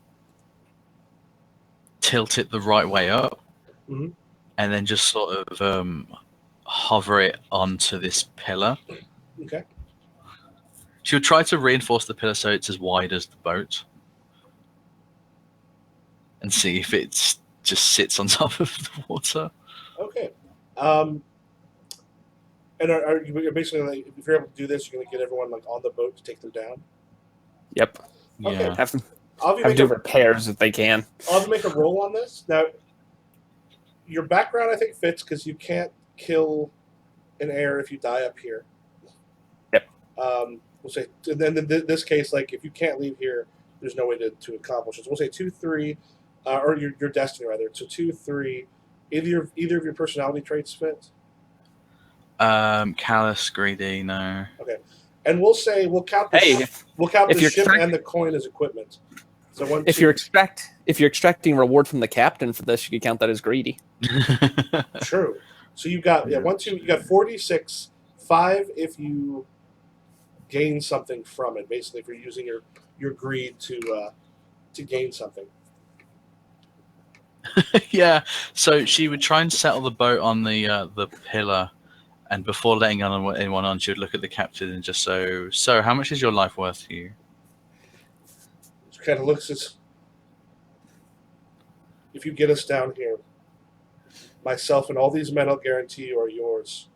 tilt it the right way up, Hmm. and then just sort of hover it onto this pillar. Okay. She would try to reinforce the pillar so it's as wide as the boat, and see if it just sits on top of the water. Okay. And are you basically like, if you're able to do this, you're going to get everyone like on the boat to take them down? Yep. Okay. Yeah. Have them I'll have you have make do a repairs if they can. I'll have you make a roll on this. Now, your background I think fits because you can't kill an heir if you die up here. Yep. We'll say, and then in this case, like if you can't leave here, there's no way to accomplish it. So we'll say 2, 3, or your destiny rather. So 2, 3. Either of your personality traits fit. Callous, greedy, no. Okay, and we'll say we'll count the Hey, if the you're ship correct- and the coin as equipment. So one, if two, you're extracting reward from the captain for this, you could count that as greedy. true. So you got Yeah. 1, 2. You got 46, 5 if you gain something from it. Basically, if you're using your greed to gain something. Yeah. So she would try and settle the boat on the pillar, and before letting anyone on, she would look at the captain and just so how much is your life worth to you? She kind of looks as if you get us down here, myself and all these men, I'll guarantee you, are yours.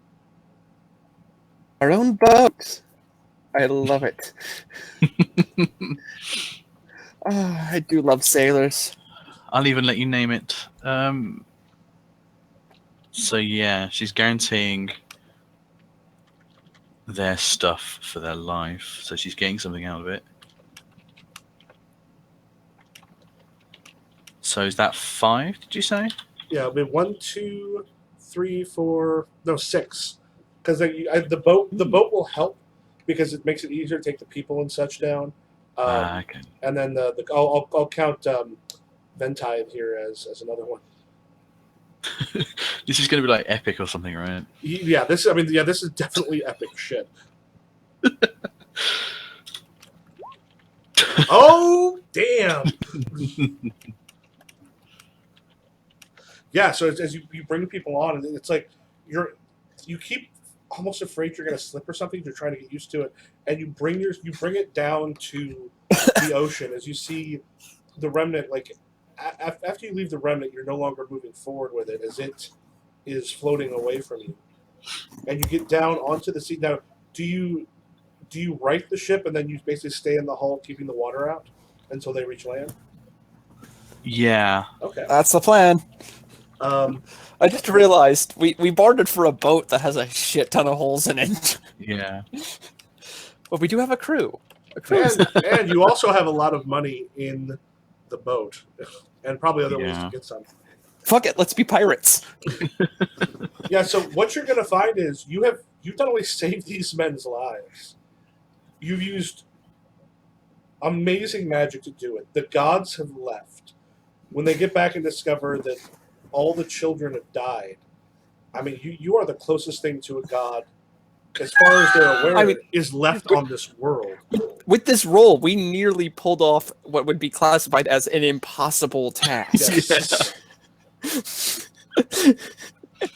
Our own boat. I love it. I do love sailors. I'll even let you name it. So yeah, she's guaranteeing their stuff for their life. So she's getting something out of it. So is that 5? Did you say? Yeah, it'll be 1, 2, 3, 4, no 6, because the boat will help because it makes it easier to take the people and such down. Okay. And then I'll count Ventide here as another one. This is going to be like epic or something, right? Yeah, this is definitely epic shit. Oh damn! Yeah, so as you bring people on, it's like you keep almost afraid you're going to slip or something. You're trying to get used to it, and you bring it down to the ocean as you see the remnant. Like after you leave the remnant, you're no longer moving forward with it as it is floating away from you, and you get down onto the sea. Now, do you right the ship and then you basically stay in the hull, keeping the water out until they reach land? Yeah. Okay. That's the plan. I just realized we bartered for a boat that has a shit ton of holes in it. Yeah. But we do have a crew. And you also have a lot of money in the boat, and probably other ways to Yeah. get some. Fuck it, let's be pirates. Yeah. So what you're going to find is you've not only saved these men's lives, you've used amazing magic to do it. The gods have left. When they get back and discover that all the children have died, I mean, you are the closest thing to a god, as far as they're aware, is left on this world. With this roll, we nearly pulled off what would be classified as an impossible task. Yes.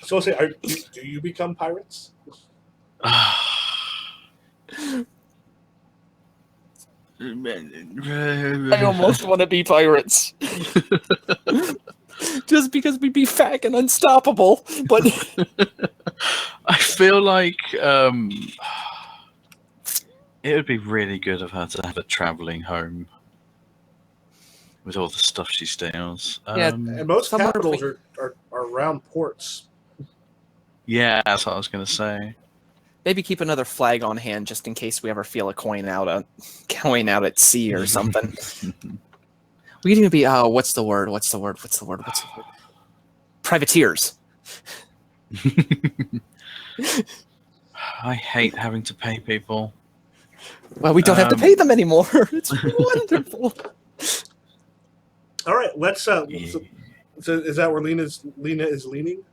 So I'll say, do you become pirates? I almost want to be pirates. Just because we'd be fat and unstoppable. But I feel like it would be really good of her to have a traveling home with all the stuff she steals. Yeah, And most somewhere capitals are around ports. Yeah, that's what I was going to say. Maybe keep another flag on hand just in case we ever feel a coin out at sea or something. We can even be what's the word? Privateers. I hate having to pay people. Well, we don't have to pay them anymore. It's wonderful. All right, let's. Yeah. So is that where Lena is leaning?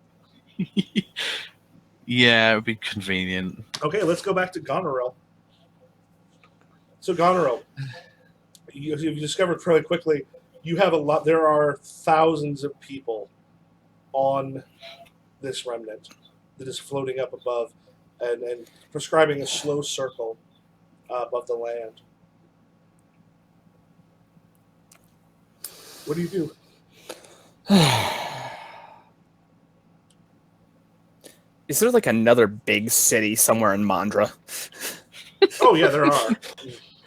Yeah, it would be convenient. Okay, let's go back to Goneril. So Goneril, you discovered fairly quickly you have a lot. There are thousands of people on this remnant that is floating up above and prescribing a slow circle above the land. What do you do? Is there like another big city somewhere in Mandra? Oh yeah, there are.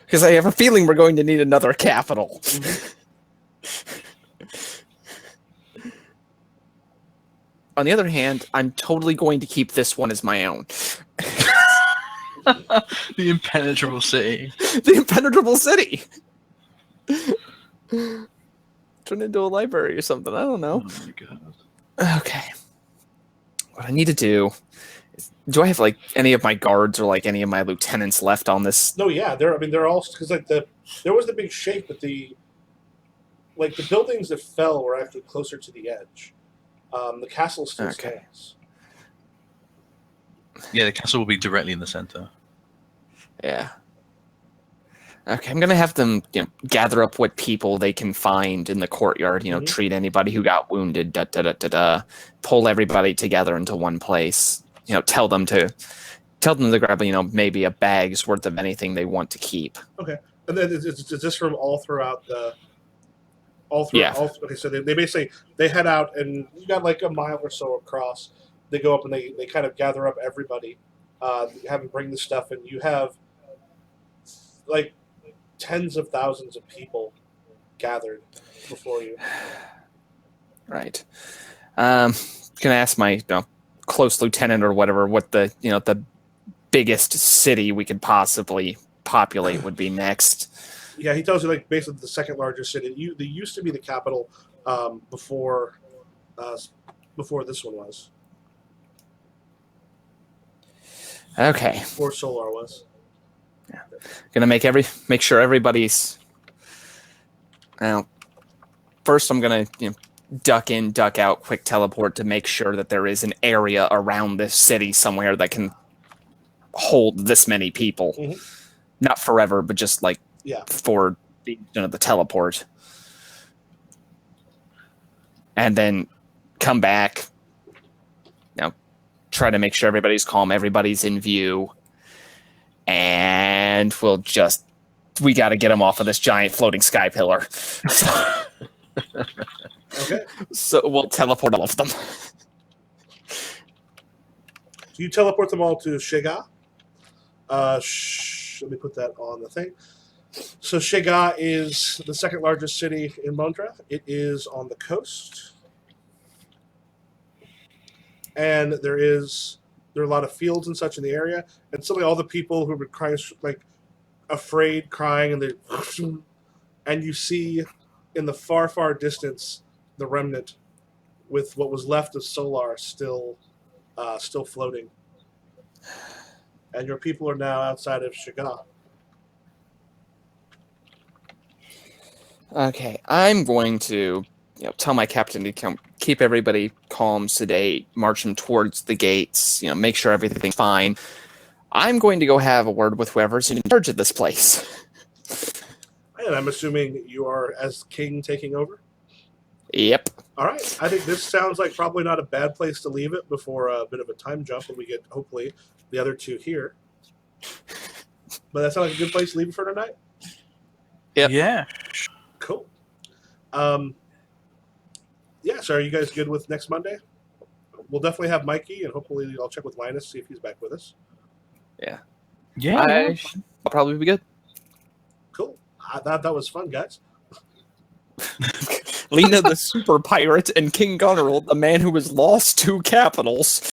Because I have a feeling we're going to need another capital. Mhm. On the other hand, I'm totally going to keep this one as my own. The impenetrable city. The impenetrable city. Turn into a library or something. I don't know. Oh my god. Okay. What I need to do is, do I have like any of my guards or like any of my lieutenants left on this? No, yeah, they're all because like there was the big shake, but the buildings that fell were actually closer to the edge. The castle still stands. Yeah, the castle will be directly in the center. Yeah. Okay, I'm gonna have them, gather up what people they can find in the courtyard. Mhm. Treat anybody who got wounded. Pull everybody together into one place. Tell them to grab, maybe a bag's worth of anything they want to keep. Okay, and then is this from all throughout the? Yeah. Okay, so they basically they head out and you got like a mile or so across. They go up and they kind of gather up everybody, have them bring the stuff, and you have like tens of thousands of people gathered before you. Right. Gonna ask my close lieutenant or whatever what the the biggest city we could possibly populate would be next. Yeah, he tells you like basically the second largest city. They used to be the capital before this one was. Okay. Before Solar was. Yeah. Gonna make sure everybody's. Now, first I'm gonna duck in, duck out, quick teleport to make sure that there is an area around this city somewhere that can hold this many people. Mm-hmm. Not forever, but just like for the teleport, and then come back. Try to make sure everybody's calm, everybody's in view, and we got to get them off of this giant floating sky pillar. Okay. So we'll teleport all of them. Do you teleport them all to Shega? Let me put that on the thing. So Shega is the second largest city in Mondra. It is on the coast. And there are a lot of fields and such in the area. And suddenly all the people who were crying, like afraid, crying, and you see in the far, far distance the remnant with what was left of Solar still floating. And your people are now outside of Shega. Okay, I'm going to tell my captain to keep everybody calm, sedate, march them towards the gates, make sure everything's fine. I'm going to go have a word with whoever's in charge of this place. And I'm assuming you are, as king, taking over? Yep. All right. I think this sounds like probably not a bad place to leave it before a bit of a time jump when we get, hopefully, the other two here. But that sounds like a good place to leave it for tonight? Yep. Yeah. Cool. So are you guys good with next Monday? We'll definitely have Mikey, and hopefully I'll check with Linus, see if he's back with us. Yeah. Yeah. I'll probably be good. Cool. I thought that was fun, guys. Lena the super pirate and King Goneril, the man who has lost 2 capitals.